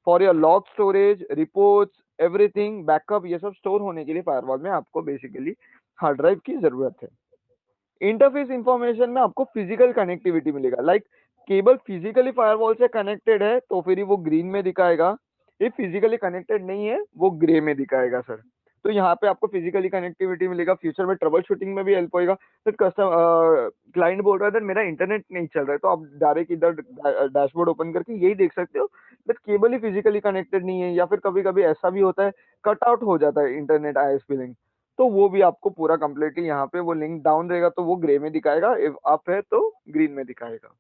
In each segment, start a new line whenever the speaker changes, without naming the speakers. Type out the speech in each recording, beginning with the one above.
For your log storage, reports, everything, backup, ये सब store होने के लिए फायरवॉल में आपको बेसिकली हार्ड ड्राइव की जरूरत है। इंटरफेस इंफॉर्मेशन में आपको फिजिकल कनेक्टिविटी मिलेगा, लाइक केबल फिजिकली फायरवॉल से कनेक्टेड है तो फिर वो ग्रीन में दिखाएगा, ये फिजिकली कनेक्टेड नहीं है वो ग्रे में दिखाएगा सर। तो यहाँ पे आपको फिजिकली कनेक्टिविटी मिलेगा, फ्यूचर में ट्रबल शूटिंग में भी हेल्प होएगा। तो क्लाइंट बोल रहा है मेरा इंटरनेट नहीं चल रहा है, तो आप डायरेक्ट इधर डैशबोर्ड ओपन करके यही देख सकते हो but cable he physically connected नहीं है, या फिर कभी कभी ऐसा भी होता है कट आउट हो जाता है इंटरनेट आईएसपी लिंक, तो वो भी आपको पूरा कंप्लीटली यहाँ पे वो लिंक डाउन रहेगा तो वो ग्रे में दिखाएगा, इफ अप है तो ग्रीन में दिखाएगा।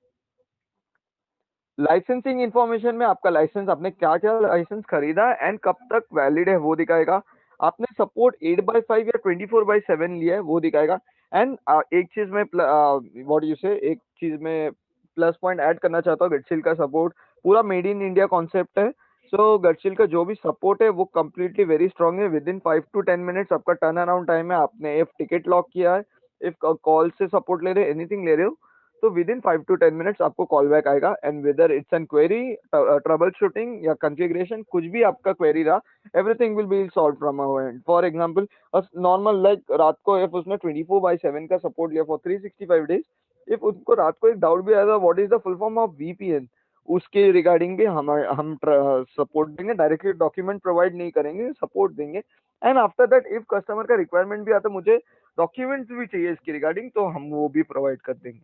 लाइसेंसिंग इंफॉर्मेशन में आपका लाइसेंस, आपने क्या क्या लाइसेंस खरीदा एंड कब तक वैलिड है वो दिखाएगा। आपने सपोर्ट 8/5 या 24/7 लिया है वो दिखाएगा। एंड एक चीज में व्हाट यू से एक चीज में प्लस पॉइंट ऐड करना चाहता हूँ, गटशील का सपोर्ट पूरा मेड इन इंडिया कॉन्सेप्ट है। सो गटशील का जो भी सपोर्ट है वो कम्प्लीटली वेरी स्ट्रांग है, विद इन 5 to 10 मिनट्स आपका टर्न अराउंड टाइम है। आपने इफ टिकट लॉक किया है, इफ कॉल से सपोर्ट ले रहे एनीथिंग ले रहे हो, तो विद इन 5 to 10 मिनट्स आपको कॉल बैक आएगा। And whether it's an query, trouble shooting या कॉन्फ़िगरेशन, कुछ भी आपका क्वेरी रहा, everything will B solve from our and. For example normal like रात को इफ उसने 24/7 का सपोर्ट लिया फॉर 365 डेज, इफ उनको रात को एक डाउट भी आया what is the full form of VPN, उसके रिगार्डिंग भी हम सपोर्ट देंगे, डायरेक्टली डॉक्यूमेंट प्रोवाइड नहीं करेंगे, सपोर्ट देंगे। And after that if customer का रिक्वायरमेंट भी आता है मुझे डॉक्यूमेंट्स भी चाहिए इसके रिगार्डिंग, तो हम वो भी प्रोवाइड कर देंगे।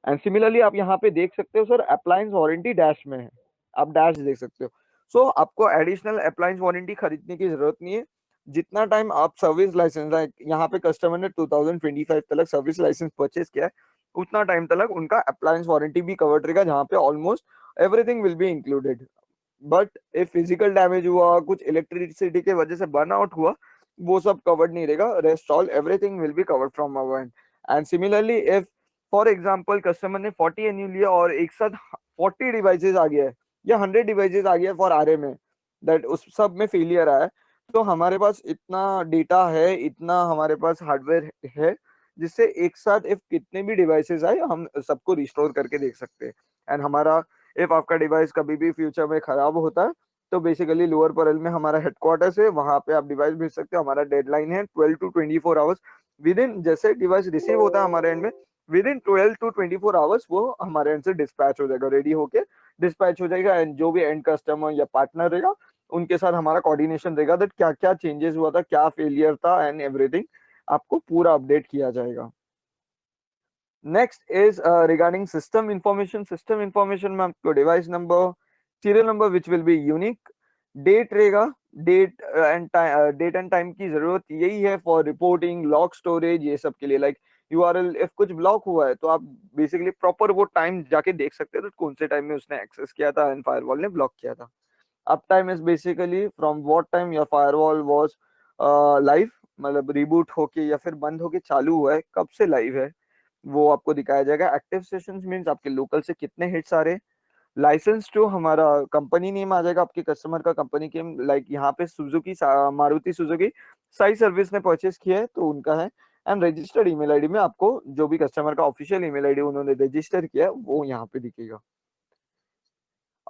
एंड सिमिलरली आप यहाँ पे देख सकते हो सर अप्लायंस वारंटी डैश में है, आप डैश देख सकते हो। सो आपको एडिशनल अप्लायंस वारंटी खरीदने की जरूरत नहीं है। जितना टाइम आप सर्विस लाइसेंस है, यहाँ पे कस्टमर ने 2025 तक सर्विस लाइसेंस परचेज किया है, उतना टाइम तक उनका अप्लायंस वारंटी भी कवर्ड रहेगा, जहाँ पे almost everything will be included. But if physical damage हुआ, कुछ इलेक्ट्रिसिटी के वजह से बर्न आउट हुआ, वो सब कवर्ड नहीं रहेगा, rest all everything will be covered from our and. And similarly if for example customer ने 40 NU लिया और एक साथ 40 डिवाइसेज आ गया है या 100 डिवाइसेज आ गया है फॉर आरए में, दैट उस सब में फेलियर आया है, तो हमारे पास इतना डेटा है, इतना हमारे पास हार्डवेयर है, जिससे एक साथ इफ कितने भी डिवाइसेस आए हम सबको रिस्टोर करके देख सकते हैं। एंड हमारा इफ आपका डिवाइस कभी भी फ्यूचर में खराब होता है, तो बेसिकली लोअर परल में हमारा हेडक्वार्टर्स है, वहां पे आप डिवाइस भेज सकते हो। हमारा डेडलाइन है 12 to 24 आवर्स, विद इन जैसे डिवाइस रिसीव होता है हमारे एंड में, विद इन 12 to 24 आवर्स वो हमारे एंड से डिस्पैच हो जाएगा, रेडी होके डिस्पैच हो जाएगा। एंड जो भी एंड कस्टमर या पार्टनर रहेगा उनके साथ हमारा कोऑर्डिनेशन रहेगा, दैट क्या क्या चेंजेस हुआ था, क्या फेलियर था, एंड एवरीथिंग आपको पूरा अपडेट किया जाएगा। Next is regarding system information. System information में आपको device number, serial number which will be unique, date रहेगा, डेट एंड टाइम की जरूरत यही है फॉर रिपोर्टिंग, लॉग स्टोरेज, ये सब के लिए। लाइक यूआरएल इफ कुछ ब्लॉक हुआ है तो आप बेसिकली प्रॉपर वो टाइम जाके देख सकते हो, तो कौन से टाइम में उसने एक्सेस किया था एंड फायरवॉल ने ब्लॉक किया था। Up time is basically from what time your firewall was live, मतलब रिबूट होके या फिर बंद होके चालू हुआ है, कब से लाइव है वो आपको दिखाया जाएगा। एक्टिव सेशंस मींस आपके लोकल से कितने हिट्स आ रहे। लाइसेंस टू हमारा कंपनी नेम आ जाएगा, आपके कस्टमर का कंपनी के, लाइक यहाँ पे Suzuki, Maruti Suzuki Sai service ने परचेस किया है तो उनका है। एंड रजिस्टर्ड ईमेल आईडी में आपको जो भी कस्टमर का ऑफिशियल ईमेल आईडी उन्होंने रजिस्टर किया है वो यहाँ पे दिखेगा।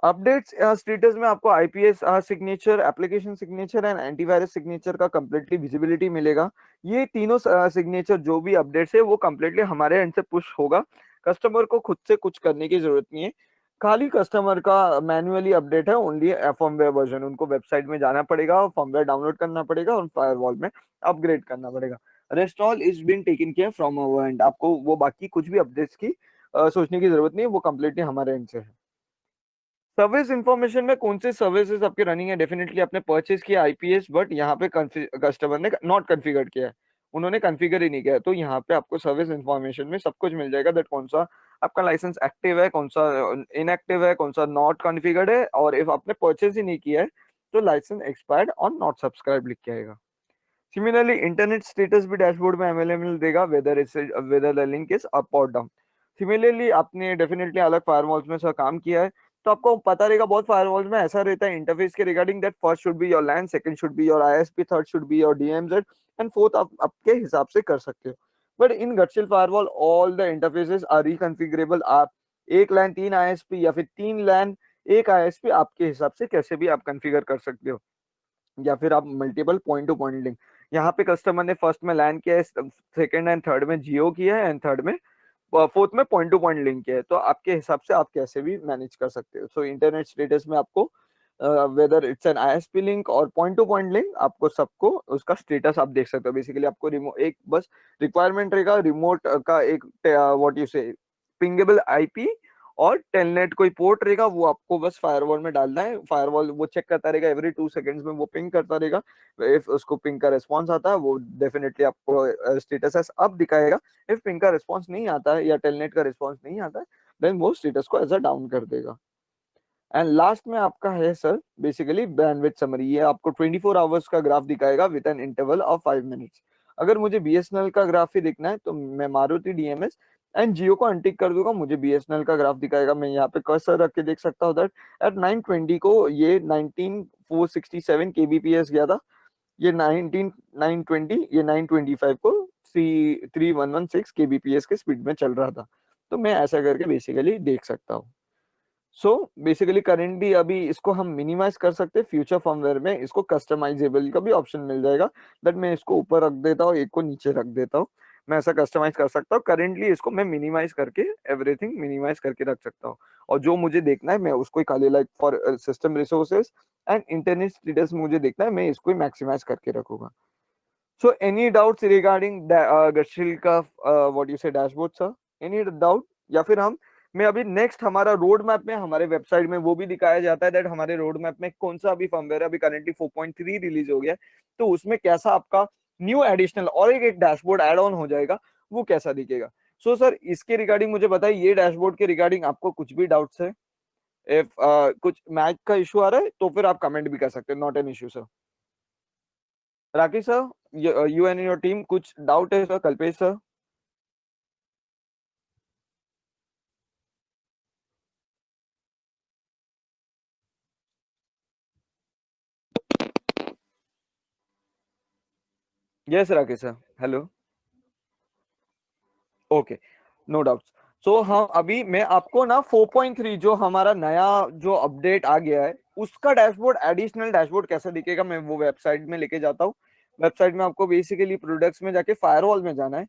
अपडेट्स स्टेटस में आपको IPS signature, application signature and antivirus signature का कंप्लीटली विजिबिलिटी मिलेगा। ये तीनों सिग्नेचर जो भी अपडेट्स है वो कंप्लीटली हमारे एंड से पुश होगा, कस्टमर को खुद से कुछ करने की जरूरत नहीं है। खाली कस्टमर का मैन्युअली अपडेट है, ओनली फर्मवेयर वर्जन, उनको वेबसाइट में जाना पड़ेगा, फर्मवेयर डाउनलोड करना पड़ेगा और फायरवॉल में अपग्रेड करना पड़ेगा। Rest all is been taken care from our end, आपको वो बाकी कुछ भी अपडेट्स की सोचने की जरूरत नहीं है, वो कंप्लीटली हमारे एंड से है। सर्विस इंफॉर्मेशन में कौन से सर्विसेज आपके रनिंग है, डेफिनेटली आपने परचेज किया आईपीएस, बट यहाँ पे कस्टमर ने नॉट कॉन्फ़िगर किया है, उन्होंने कॉन्फ़िगर ही नहीं किया है, तो यहाँ पे आपको सर्विस इंफॉर्मेशन में सब कुछ मिल जाएगा, दैट कौन सा आपका लाइसेंस एक्टिव है, कौन सा इनएक्टिव है, कौन सा नॉट कॉन्फ़िगर्ड है, और इफ आपने परचेज ही नहीं किया है तो लाइसेंस एक्सपायर्ड और नॉट सब्सक्राइब लिख के आएगा। सिमिलरली इंटरनेट स्टेटस भी डैशबोर्ड में अवेलेबल देगा, whether the link is up और डाउन। सिमिलरली आपने डेफिनेटली अलग फायरवॉल्स में सर काम किया है, तो आपको पता रहेगा बहुत फायरवॉल्स में ऐसा रहता है इंटरफेस के regarding, that first should be your LAN, second should be your ISP, third should be your DMZ and fourth आप आपके हिसाब से कर सकते हो। But in GajShield firewall all the interfaces are reconfigurable. आप एक लैन 3 आईएसपी या फिर 3 लैन एक आईएसपी आपके हिसाब से कैसे भी आप कॉन्फ़िगर कर सकते हो, या फिर आप multiple point to point link. यहाँ पे कस्टमर ने फर्स्ट में लैंड किया है, सेकंड एंड थर्ड में जियो किया है, एंड थर्ड में फोर्थ में पॉइंट टू पॉइंट लिंक किया है, तो आपके हिसाब से आप कैसे भी मैनेज कर सकते हो। सो इंटरनेट स्टेटस में आपको whether it's an ISP link और पॉइंट टू पॉइंट लिंक, आपको सबको उसका स्टेटस आप देख सकते हो। बेसिकली आपको रिमोट एक बस रिक्वायरमेंट रहेगा, रिमोट का एक व्हाट यू से पिंगेबल आईपी और टेलनेट कोई पोर्ट रहेगा, वो आपको बस फायरवॉल में डालना है। फायरवॉल वो चेक करता रहेगा, एवरी 2 सेकंड्स में वो पिंग करता रहेगा। इफ उसको पिंग का रिस्पॉन्स आता है, वो डेफिनेटली आपको स्टेटस अप दिखाएगा। इफ पिंग का रिस्पॉन्स नहीं आता है या टेलनेट का रिस्पॉन्स नहीं आता है, देन वो स्टेटस को एज अ डाउन कर देगा। एंड लास्ट में आपका है सर बेसिकली बैंडविड्थ समरी, ये आपको 24 आवर्स का ग्राफ दिखाएगा with an interval of 5 minutes. अगर मुझे बीएसएनएल का ग्राफ ही देखना है तो मैं मारुति डीएमएस एंड जियो को अनटिक कर दूंगा, मुझे बीएसएनएल का ग्राफ दिखाएगा। मैं यहाँ पे कर्सर रख के देख सकता हूँ दैट एट 920 को ये 19467 केबीपीएस गया था, ये 920, ये 925 को 3116 केबीपीएस के स्पीड में चल रहा था। तो मैं ऐसा करके बेसिकली देख सकता हूँ। सो बेसिकली करेंटली अभी इसको हम मिनिमाइज कर सकते हैं, फ्यूचर फर्मवेयर में इसको कस्टमाइजेबल का भी ऑप्शन मिल जाएगा, बट मैं इसको ऊपर रख देता हूँ, एक को नीचे रख देता हूँ। मैं ऐसा कस्टमाइज कर सकता हूँ, करेंटली इसको मैं मिनिमाइज करके एवरीथिंग मिनिमाइज करके रख सकता हूँ। और जो मुझे देखना है मैं उसको ही खाली like for system resources and internet status मुझे देखना है, मैं इसको ही मैक्सिमाइज करके रखूंगा। सो एनी डाउट्स रिगार्डिंग गटशील का व्हाट यू से डैशबोर्ड सर, एनी डाउट? या फिर हम मैं अभी नेक्स्ट हमारा रोड मैप में हमारे वेबसाइट में वो भी दिखाया जाता है दैट हमारे रोड मैप में कौन सा अभी फर्मवेयर अभी करंटली 4.3 रिलीज हो गया है, तो उसमें कैसा आपका न्यू एडिशनल और एक डैशबोर्ड ऐड ऑन हो जाएगा, वो कैसा दिखेगा। सो सर इसके रिगार्डिंग मुझे बताइए, ये डैशबोर्ड के रिगार्डिंग आपको कुछ भी डाउट्स है? इफ कुछ मैच का इशू आ रहा है तो फिर आप कमेंट भी कर सकते हैं, not an issue sir. Rakesh sir, you and your team, कुछ डाउट है sir? Kalpesh sir? Yes Rakesh sir, hello. Okay, no doubts. So हाँ अभी मैं आपको ना 4.3 जो हमारा नया जो अपडेट आ गया है उसका डैशबोर्ड, एडिशनल डैशबोर्ड कैसा दिखेगा, मैं वो वेबसाइट में लेके जाता हूँ। वेबसाइट में आपको बेसिकली प्रोडक्ट्स में जाके फायरवॉल में जाना है।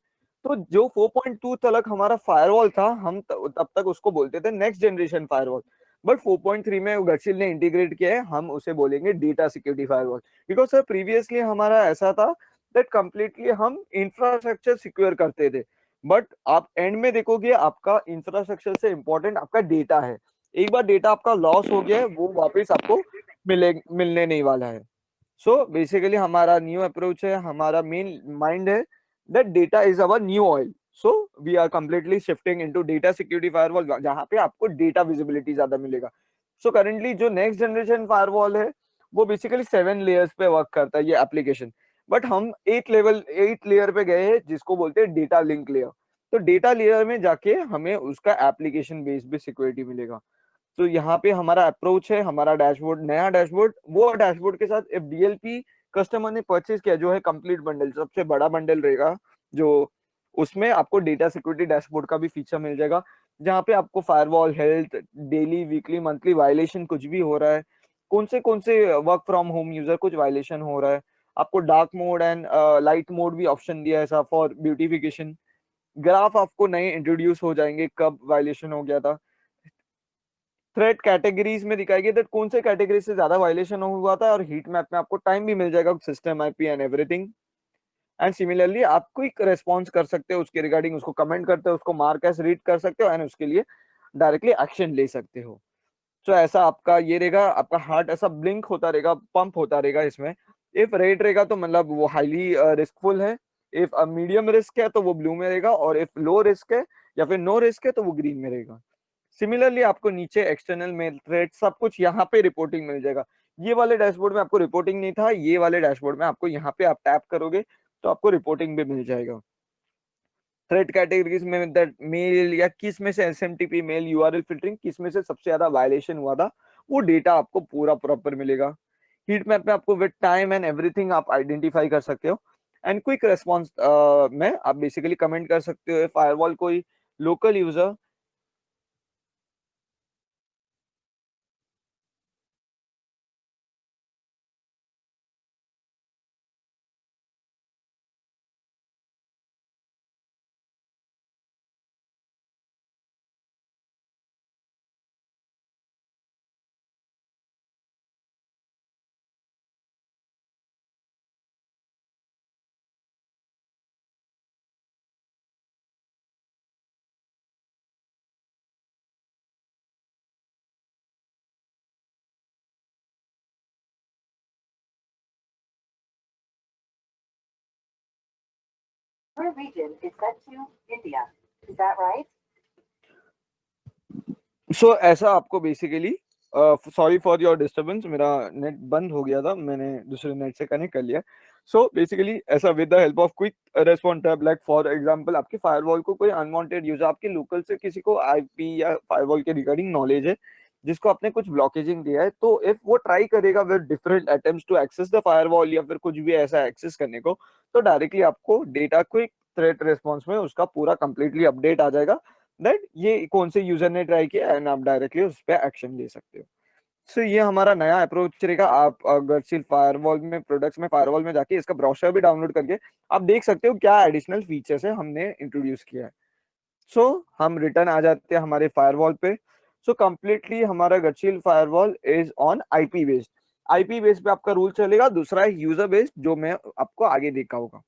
तो जो 4.2 तक हमारा फायरवॉल था, हम तब तक उसको बोलते थे नेक्स्ट जनरेशन फायरवॉल, बट 4.3 में गटशील ने इंटीग्रेट किया है, हम उसे बोलेंगे data security firewall. Because sir previously हमारा ऐसा था दैट कंप्लीटली हम इंफ्रास्ट्रक्चर सिक्योर करते थे, बट आप एंड में देखोगे आपका इंफ्रास्ट्रक्चर से इंपॉर्टेंट आपका डेटा है। एक बार डेटा आपका लॉस हो गया है, वो वापस आपको मिलने नहीं वाला है। सो बेसिकली हमारा न्यू अप्रोच है, हमारा मेन माइंड है that data is our new oil. So we are completely shifting into data security firewall, जहां पे आपको डेटा विजिबिलिटी ज्यादा मिलेगा। सो करेंटली जो नेक्स्ट जनरेशन फायरवॉल है वो बेसिकली 7 लेयर्स पे वर्क करता है ये एप्लीकेशन, बट हम 8 लेयर पे गए हैं जिसको बोलते हैं डेटा लिंक लेयर। तो डेटा लेयर में जाके हमें उसका एप्लीकेशन बेस्ड भी सिक्योरिटी मिलेगा। तो यहाँ पे हमारा अप्रोच है, हमारा डैशबोर्ड, नया डैशबोर्ड, वो डैशबोर्ड के साथ एक डीएलपी कस्टमर ने परचेज किया जो है कंप्लीट बंडल, सबसे बड़ा बंडल रहेगा, जो उसमें आपको डेटा सिक्योरिटी डैशबोर्ड का भी फीचर मिल जाएगा, जहाँ पे आपको firewall health, daily weekly monthly violation कुछ भी हो रहा है, कौन से वर्क फ्रॉम होम यूजर कुछ वायलेशन हो रहा है, आपको dark mode and light mode भी ऑप्शन दिया है ऐसा फॉर ब्यूटिफिकेशन। ग्राफ आपको नए इंट्रोड्यूस हो जाएंगे कब वायलेशन हो गया था। थ्रेट कैटेगरीज में दिखाएगी दैट कौन से कैटेगरी से ज्यादा वायलेशन हुआ था, और हीट मैप में आपको टाइम भी मिल जाएगा, system IP and everything. And similarly आप क्विक रेस्पॉन्स कर सकते हो उसके रिगार्डिंग, उसको कमेंट करते हो, उसको मार्क एस रीड कर सकते हो एंड उसके लिए डायरेक्टली एक्शन ले सकते हो। तो ऐसा आपका ये रहेगा, आपका हार्ट ऐसा ब्लिंक होता रहेगा, पंप होता रहेगा इसमें। इफ रेड रहेगा तो मतलब वो हाईली रिस्कफुल है, इफ मीडियम रिस्क है तो वो ब्लू में रहेगा, और इफ लो रिस्क है या फिर नो रिस्क है तो वो ग्रीन में रहेगा। सिमिलरली आपको नीचे एक्सटर्नल मेल थ्रेड सब कुछ यहाँ पे रिपोर्टिंग मिल जाएगा। ये वाले डैशबोर्ड में आपको रिपोर्टिंग नहीं था, ये वाले डैशबोर्ड में आपको यहाँ पे आप टैप करोगे तो आपको रिपोर्टिंग भी मिल जाएगा। थ्रेड कैटेगरीज में दैट मेल या किस में से एसएमटीपी मेल यूआरएल फिल्टरिंग किस में से सबसे ज्यादा वायलेशन हुआ था, वो डेटा आपको पूरा प्रॉपर मिलेगा। हीट मैप में आपको विद टाइम एंड एवरीथिंग आप आइडेंटिफाई कर सकते हो। एंड क्विक रेस्पॉन्स में आप बेसिकली कमेंट कर सकते हो, फायरवॉल कोई local user
Your region is set to India. Is that right?
सो ऐसा आपको basically, sorry for your disturbance, मेरा नेट बंद हो गया था, मैंने दूसरे नेट से कनेक्ट कर लिया। सो बेसिकली ऐसा with the help of quick response tab, like for example आपके फायरवॉल को कोई अनवांटेड यूजर, आपके लोकल से किसी को आईपी या फायरवॉल के रिगार्डिंग नॉलेज है, जिसको आपने कुछ ब्लॉकेजिंग दिया है, तो इफ वो ट्राई करेगा with different attempts to access the firewall या फिर कुछ भी ऐसा एक्सेस करने को, तो डायरेक्टली आपको डेटा क्विक थ्रेट रिस्पॉन्स में उसका पूरा कंप्लीटली अपडेट आ जाएगा दैट ये कौन से यूजर ने ट्राई किया, एंड आप डायरेक्टली उस पर एक्शन ले सकते हो। सो ये हमारा नया अप्रोच रहेगा। आप अगर सिर्फ फायरवॉल में प्रोडक्ट्स में फायरवॉल में जाके इसका ब्राउज़र भी डाउनलोड करके आप देख सकते हो क्या एडिशनल फीचर्स है हमने इंट्रोड्यूस किया है। सो हम रिटर्न आ जाते हैं हमारे फायरवॉल पे। सो कंप्लीटली हमारा GajShield firewall is on IP based. IP based पे आपका रूल चलेगा, दूसरा है यूजर बेस्ड जो मैं आपको आगे देखा होगा।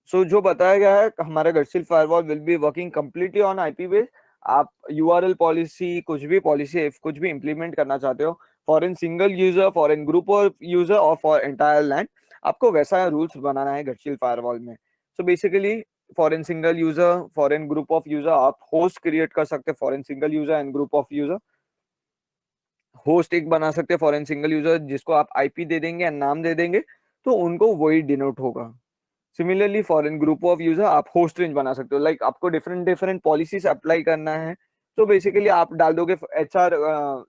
सो जो बताया गया है हमारा GajShield firewall will be working completely on IP base. आप यूआरएल पॉलिसी, कुछ भी पॉलिसी कुछ भी इंप्लीमेंट करना चाहते हो for in single user, for in group of user और फॉर एंटायर लैंड, आपको वैसा रूल्स बनाना है गटशील फायरवॉल में। So basically for in single user, for in group of user आप होस्ट क्रिएट कर सकते हैं for in single user and group of user. Host एक बना सकते हैं फॉर इन सिंगल यूजर जिसको आप आईपी दे देंगे एंड नाम दे देंगे, तो उनको वही डिनोट होगा। Similarly for in group of user आप होस्ट रेंज बना सकते हो, लाइक आपको डिफरेंट डिफरेंट पॉलिसीज अप्लाई करना है, तो बेसिकली आप डाल दोगे H R,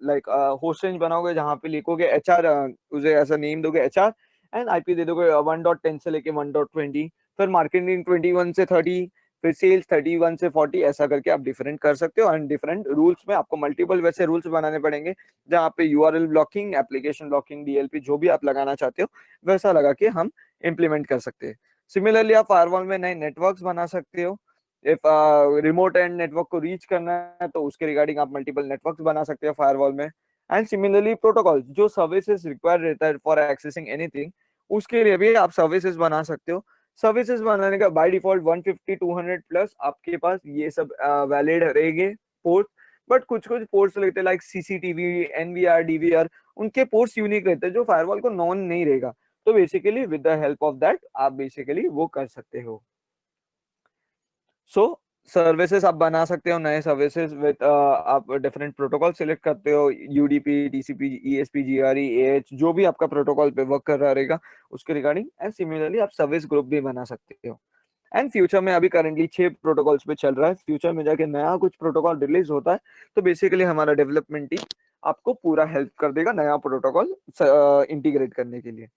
like host range बनाओगे जहाँ पे लिखोगे एच आर, उसे ऐसा नेम दोगे एच आर, एंड आईपी दे दोगे 1.10 से लेके 1.20, फिर मार्केटिंग 21 से 30, फिर सेल्स 31 से 40, ऐसा करके आप डिफरेंट कर सकते हो। एंड डिफरेंट रूल्स में आपको मल्टीपल वैसे रूल्स बनाने पड़ेंगे जहाँ पे URL blocking, application blocking, DLP जो भी आप लगाना चाहते हो वैसा लगा के हम इम्प्लीमेंट कर सकते हैं। सिमिलरली आप फायरवॉल में नए नेटवर्क्स बना सकते हो। इफ रिमोट एंड नेटवर्क को रीच करना है तो उसके रिगार्डिंग आप मल्टीपल नेटवर्क्स बना सकते हो फायरवॉल में। एंड सिमिलरली प्रोटोकॉल जो सर्विसेज रिक्वायर रहता है फॉर एक्सेसिंग एनीथिंग, उसके लिए भी आप सर्विसेज बना सकते हो। सर्विसेज बनाने का बाय डिफॉल्ट 150 200 प्लस आपके पास ये सब वैलिड रहेंगे पोर्ट, बट कुछ कुछ पोर्ट्स रहते हैं लाइक सीसीटीवी, एनवीआर, डीवीआर, उनके पोर्ट्स यूनिक रहते हैं जो फायरवॉल को नॉन नहीं रहेगा, तो basically with the help of that आप बेसिकली वो कर सकते हो। सो सर्विसेज आप बना सकते हो, नए सर्विसेज विद आप डिफरेंट प्रोटोकॉल सिलेक्ट करते हो, UDP, TCP, ESP, GRE, AH, जो भी आपका प्रोटोकॉल पे वर्क कर रहा रहेगा उसके रिगार्डिंग। एंड सिमिलरली आप सर्विस ग्रुप भी बना सकते हो। एंड फ्यूचर में अभी करंटली 6 प्रोटोकॉल्स पे चल रहा है, फ्यूचर में जाके नया कुछ प्रोटोकॉल रिलीज होता है तो बेसिकली हमारा डेवलपमेंट टीम आपको पूरा हेल्प कर देगा नया प्रोटोकॉल इंटीग्रेट करने के लिए।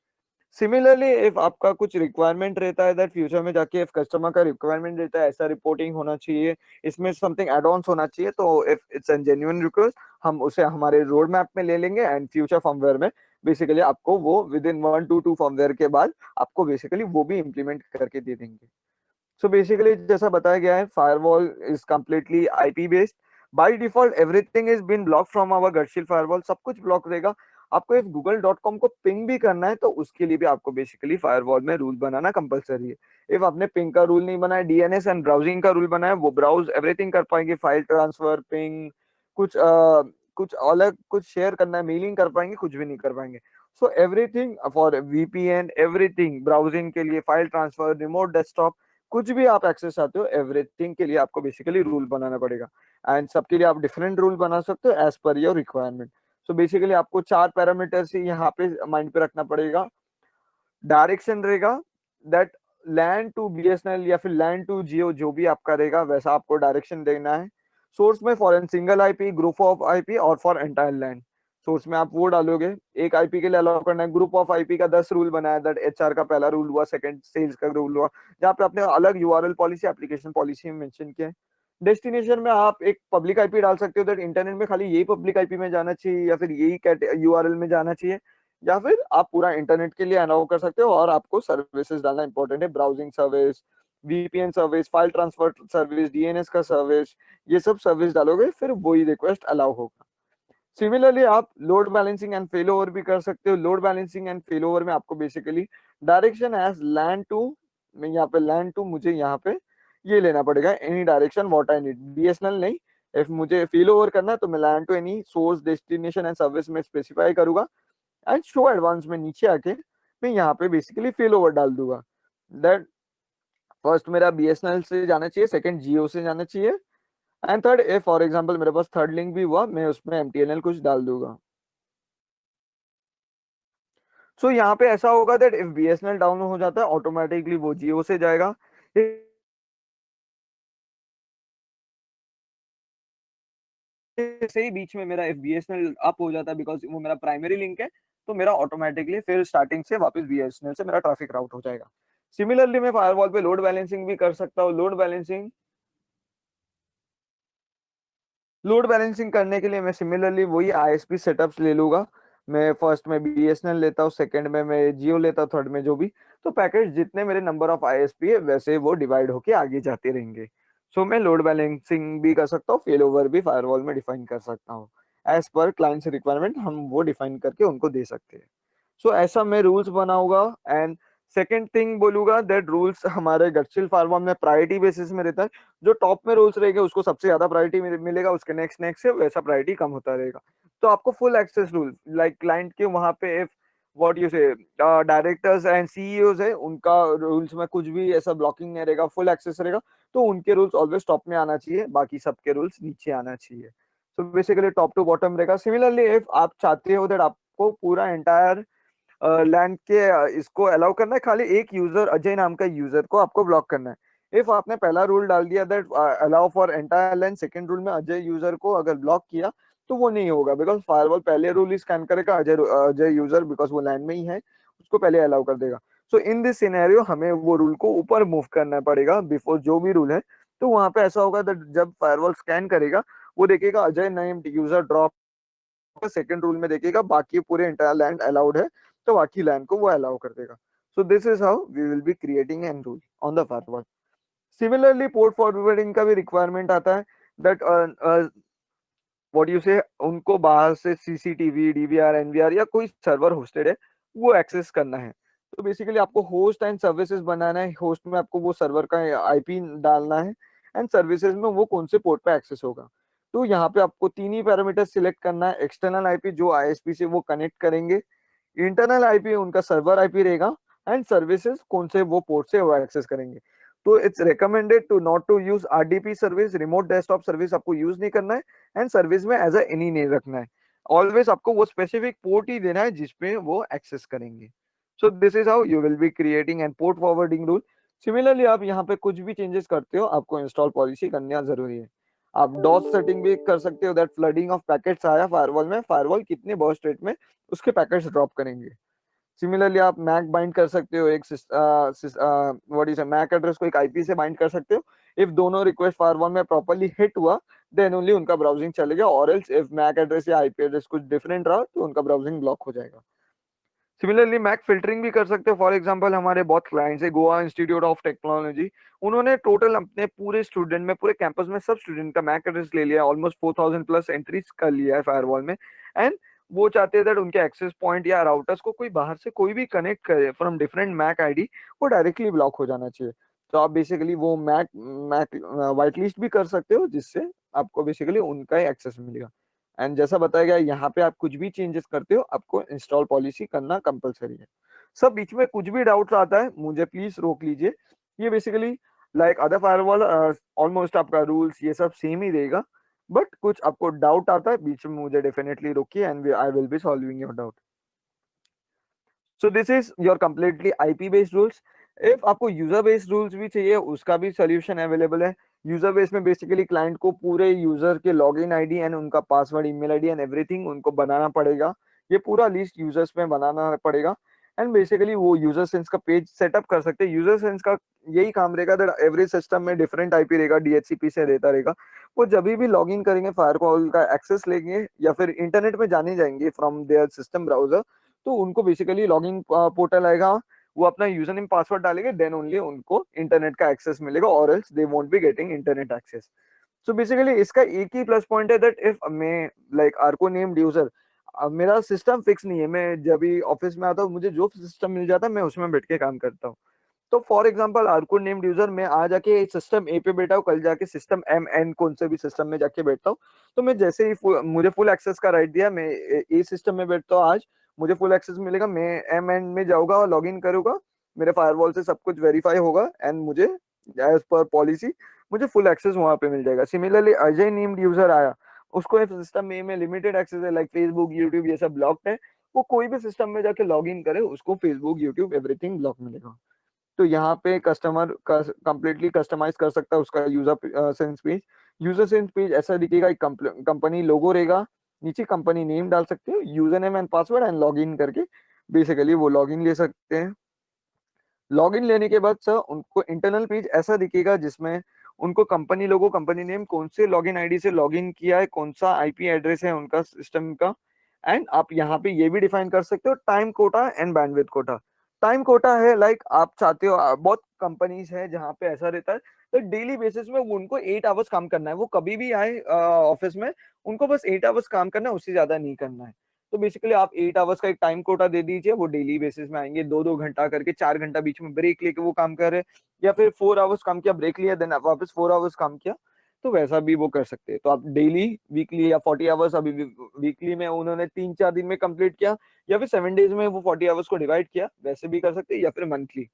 सिमिलरली इफ आपका कुछ रिक्वायरमेंट रहता है दैट फ्यूचर में जाके इफ कस्टमर का रिक्वायरमेंट रहता है ऐसा रिपोर्टिंग होना चाहिए, इसमें समथिंग एड ऑन्स होना चाहिए, तो if it's an genuine request हम उसे हमारे रोड मैप में ले लेंगे एंड फ्यूचर फर्मवेयर में बेसिकली आपको वो विद इन 1 to 2 फर्मवेयर के बाद आपको बेसिकली वो भी इम्प्लीमेंट करके दे देंगे। सो बेसिकली जैसा बताया गया है firewall is completely IP based. By default everything is been block from our GajShield firewall, सब कुछ ब्लॉक रहेगा। आपको इफ google.com को पिंग भी करना है तो उसके लिए भी आपको बेसिकली फायरवॉल में रूल बनाना कंपलसरी है। इफ आपने पिंग का रूल नहीं बनाया, डीएनएस एंड ब्राउजिंग का रूल बनाया, वो ब्राउज एवरीथिंग कर पाएंगे, फाइल ट्रांसफर, पिंग, कुछ कुछ अलग कुछ शेयर करना है, मेलिंग कर पाएंगे, कुछ भी नहीं कर पाएंगे। So everything for VPN, everything browsing के लिए, फाइल ट्रांसफर, रिमोट डेस्कटॉप, कुछ भी आप एक्सेस चाहते हो एवरीथिंग के लिए आपको बेसिकली रूल बनाना पड़ेगा। एंड सबके लिए आप डिफरेंट रूल बना सकते हो as per your requirement. So basically आपको 4 पैरामीटर्स ही यहाँ पे माइंड पे रखना पड़ेगा। डायरेक्शन रहेगा दैट लैंड टू बीएसएनएल या फिर लैंड टू जियो, जो भी आपका रहेगा वैसा आपको डायरेक्शन देना है। सोर्स में for an single IP, group of IP और फॉर एंटायर लैंड, सोर्स में आप वो डालोगे। एक आईपी के लिए अलाउ करना है। ग्रुप ऑफ आईपी का 10 रूल बनाया, दैट एचआर का पहला रूल हुआ, सेकंड सेल्स का रूल हुआ, जहाँ पे आपने अलग यूआरएल पॉलिसी, एप्लीकेशन पॉलिसी में मेंशन किया है। डेस्टिनेशन में आप एक पब्लिक आईपी डाल सकते हो, दैट इंटरनेट में खाली यही पब्लिक आईपी में जाना चाहिए या फिर यही यूआरएल में जाना चाहिए, या फिर आप पूरा इंटरनेट के लिए अलाउ कर सकते हो। और आपको सर्विसेज डालना इंपॉर्टेंट है, browsing service, VPN service, file transfer service, DNS का सर्विस, ये सब सर्विस डालोगे फिर वही रिक्वेस्ट अलाउ होगा। सिमिलरली आप load balancing and fail over भी कर सकते हो। Load balancing and fail over में आपको basically direction as LAN to, मैं यहाँ पे लैंड टू, मुझे यहाँ पे ये लेना पड़ेगा any direction what I need, BSNL नहीं, इफ मुझे फेल ओवर करना है तो मैं LAN to any source destination and service में स्पेसिफाई करूंगा एंड शो एडवांस में नीचे आके मैं यहाँ पे बेसिकली फेल ओवर डाल दूंगा दैट फर्स्ट मेरा बीएसएनएल से जाना चाहिए, सेकंड जियो से जाना चाहिए and third if for example मेरे पास थर्ड लिंक भी हुआ मैं उसमें एमटीएनएल कुछ डाल दूंगा। सो यहाँ पे ऐसा होगा दैट इफ बीएसएनएल डाउन हो जाता है ऑटोमेटिकली वो जियो से जाएगा। से ही बीच में मेरा इफ बीएसएनएल अप हो जाता है बिकॉज वो मेरा प्राइमरी लिंक है तो मेरा ऑटोमेटिकली फिर स्टार्टिंग से वापस बीएसएनएल से मेरा ट्रैफिक राउट हो जाएगा। सिमिलरली मैं फायरवॉल पे लोड बैलेंसिंग भी कर सकता हूँ। लोड बैलेंसिंग करने के लिए मैं सिमिलरली वही आईएसपी सेटअप्स ले लूंगा। मैं फर्स्ट में बीएसएनएल लेता हूँ, सेकंड में मैं जियो लेता हूँ, थर्ड में जो भी। तो पैकेज जितने मेरे नंबर ऑफ आईएसपी है वैसे वो डिवाइड होके आगे जाते रहेंगे। सो मैं लोड बैलेंसिंग भी कर सकता हूँ, फेल ओवर भी फायरवॉल में डिफाइन कर सकता हूँ। एज पर क्लाइंट्स रिक्वायरमेंट हम वो डिफाइन करके उनको दे सकते हैं। सो ऐसा मैं रूल्स बनाऊंगा एंड सेकंड थिंग बोलूंगा दैट रूल्स हमारे गटचिल फार्मर में प्रायोरिटी बेसिस में रहता है। जो टॉप में रूल्स रहेगा उसको सबसे ज्यादा प्रायोरिटी मिलेगा, उसके नेक्स्ट नेक्स्ट से वैसा प्रायोरिटी कम होता रहेगा। तो आपको full access rule like client के वहां पे if what you say directors and CEOs है उनका रूल्स में कुछ भी ऐसा ब्लॉकिंग नहीं रहेगा, फुल एक्सेस रहेगा। तो उनके रूल्स ऑलवेज टॉप में आना चाहिए, बाकी सबके रूल्स नीचे आना चाहिए। तो बेसिकली टॉप टू बॉटम रहेगा। सिमिलरली इफ आप चाहते हो दैट आपको पूरा एंटायर लैंड के इसको अलाउ करना है, खाली एक यूजर अजय नाम का यूजर को आपको ब्लॉक करना है। इफ आपने पहला रूल डाल दिया that allow for entire land, second rule में अजय यूजर को अगर ब्लॉक किया तो वो नहीं होगा बिकॉज फायरवॉल पहले रूल ही स्कैन करेगा अजय अजय यूजर बिकॉज वो लैंड में ही है, उसको पहले अलाउ कर देगा। सो इन दिस सिनेरियो हमें वो रूल को ऊपर मूव करना पड़ेगा बिफोर जो भी रूल है। तो वहां पे ऐसा होगा दैट जब फायरवॉल स्कैन करेगा वो देखेगा Ajay named user drop, second rule में देखेगा बाकी पूरे इंटायर लैंड अलाउड है तो बाकी लैंड को वो अलाउ कर देगा। So this is how we will be creating an rule on the firewall. Similarly port forwarding का भी रिक्वायरमेंट आता है दैट व्हाट यू से उनको बाहर से सीसीटीवी डीवीआर एनवीआर या कोई सर्वर होस्टेड है वो एक्सेस करना है। तो बेसिकली आपको होस्ट एंड सर्विसेज बनाना है, होस्ट में आपको वो सर्वर का आईपी डालना है एंड सर्विसेज में वो कौन से पोर्ट पे एक्सेस होगा। तो यहाँ पे आपको तीन ही पैरामीटर सिलेक्ट करना है, एक्सटर्नल आईपी जो आईएसपी से वो कनेक्ट करेंगे, इंटरनल आईपी उनका सर्वर आईपी रहेगा एंड सर्विसेज कौन से वो पोर्ट से वो एक्सेस करेंगे। तो it's recommended to not to use RDP service, remote desktop service आपको यूज नहीं करना है एंड सर्विस में एज एनी नहीं रखना है। ऑलवेज आपको वो स्पेसिफिक पोर्ट ही देना है जिसपे वो एक्सेस करेंगे। सो this is how you will be creating and port forwarding rule. Similarly आप यहाँ पे कुछ भी चेंजेस करते हो आपको इंस्टॉल पॉलिसी करना जरूरी है। आप डॉस सेटिंग भी कर सकते हो दैट फ्लडिंग ऑफ पैकेट्स आया फायरवॉल में, फायरवॉल कितने बर्स्ट रेट में उसके पैकेट्स ड्रॉप करेंगे। सिमिलरली आप मैक बाइंड कर सकते हो, एक व्हाट इज मैक एड्रेस को एक आईपी से बाइंड कर सकते हो। इफ दोनों रिक्वेस्ट फायरवॉल में प्रॉपर्ली हिट हुआ देन ओनली उनका ब्राउजिंग चलेगा, और एल्स इफ मैक एड्रेस या आईपी एड्रेस कुछ डिफरेंट रहा तो उनका ब्राउजिंग ब्लॉक हो जाएगा। सिमिलरली मैक फिल्टरिंग भी कर सकते हो। फॉर एग्जांपल हमारे बहुत क्लाइंट्स है गोवा इंस्टीट्यूट ऑफ टेक्नोलॉजी, उन्होंने टोटल अपने पूरे स्टूडेंट में पूरे कैंपस में सब स्टूडेंट का मैक एड्रेस ले लिया, ऑलमोस्ट 4000 प्लस एंट्रीज कर लिया है फायरवॉल में। एंड वो चाहते हैं दैट उनके एक्सेस पॉइंट या राउटर्स को कोई बाहर से कोई भी कनेक्ट करे फ्रॉम डिफरेंट मैक आईडी वो डायरेक्टली ब्लॉक हो जाना चाहिए। तो आप बेसिकली वो मैक मैक वाइट लिस्ट भी कर सकते हो जिससे आपको बेसिकली उनका ही एक्सेस मिलेगा। एंड जैसा बताया गया यहाँ पे आप कुछ भी चेंजेस करते हो आपको इंस्टॉल पॉलिसी करना कंपलसरी है। सब बीच में कुछ भी डाउट आता है मुझे प्लीज रोक लीजिए। ये basically like other firewall almost आपका रूल्स ये सब सेम ही रहेगा, बट कुछ आपको डाउट आता है बीच में मुझे डेफिनेटली रोकिए and I will be solving your doubt. So this is your completely IP based rules. If आपको यूजर बेस्ड रूल्स भी चाहिए उसका भी सोल्यूशन अवेलेबल है। यूजर बेस में बेसिकली क्लाइंट को पूरे यूजर के लॉगिन आईडी एंड उनका password email ID and everything उनको बनाना पड़ेगा। ये पूरा लिस्ट यूजर्स में बनाना पड़ेगा एंड बेसिकली वो यूजर सेंस का पेज सेटअप कर सकते हैं। यूजर सेंस का यही काम रहेगा दैट एवरी सिस्टम में डिफरेंट आईपी रहेगा, डीएचसीपी से रहता रहेगा। वो जब भी लॉग इन करेंगे फायरवॉल का एक्सेस लेंगे या फिर इंटरनेट में जाने जाएंगे फ्रॉम देयर सिस्टम ब्राउजर, तो उनको बेसिकली लॉगिन पोर्टल आएगा, वो अपना यूजर नेम पासवर्ड डालेंगे देन ओनली उनको इंटरनेट का एक्सेस मिलेगा, और else they won't be getting internet access. So basically इसका एक ही प्लस पॉइंट है दैट इफ मैं लाइक आर्को नेम्ड यूजर, मेरा सिस्टम फिक्स नहीं है, मैं जब भी ऑफिस में आता हूँ मुझे जो सिस्टम मिल जाता है मैं उसमें बैठ के काम करता हूँ। तो फॉर एग्जांपल आरकुड नेम्ड यूजर मैं आ जाके सिस्टम ए पे बैठा हूँ, कल जाके सिस्टम एम एन कौन से भी सिस्टम में जाके बैठता हूँ, तो मैं जैसे ही मुझे फुल एक्सेस का राइट दिया, मैं ए सिस्टम में बैठता हूँ आज, मुझे फुल एक्सेस मिलेगा, मैं एम एन में जाऊंगा और लॉग इन करूंगा, मेरे फायरवॉल से सब कुछ वेरीफाई होगा एंड मुझे एज पर पॉलिसी मुझे फुल एक्सेस वहां पे मिल जाएगा। सिमिलरली अजय नेम्ड यूजर आया, उसको सिस्टम में लिमिटेड एक्सेस है, लाइक फेसबुक यूट्यूब ये सब ब्लॉक्ड है, वो कोई भी सिस्टम में जाके लॉग इन करे उसको फेसबुक यूट्यूब एवरीथिंग ब्लॉक मिलेगा। तो यहाँ पे कस्टमर का कंप्लीटली कस्टमाइज कर सकता है उसका user sense page. User sense page ऐसा दिखेगा, एक कंपनी लोगो रहेगा, नीचे कंपनी नेम डाल सकते हो, user name and password and log in करके बेसिकली वो लॉग इन ले सकते हैं। लॉगिन लेने के बाद सर उनको इंटरनल पेज ऐसा दिखेगा जिसमें उनको कंपनी लोगो, कंपनी नेम, कौन से लॉगिन आईडी से लॉगिन किया है, कौन सा आईपी एड्रेस है उनका सिस्टम का। एंड आप यहाँ पे ये भी डिफाइन कर सकते हो time quota and bandwidth quota. Time quota है लाइक आप चाहते हो, बहुत कंपनीज है जहाँ पे ऐसा रहता है, तो डेली बेसिस में उनको 8 आवर्स काम करना है, वो कभी भी आए ऑफिस में, उनको बस 8 आवर्स काम करना है, उससे ज्यादा नहीं करना है। तो बेसिकली आप 8 आवर्स का एक टाइम कोटा दे दीजिए, वो डेली बेसिस में आएंगे, 2-2 घंटा करके, 4 घंटा बीच में ब्रेक लेके वो काम कर रहे हैं, या फिर 4 आवर्स काम किया, ब्रेक लिया, देन वापस 4 आवर्स काम किया, तो वैसा भी वो कर सकते हैं। तो आप डेली, वीकली या 40 आवर्स, अभी वीकली में उन्होंने 3-4 दिन में कंप्लीट किया, या फिर 7 डेज में वो 40 आवर्स को डिवाइड किया, वैसे भी कर सकते हैं, या फिर मंथली।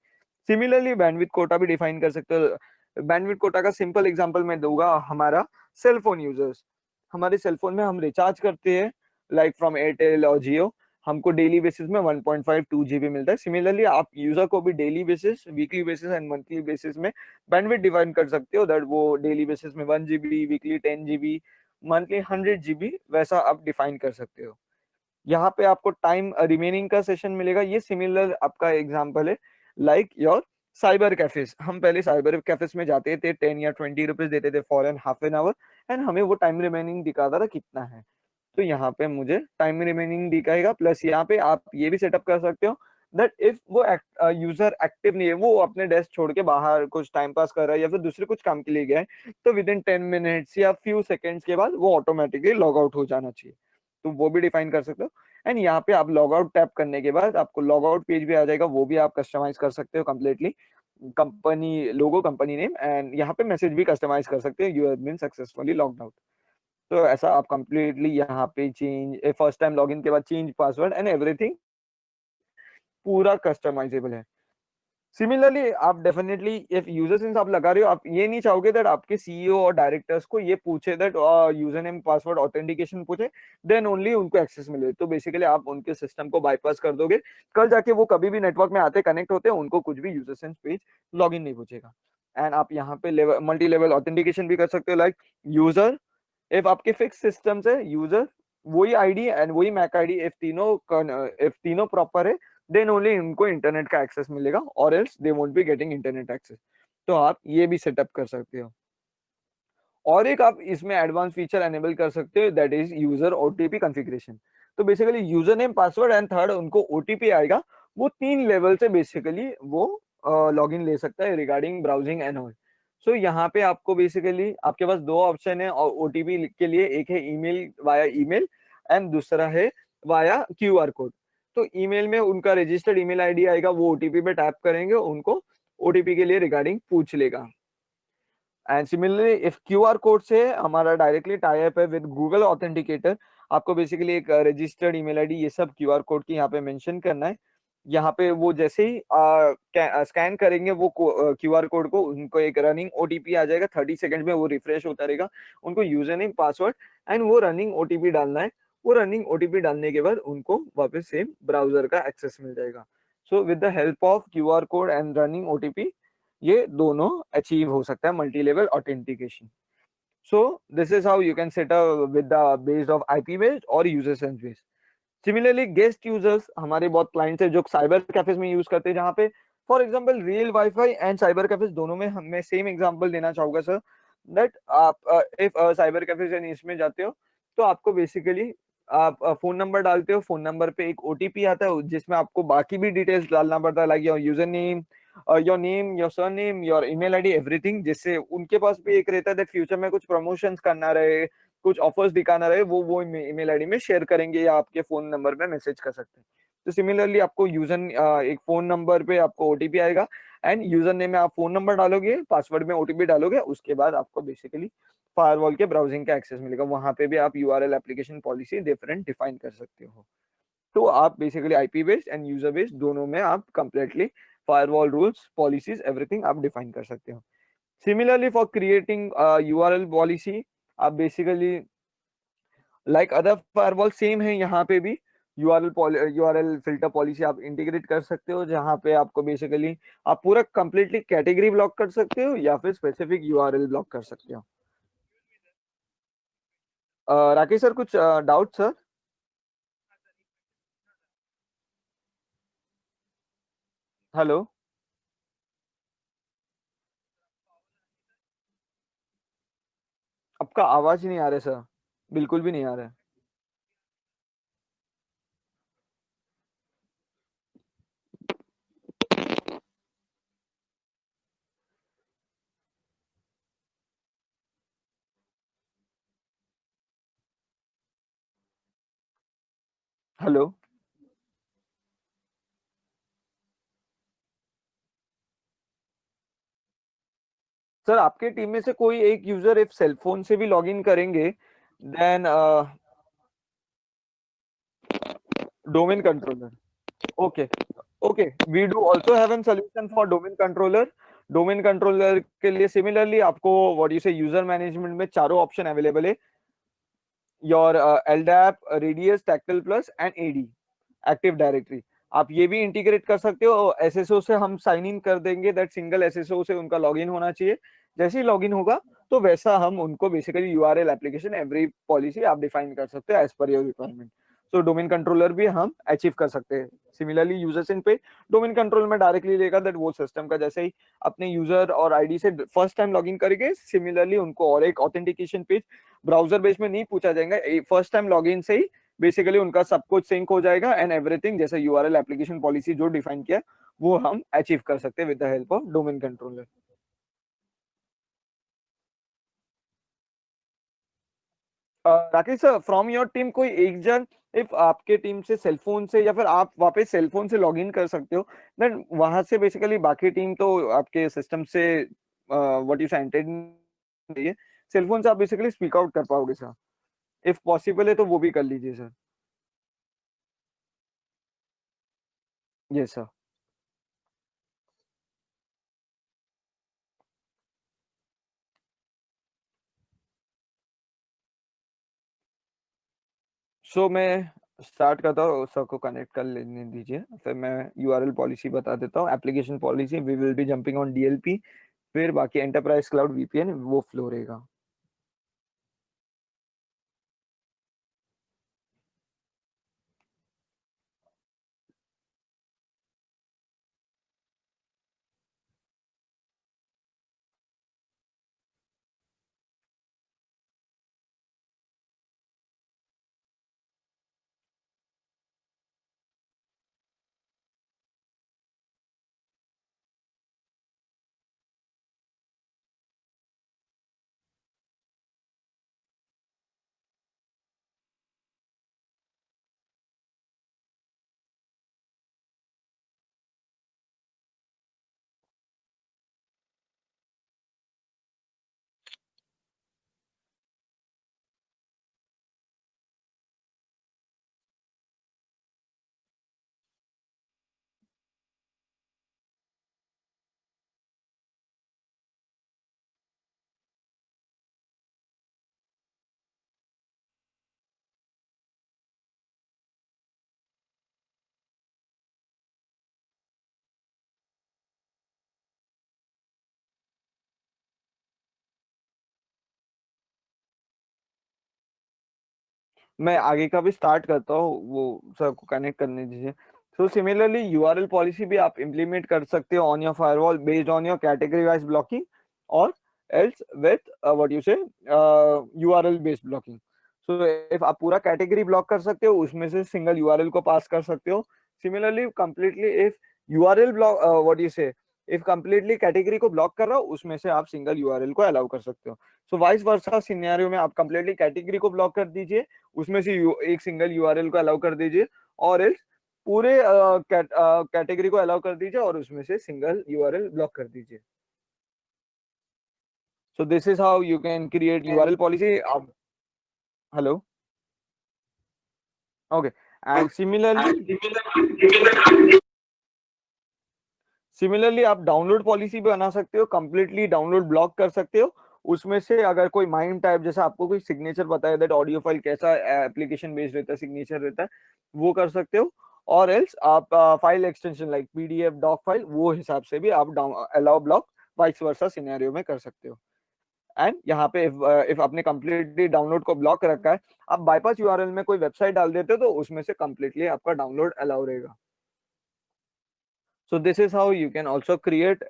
सिमिलरली बैंडविड्थ कोटा भी डिफाइन कर सकते हो। बैंडविड्थ कोटा का सिंपल एग्जांपल मैं दूंगा, हमारा सेल फोन यूजर्स, हमारे सेल फोन में हम रिचार्ज करते हैं लाइक फ्रॉम एयरटेल और जियो, हमको डेली बेसिस में 1.5 2 GB मिलता है। सिमिलरली आप यूजर को भी daily basis, weekly basis and monthly basis में बैंडविड्थ डिफाइन कर सकते हो, दैट वो डेली बेसिस में 1 GB, weekly 10 GB, monthly 100 GB, वैसा आप डिफाइन कर सकते हो। यहाँ पे आपको टाइम रिमेनिंग का सेशन मिलेगा, ये सिमिलर आपका एग्जांपल है लाइक योर साइबर कैफेज। हम पहले साइबर कैफेज में जाते थे, 10 या 20 रुपीज देते थे for an half an hour, and हमें वो टाइम रिमेनिंग दिखाता था कितना है। तो यहाँ पे मुझे टाइम रिमेनिंग दिखाएगा, प्लस यहाँ पे आप ये भी सेटअप कर सकते हो दैट इफ वो यूजर एक्टिव नहीं है, वो अपने डेस्क छोड़ के बाहर कुछ टाइम पास कर रहा है या फिर दूसरे कुछ काम के लिए गया है, तो विद इन 10 मिनट्स या फ्यू सेकेंड्स के बाद वो ऑटोमेटिकली लॉग आउट हो जाना चाहिए, तो वो भी डिफाइन कर सकते हो। एंड यहाँ पे आप लॉग आउट टैप करने के बाद आपको लॉग आउट पेज भी आ जाएगा, वो भी आप कस्टमाइज कर सकते हो completely, company logo, company name, and यहाँ पे मैसेज भी कस्टमाइज कर सकते हो, you have been successfully logged out. तो ऐसा आप कंप्लीटली यहाँ पे चेंज, फर्स्ट टाइम लॉगिन के बाद चेंज पासवर्ड एंड एवरीथिंग पूरा कस्टमाइजेबल है। सिमिलरली आप डेफिनेटली इफ यूजर सिंस आप लगा रहे हो, आप ये नहीं चाहोगे दैट आपके सीईओ और डायरेक्टर्स को ये पूछे that user name password authentication पूछे, देन ओनली उनको एक्सेस मिले, तो बेसिकली आप उनके सिस्टम को बाईपास कर दोगे, कल जाके वो कभी भी नेटवर्क में आते कनेक्ट होते हैं, उनको कुछ भी यूजर सेंस पेज लॉगिन नहीं पूछेगा। एंड आप यहाँ पे लेवल मल्टी लेवल ऑथेंटिकेशन भी कर सकते हो, लाइक यूजर, इफ आपके फिक्स सिस्टम से यूजर वही आईडी एंड वही मैक आईडी, इफ तीनों प्रॉपर है, देन ओनली उनको इंटरनेट का एक्सेस मिलेगा, और else they won't be getting internet access. तो आप ये भी सेटअप कर सकते हो। और एक आप इसमें एडवांस फीचर एनेबल कर सकते हो, that is user OTP configuration. तो basically user name password and third उनको ओटीपी आएगा, वो 3 लेवल से बेसिकली वो लॉगिन ले सकता है रिगार्डिंग ब्राउजिंग एंड ऑल। सो यहाँ पे आपको बेसिकली आपके पास दो ऑप्शन है और ओटीपी के लिए, एक है ईमेल, वाया ईमेल, एंड दूसरा है वाया क्यूआर कोड। तो ईमेल में उनका रजिस्टर्ड ईमेल आईडी आएगा, वो ओटीपी पे टैप करेंगे, उनको ओटीपी के लिए रिगार्डिंग पूछ लेगा। And similarly if QR code से हमारा डायरेक्टली टाई अप है विद गूगल ऑथेंटिकेटर, आपको बेसिकली एक रजिस्टर्ड ईमेल आईडी ये सब क्यूआर कोड की यहाँ पे मेंशन करना है। यहाँ पे वो जैसे ही स्कैन करेंगे वो क्यूआर कोड को, उनको एक रनिंग ओटीपी आ जाएगा, 30 सेकंड में वो रिफ्रेश होता रहेगा, उनको यूजर नेम पासवर्ड एंड वो रनिंग ओटीपी डालना है। वो रनिंग ओटीपी डालने के बाद उनको वापस सेम ब्राउजर का एक्सेस मिल जाएगा। So with the help of QR code and running OTP, ये दोनों अचीव हो सकता है multi level authentication. So this is how you can set up with the based of IP based और user sense based. Similarly guest users, हमारे बहुत clients है जो साइबर कैफेज में यूज करते हैं, जहाँ पे for example real wifi and cyber cafes दोनों में मैं सेम एग्जांपल देना चाहूंगा सर, दैट आप इफ साइबर कैफेज एंड इसमें जाते हो, तो आपको बेसिकली आप फोन नंबर डालते हो, फोन नंबर पे एक ओटीपी आता है जिसमें आपको बाकी भी डिटेल्स डालना पड़ता है, like your user name, your name, your surname, your email ID, everything, जिससे उनके पास भी एक रहता है दैट फ्यूचर में कुछ प्रमोशंस करना रहे, कुछ ऑफर्स दिखाना रहे, वो ईमेल आईडी में शेयर करेंगे या आपके फोन नंबर पे मैसेज कर सकते हैं। तो सिमिलरली आपको एक फोन नंबर पे आपको ओटीपी आएगा, एंड यूजर नेम में आप फोन नंबर डालोगे, पासवर्ड में ओटीपी डालोगे, उसके बाद आपको बेसिकली फायरवॉल के ब्राउजिंग का एक्सेस मिलेगा। वहां पे भी आप URL application policy different define कर सकते हो। तो आप basically IP based and user based दोनों में आप completely firewall rules policies everything आप डिफाइन कर सकते हो। Similarly for creating URL policy, आप basically like other firewall same है, यहाँ पे भी यूआरएल फिल्टर पॉलिसी आप इंटीग्रेट कर सकते हो, जहाँ पे आपको बेसिकली आप पूरा कंप्लीटली कैटेगरी ब्लॉक कर सकते हो या फिर स्पेसिफिक यूआरएल ब्लॉक कर सकते हो। राकेश सर, कुछ डाउट सर? हेलो? आपका आवाज ही नहीं आ रहा है सर, बिल्कुल भी नहीं आ रहा है। हेलो? सर, आपके टीम में से कोई एक यूजर इफ सेल फोन से भी लॉग इन करेंगे, then domain controller. Okay, okay, we do also have an solution for domain controller. Domain controller के लिए सिमिलरली आपको what you say user management में चारों ऑप्शन अवेलेबल है, योर एलडैप, रेडियस, टैक्टल plus and AD, active directory. आप ये भी इंटीग्रेट कर सकते हो। एसएसओ से हम साइन इन कर देंगे, दैट सिंगल एसएसओ से उनका लॉगिन होना चाहिए। जैसे ही लॉगिन होगा तो वैसा हम उनको basically URL application every policy आप डिफाइन कर सकते हो as per your requirement. So domain controller भी हम अचीव कर सकते हैं। सिमिलरली यूजर्स इन पे डोमेन कंट्रोल में डायरेक्टली लेगा, दैट वो सिस्टम का जैसे ही अपने यूजर और आईडी से फर्स्ट टाइम लॉगिन करेंगे, सिमिलरली उनको और एक ऑथेंटिकेशन पेज ब्राउजर बेस में नहीं पूछा जाएगा, फर्स्ट टाइम लॉगिन से ही बेसिकली उनका सब कुछ सिंक हो जाएगा एंड एवरीथिंग जैसे यूआरएल एप्लीकेशन पॉलिसी जो डिफाइन किया वो हम अचीव कर सकते हैं with the help of domain controller. Rakesh sir, from your team कोई एक जन इफ आपके टीम से सेलफोन से या फिर आप वापस सेलफोन से लॉगिन कर सकते हो, देन वहां से बेसिकली बाकी टीम तो आपके सिस्टम से व्हाट यू से सेलफोन से आप बेसिकली स्पीक आउट कर पाओगे सर? इफ पॉसिबल है तो वो भी कर लीजिए सर। Yes sir. सो मैं स्टार्ट करता हूँ, सबको कनेक्ट कर लेने दीजिए, फिर मैं यूआरएल पॉलिसी बता देता हूँ। Application policy we will be jumping on DLP, फिर बाकी एंटरप्राइज क्लाउड वीपीएन वो फ्लो रहेगा। मैं आगे का भी स्टार्ट करता हूँ, वो सबको कनेक्ट करने दीजिए। सो सिमिलरली यूआरएल पॉलिसी भी आप इम्प्लीमेंट कर सकते हो on your firewall based on your category wise blocking, और एल्स विथ व्हाट यू से URL based blocking. So if आप पूरा कैटेगरी ब्लॉक कर सकते हो, उसमें से सिंगल यूआरएल को पास कर सकते हो। Similarly completely if URL block what you say if completely category को ब्लॉक कर रहा हो, उसमें से आप सिंगल यूआरएल को अलाउ कर सकते हो। सो वाइस वर्सा सिनेरियो में आप कंप्लीटली कैटेगरी को ब्लॉक कर दीजिए, उसमें से एक सिंगल यूआरएल को अलाउ कर दीजिए, और एल्स पूरे कैटेगरी को अलाउ कर दीजिए और उसमें से सिंगल यूआरएल ब्लॉक कर दीजिए. So this is how you can create URL policy. Hello. Okay. And similarly आप डाउनलोड पॉलिसी भी बना सकते हो, कंप्लीटली डाउनलोड ब्लॉक कर सकते हो. उसमें से अगर कोई माइम टाइप, जैसे आपको कोई सिग्नेचर बताया दैट ऑडियो फाइल कैसा एप्लीकेशन बेस्ड रहता है, सिग्नेचर रहता है, वो कर सकते हो. और एल्स आप file extension like PDF, doc file, वो हिसाब से भी आप allow block vice versa scenario में कर सकते हो. एंड यहाँ पे इफ आपने कंप्लीटली डाउनलोड को ब्लॉक रखा है, आप बाईपास यूआरएल में कोई वेबसाइट डाल देते हो तो उसमें से कंप्लीटली आपका डाउनलोड अलाउ रहेगा. So this is how you can also create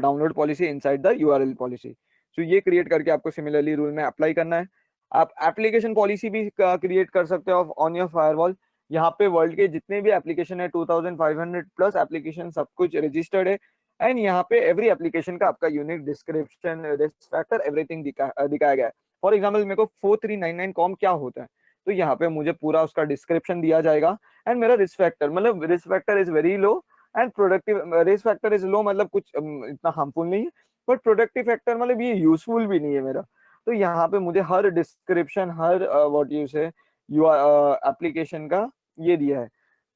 download policy inside the URL policy. So ये create करके आपको similarly rule में apply करना है. आप application policy भी create कर सकते हो on your firewall. यहाँ पे वर्ल्ड के जितने भी एप्लीकेशन है 2500 प्लस एप्लीकेशन सब कुछ रजिस्टर्ड है. एंड यहाँ पे एवरी एप्लीकेशन का आपका unique description, risk factor, everything दिखाया गया है. फॉर एग्जांपल मेरे को 4399 कॉम क्या होता है, तो यहाँ पे मुझे पूरा उसका डिस्क्रिप्शन दिया जाएगा. एंड मेरा रिस्क फैक्टर, मतलब risk factor is very low and productive. Risk factor is low मतलब कुछ इतना हार्मफुल नहीं है, बट प्रोडक्टिव फैक्टर मतलब ये यूजफुल भी नहीं है मेरा. तो यहाँ पे मुझे हर डिस्क्रिप्शन, हर व्हाट यू से एप्लीकेशन का ये दिया है.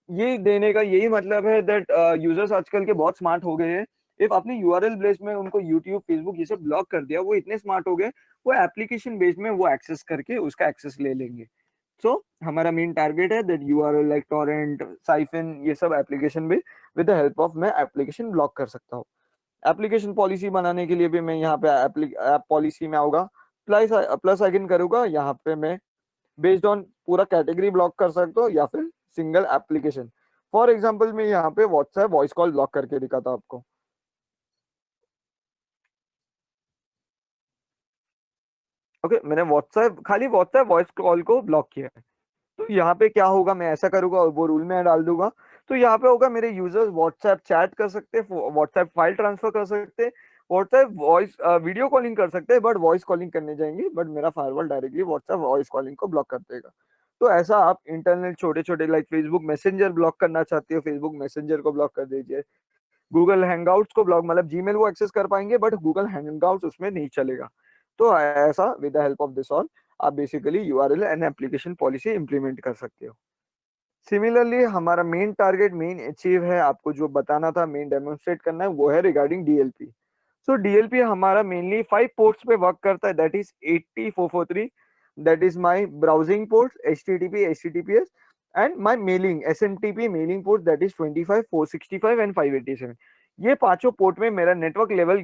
ये देने का यही मतलब है दैट यूजर्स आजकल के बहुत स्मार्ट हो गए हैं. इफ आपने यूआरएल बेस में उनको यूट्यूब, फेसबुक ये सब ब्लॉक कर दिया, वो इतने स्मार्ट हो गए, वो एप्लीकेशन बेस में वो एक्सेस करके उसका एक्सेस ले लेंगे. सो हमारा मेन टारगेट है that URL like Torrent, siphon, ये सब एप्लीकेशन भी विद द हेल्प ऑफ मैं एप्लीकेशन ब्लॉक कर सकता हूँ. एप्लीकेशन पॉलिसी बनाने के लिए भी मैं यहाँ पे ऐप पॉलिसी में आऊंगा, प्लस आइकन करूंगा. यहाँ पे मैं बेस्ड ऑन पूरा कैटेगरी ब्लॉक कर सकता हूँ या फिर सिंगल एप्लीकेशन. फॉर एग्जाम्पल मैं यहाँ पे व्हाट्सएप वॉइस कॉल ब्लॉक करके दिखाता हूँ आपको. ओके, मैंने खाली व्हाट्सएप वॉइस कॉल को ब्लॉक किया है. तो यहाँ पे क्या होगा, मैं ऐसा करूंगा और वो रूल में डाल दूंगा. तो यहाँ पे होगा मेरे यूजर्स व्हाट्सएप चैट कर सकते हैं, व्हाट्सएप फाइल ट्रांसफर कर सकते हैं, व्हाट्सएप वॉइस वीडियो कॉलिंग कर सकते हैं, बट वॉइस कॉलिंग करने जाएंगे बट मेरा firewall directly WhatsApp voice calling को ब्लॉक कर देगा. तो ऐसा आप इंटरनेट छोटे छोटे लाइक फेसबुक मैसेंजर ब्लॉक करना चाहते हो, फेसबुक मैसेंजर को ब्लॉक कर दीजिए. गूगल हैंगआउट्स को ब्लॉक, मतलब जीमेल वो एक्सेस कर पाएंगे बट गूगल हैंगआउट्स उसमें नहीं चलेगा. तो ऐसा with the help of this all आप basically URL and application policy implement कर सकते हो. सिमिलरली हमारा मेन टारगेट, मेन अचीव है, आपको जो बताना था, मेन डेमोन्स्ट्रेट करना है, वो है रिगार्डिंग डीएलपी. सो डीएलपी हमारा मेनली 5 पोर्ट्स पे वर्क करता है, that is 80443, that is my browsing ports, HTTP, HTTPS, and my mailing SMTP mailing port, that is 25, 465 and 587. ये पांचों पोर्ट में मेरा नेटवर्क लेवल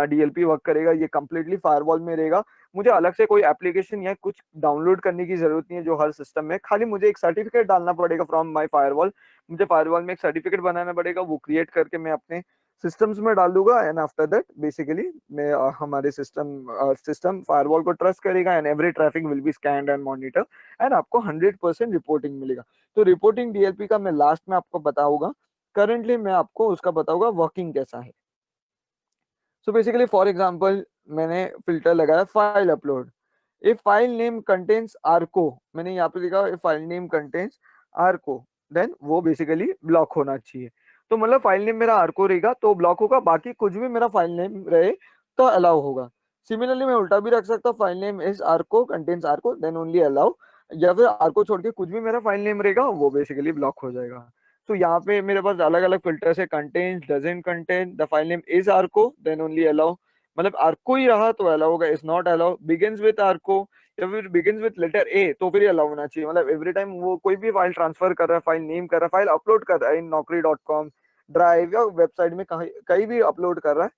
डीएलपी वर्क करेगा. ये कंप्लीटली फायरवॉल में रहेगा. मुझे अलग से कोई एप्लीकेशन या कुछ डाउनलोड करने की जरूरत नहीं है जो हर सिस्टम में, खाली मुझे एक सर्टिफिकेट डालना पड़ेगा फ्रॉम माय फायरवॉल. मुझे फायरवॉल में एक सर्टिफिकेट बनाना पड़ेगा, वो क्रिएट करके मैं अपने सिस्टम्स में डाल दूंगा. एंड आफ्टर दैट बेसिकली मैं हमारे सिस्टम फायरवॉल को ट्रस्ट करेगा and every traffic will be scanned and monitor and आपको 100% रिपोर्टिंग मिलेगा. तो रिपोर्टिंग डीएलपी का मैं लास्ट में आपको बताऊंगा. करंटली मैं आपको उसका बताऊंगा वर्किंग कैसा है. सो बेसिकली फॉर एग्जांपल मैंने फिल्टर लगाया file upload. If file name contains Arco, मैंने यहाँ पे लिखा if file name contains Arco, then वो बेसिकली ब्लॉक होना चाहिए. तो मतलब फाइल नेम मेरा आर्को रहेगा तो ब्लॉक होगा, बाकी कुछ भी मेरा फाइल नेम रहे तो अलाउ होगा. सिमिलरली मैं उल्टा भी रख सकता हूँ, file name is Arco contains Arco then only allow, या फिर आर्को छोड़ के कुछ भी मेरा फाइल नेम रहेगा वो बेसिकली ब्लॉक हो जाएगा. तो यहाँ पे मेरे पास अलग अलग फिल्टर्स है, contains, doesn't contain, the file name is Arco then only allow, मतलब आर्को ही रहा तो अलाउ होगा, is not allow, begins with Arco या फिर बिगिंस विद लेटर ए तो फिर अलाउ होना चाहिए. मतलब एवरी टाइम वो कोई भी फाइल ट्रांसफर कर रहा है, फाइल नेम कर रहा है, फाइल अपलोड कर रहा है इन naukri.com, ड्राइव या वेबसाइट में कहीं कहीं भी अपलोड कर रहा है,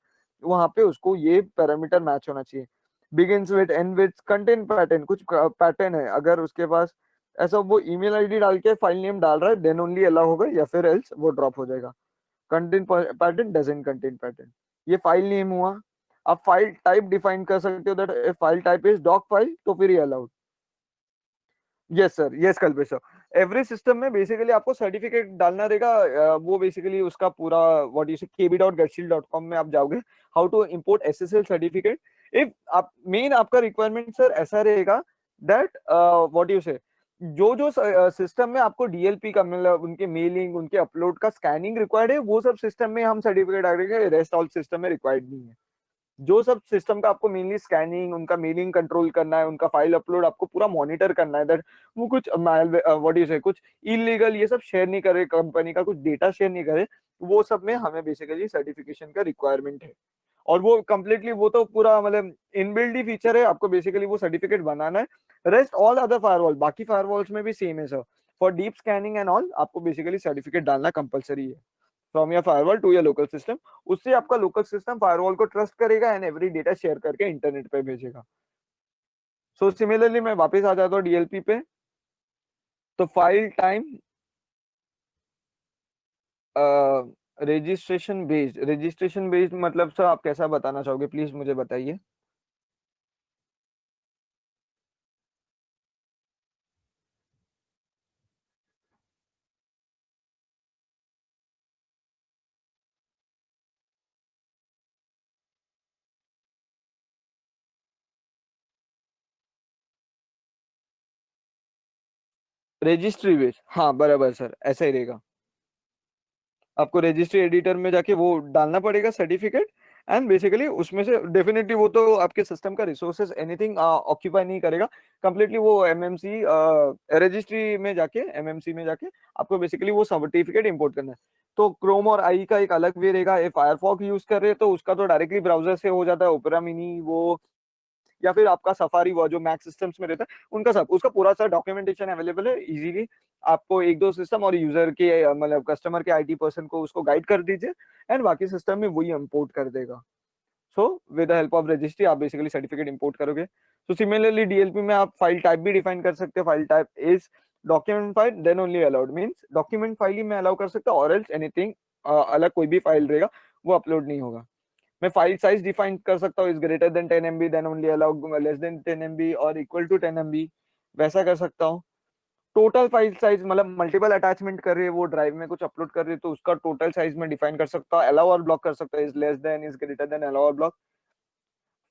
वहां पे उसको ये पैरामीटर मैच होना चाहिए. Begins with, and with, content pattern, कुछ पैटर्न है, अगर उसके पास ऐसा वो ईमेल आईडी डाल के फाइल नेम डाल रहा है देन ओनली अलाउ होगा, या फिर एल्स वो ड्रॉप हो जाएगा. Content pattern, doesn't contain pattern, ये फाइल नेम हुआ. आप फाइल टाइप डिफाइन कर सकते हो, that file type is doc file तो फिर ये allowed. Yes sir, yes Kalpesh sir. Every system में बेसिकली आपको सर्टिफिकेट डालना रहेगा. वो बेसिकली उसका पूरा व्हाट यू से kb.getshell.com में आप जाओगे, how to import SSL certificate. If आप मेन आपका रिक्वायरमेंट सर ऐसा रहेगा दैट व्हाट यू से जो जो सिस्टम में आपको डीएलपी का मतलब उनके मेलिंग उनके अपलोड का स्कैनिंग रिक्वायर्ड है, वो सब सिस्टम में हम सर्टिफिकेट डालेंगे, रेस्ट ऑल सिस्टम में रिक्वायर्ड नहीं है। जो सब सिस्टम का आपको मेनली स्कैनिंग उनका मेलिंग कंट्रोल करना है, उनका फाइल अपलोड आपको पूरा मॉनिटर करना है, दैट वो कुछ व्हाट यू से कुछ इलीगल ये सब शेयर नहीं करे, कंपनी का कुछ डेटा शेयर नहीं करे, वो सब में हमें बेसिकली सर्टिफिकेशन का रिक्वायरमेंट है। और वो कंप्लीटली वो तो पूरा मतलब इनबिल्ड ही फीचर है, आपको बेसिकली वो सर्टिफिकेट बनाना है। रेस्ट ऑल अदर फायरवॉल, बाकी फायरवॉल्स में भी सेम है sir. For deep scanning and all आपको बेसिकली सर्टिफिकेट डालना कंपलसरी है from your firewall to your local system. उससे आपका लोकल सिस्टम फायरवॉल को ट्रस्ट करेगा एंड एवरी डेटा शेयर करके इंटरनेट पे भेजेगा। सो सिमिलरली मैं वापस आ जाता हूँ डीएलपी पे। तो फाइल टाइम रजिस्ट्रेशन बेस्ड मतलब सर आप कैसा बताना चाहोगे, प्लीज मुझे बताइए। रजिस्ट्री बेस्ड, हाँ बराबर सर, ऐसा ही रहेगा। आपको रजिस्ट्री एडिटर में जाके वो डालना पड़ेगा सर्टिफिकेट, एंड बेसिकली उसमें से डेफिनेटली वो तो आपके सिस्टम का रिसोर्सेज एनीथिंग ऑक्यूपाई नहीं करेगा। कंप्लीटली वो एमएमसी रजिस्ट्री में जाके एमएमसी में जाके आपको बेसिकली वो सर्टिफिकेट इंपोर्ट करना है। तो क्रोम और आई का एक अलग वे रहेगा। ये फायरफॉक्स यूज कर रहे हैं तो उसका तो डायरेक्टली ब्राउजर से हो जाता है, ओपेरा मिनी वो या फिर आपका सफारी वो जो मैक सिस्टम्स में रहता है उनका सब उसका पूरा सा डॉक्यूमेंटेशन अवेलेबल है इजीली। आपको एक दो सिस्टम और यूजर के मतलब कस्टमर के आईटी पर्सन को उसको गाइड कर दीजिए एंड बाकी सिस्टम में वही इंपोर्ट कर देगा। सो with the help of registry आप बेसिकली सर्टिफिकेट इंपोर्ट करोगे। तो सिमिलरली डीएलपी में आप फाइल टाइप भी डिफाइन कर सकते हैं। File type is document file then only allowed, means document file ही मैं अलाउ कर सकता हूँ और एल्स एनीथिंग अलग कोई भी फाइल रहेगा वो अपलोड नहीं होगा। मैं फाइल साइज डिफाइन कर सकता हूँ, is greater than 10 MB then only allow, less than 10 MB और इक्वल टू 10 MB वैसा कर सकता हूँ। टोटल फाइल साइज मतलब मल्टीपल अटैचमेंट कर रहे हैं वो ड्राइव में कुछ अपलोड कर रहे हैं तो उसका टोटल साइज में डिफाइन कर सकता हूँ। अलाउ और ब्लॉक कर सकता है, is less than is greater than allow और ब्लॉक।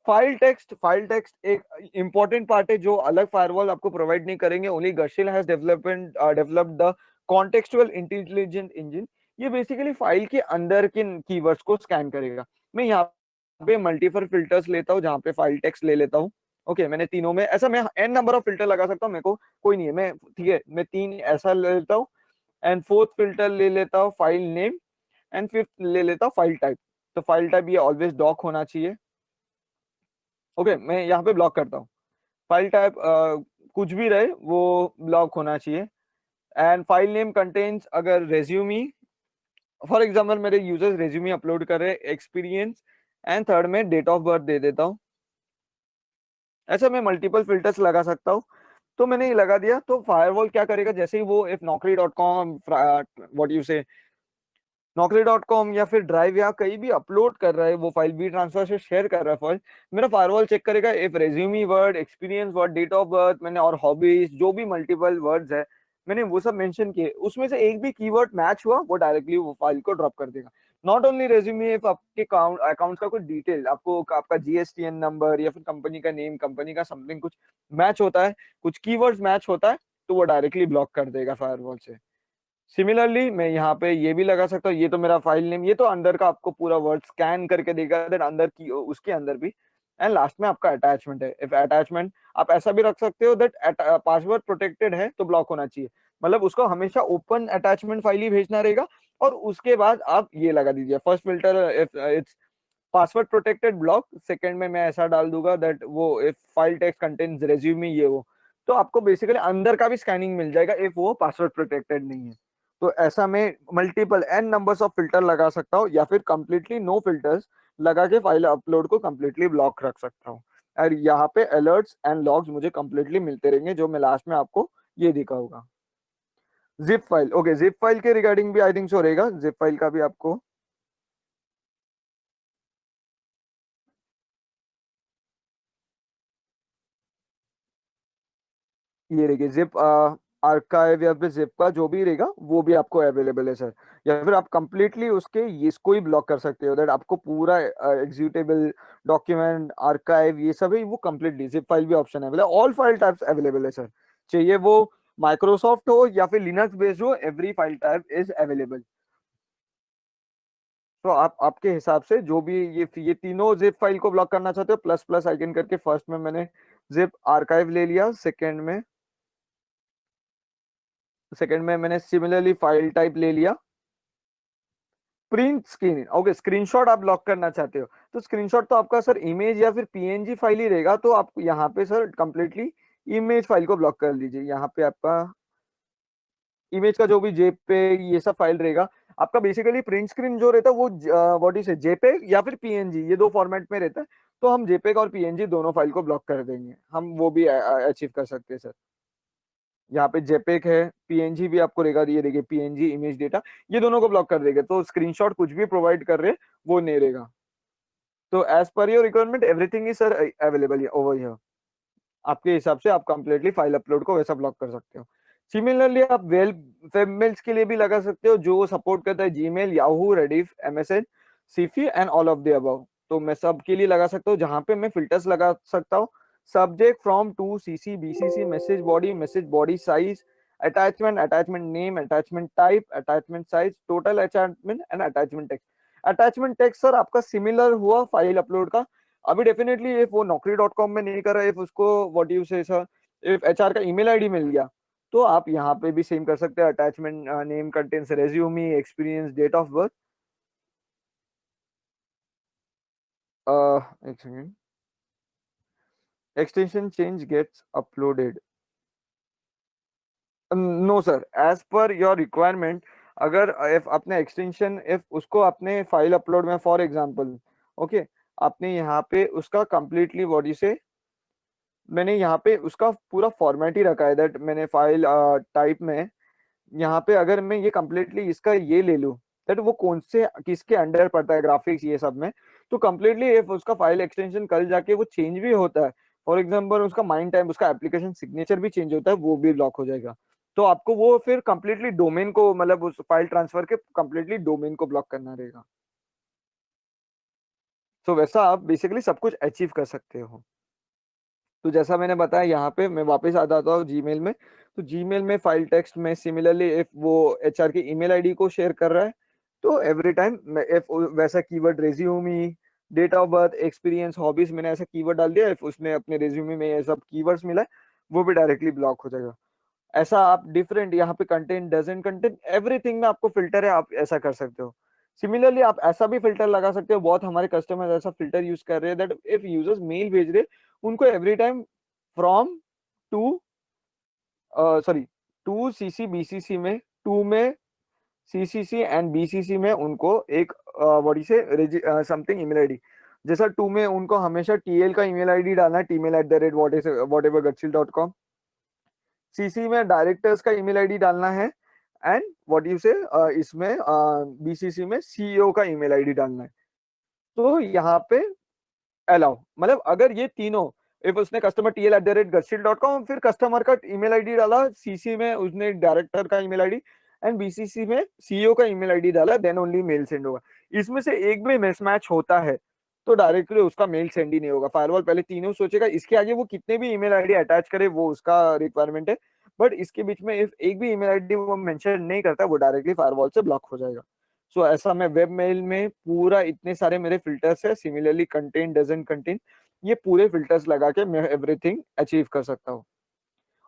फाइल टेक्स्ट एक इंपॉर्टेंट पार्ट है जो अलग फायरवॉल आपको प्रोवाइड नहीं करेंगे। Only GajShield has developed the contextual intelligent engine. ये बेसिकली फाइल के अंदर के कीवर्ड्स को स्कैन करेगा। मैं यहाँ पे मल्टीपल फिल्टर्स लेता हूँ जहाँ पे फाइल टेक्स्ट ले लेता हूँ। ओके मैंने तीनों में ऐसा मैं एन नंबर ऑफ फिल्टर लगा सकता हूँ, मेरे को कोई नहीं है, मैं ठीक है मैं तीन ऐसा ले लेता हूँ। एंड फोर्थ फिल्टर ले लेता हूँ फाइल नेम, एंड फिफ्थ ले लेता हूँ फाइल टाइप। तो फाइल टाइप ये ऑलवेज डॉक होना चाहिए। ओके मैं यहाँ पे ब्लॉक करता हूँ। फाइल टाइप कुछ भी रहे वो ब्लॉक होना चाहिए। एंड फाइल नेम कंटेन्स अगर रेज्यूमी, फॉर एग्जाम्पल मेरे यूजर्स रेज्यूमी अपलोड कर रहे हैं, एक्सपीरियंस एंड थर्ड में डेट ऑफ बर्थ दे देता हूँ। ऐसा मैं मल्टीपल फिल्टर्स लगा सकता हूँ। तो मैंने ये लगा दिया तो फायरवॉल क्या करेगा, जैसे ही वो इफ नौकरी.com व्हाट यू से नौकरी.com या फिर ड्राइव या कहीं भी अपलोड कर रहा है वो फाइल बी ट्रांसफर से शेयर कर रहा है फाइल, मेरा फायरवॉल चेक करेगा if resume word experience word date of birth मैंने और हॉबीज जो भी मल्टीपल वर्ड्स है मैंने वो सब मेंशन किए, उसमें से एक भी कीवर्ड मैच हुआ वो डायरेक्टली वो फाइल को ड्रॉप कर देगा। नॉट ओनली रेज्यूमे, इफ आपके अकाउंट का कुछ डिटेल आपको आपका जीएसटीएन नंबर या फिर कंपनी का नेम कंपनी का समथिंग कुछ मैच होता है, कुछ कीवर्ड्स मैच होता है तो वो डायरेक्टली ब्लॉक कर देगा फायरवॉल से। सिमिलरली मैं यहाँ पे ये भी लगा सकता हूँ, ये तो मेरा फाइल नेम, ये तो अंदर का आपको पूरा वर्ड स्कैन करके देगा, देन अंदर की उसके अंदर भी। एंड लास्ट में आपका अटैचमेंट है, इफ अटैचमेंट आप ऐसा भी रख सकते हो दैट पासवर्ड प्रोटेक्टेड है तो ब्लॉक होना चाहिए, मतलब उसको हमेशा ओपन अटैचमेंट फाइल ही भेजना रहेगा। और उसके बाद आप ये लगा दीजिए first filter if it's password protected block, second में मैं ऐसा डाल दूंगा दैट वो if file text contains resume ये वो, तो आपको बेसिकली अंदर का भी स्कैनिंग मिल जाएगा इफ वो पासवर्ड प्रोटेक्टेड नहीं है। तो ऐसा मैं multiple an numbers of filter लगा सकता हूँ या फिर कंप्लीटली नो फिल्टर्स लगा के फाइल अपलोड को कंप्लीटली ब्लॉक रख सकता हूँ। और यहाँ पे अलर्ट्स एंड लॉग्स मुझे कंप्लीटली मिलते रहेंगे जो मैं लास्ट में आपको ये दिखाऊंगा। Zip file, okay zip file के रिगार्डिंग भी आई थिंक सो रहेगा, जिप फाइल का भी आपको ये रहेगी जिप आर्काइव या फिर जिप का जो भी रहेगा वो भी आपको अवेलेबल है सर। या फिर आप कंप्लीटली उसके इसको ही ब्लॉक कर सकते हो दैट आपको पूरा एग्जीक्यूटेबल डॉक्यूमेंट आर्काइव ये सब है वो कंप्लीटली जिप फाइल भी ऑप्शन अवेलेबल है, ऑल फाइल टाइप्स अवेलेबल है सर। चाहिए वो माइक्रोसॉफ्ट हो या फिर लिनक्स बेस्ड हो, every file type is available. तो आप आपके हिसाब से जो भी ये तीनों जिप फाइल को ब्लॉक करना चाहते हो, प्लस प्लस आइकन करके फर्स्ट में मैंने जिप आर्काइव ले लिया, सेकंड में मैंने सिमिलरली फाइल टाइप ले लिया, प्रिंट स्क्रीन, ओके स्क्रीनशॉट आप लॉक करना चाहते हो, तो स्क्रीनशॉट तो आपका सर इमेज या फिर पीएनजी फाइल ही रहेगा, तो आप यहाँ पे सर कंप्लीटली इमेज फाइल को ब्लॉक कर लीजिए। यहाँ पे आपका इमेज का जो भी जेपेग ये सब फाइल रहेगा आपका, बेसिकली प्रिंट स्क्रीन जो रहता है वो व्हाट इज जेपेग या फिर पीएनजी, ये दो फॉर्मेट में रहता है, तो हम जेपेग और पीएनजी दोनों फाइल को ब्लॉक कर देंगे, हम वो भी अचीव कर सकते हैं सर। यहाँ पे जेपेग है, पीएनजी भी आपको रहेगा, ये देखिए पीएनजी इमेज डेटा, ये दोनों को ब्लॉक कर देगा, तो स्क्रीनशॉट कुछ भी प्रोवाइड कर रहे हैं वो नहीं रहेगा। तो as per your requirement everything is sir available over here, आपके हिसाब से आप कंप्लीटली फाइल अपलोड को वैसा ब्लॉक कर सकते हो। सिमिलरली आप वेब मेल्स के लिए भी लगा सकते हो, जो सपोर्ट करता है Gmail, Yahoo, Rediff, MSN, Sify and all of the above. तो मैं सब के लिए लगा सकता हूँ, जहां पे मैं फिल्टर्स लगा सकता हूँ, subject from to CC BCC, message body size, attachment name, attachment type, attachment size, total attachment and attachment text. Attachment text sir आपका सिमिलर हुआ फाइल अपलोड का, अभी डेफिनेटली इफ वो naukri.com में नहीं कर रहा है, इफ उसको what you say sir, if HR का ईमेल आईडी मिल गया, तो आप यहाँ पे भी सेम कर सकते हैं। Attachment name contains resume, experience, date of birth, एक second, extension change gets uploaded, no sir, as per your requirement, अगर इफ अपने एक्सटेंशन इफ उसको अपने फाइल अपलोड में फॉर एग्जांपल, ओके, आपने यहाँ पे उसका कंप्लीटली बॉडी से, मैंने यहाँ पे उसका पूरा फॉर्मेट ही रखा है, दैट मैंने फाइल टाइप में यहाँ पे अगर मैं ये कंप्लीटली इसका ये ले लूँ, दैट वो कौन से किसके अंडर पड़ता है, ग्राफिक्स ये सब में, तो कंप्लीटली इफ उसका फाइल एक्सटेंशन कल जाके वो चेंज भी होता है, फॉर एग्जांपल उसका माइंड टाइम, उसका एप्लीकेशन सिग्नेचर भी चेंज होता है, वो भी लॉक हो जाएगा। तो आपको वो फिर कंप्लीटली डोमेन को, मतलब उस फाइल ट्रांसफर के कंप्लीटली डोमेन को ब्लॉक करना रहेगा। तो वैसा आप बेसिकली सब कुछ अचीव कर सकते हो। तो जैसा मैंने बताया, यहाँ पे मैं वापस आ जाता हूँ जीमेल में, तो जीमेल में फाइल टेक्स्ट में सिमिलरली इफ वो एचआर की ईमेल आईडी को शेयर कर रहा है, तो एवरी टाइम मैं इफ वैसा keyword resume, date of birth, experience, hobbies, मैंने ऐसा कीवर्ड डाल दिया, इफ उसने अपने रेज्यूमे में ये सब कीवर्ड्स मिला है, वो भी डायरेक्टली ब्लॉक हो जाएगा। ऐसा आप डिफरेंट यहाँ पे कंटेंट, डजंट कंटेंट, एवरीथिंग में आपको फिल्टर है, आप ऐसा कर सकते हो। सिमिलरली आप ऐसा भी फिल्टर लगा सकते हो, बहुत हमारे कस्टमर ऐसा फिल्टर यूज कर रहे हैं, दैट इफ यूजर्स मेल भेज रहे, उनको every time from to, sorry, to CC BCC में, टू में सीसीसी एंड बीसीसी में उनको एक बॉडी से समथिंग ईमेल आईडी, जैसा टू में उनको हमेशा टीएल का ईमेल आईडी डालना है, टीमेल@, वॉट एवर gutsil.com, सीसी में डायरेक्टर्स का ईमेल आईडी डालना है, एंड व्हाट यू से इसमें बीसीसी में सीईओ का ईमेल आईडी डालना है। तो यहाँ पे अलाउ, मतलब अगर ये तीनों, इफ उसने कस्टमर TL@gutsil.com, फिर कस्टमर का ईमेल आईडी डाला, सीसी में उसने डायरेक्टर का ईमेल आईडी एंड बीसीसी में सीईओ का ईमेल आईडी डाला, देन ओनली मेल सेंड होगा। इसमें से एक भी मिसमैच होता है तो डायरेक्टली उसका मेल सेंड ही नहीं होगा, फायरवॉल पहले तीनों सोचेगा, इसके आगे वो कितने भी ईमेल आईडी अटैच करे वो उसका रिक्वायरमेंट है, बट इसके बीच में इफ एक भी ईमेल आईडी वो मेंशन नहीं करता, वो डायरेक्टली फायरवॉल से ब्लॉक हो जाएगा। सो ऐसा मैं वेब मेल में पूरा इतने सारे मेरे फिल्टर्स है, सिमिलरली कंटेन, डजंट कंटेन, ये पूरे फिल्टर्स लगा के मैं एवरीथिंग अचीव कर सकता हूँ।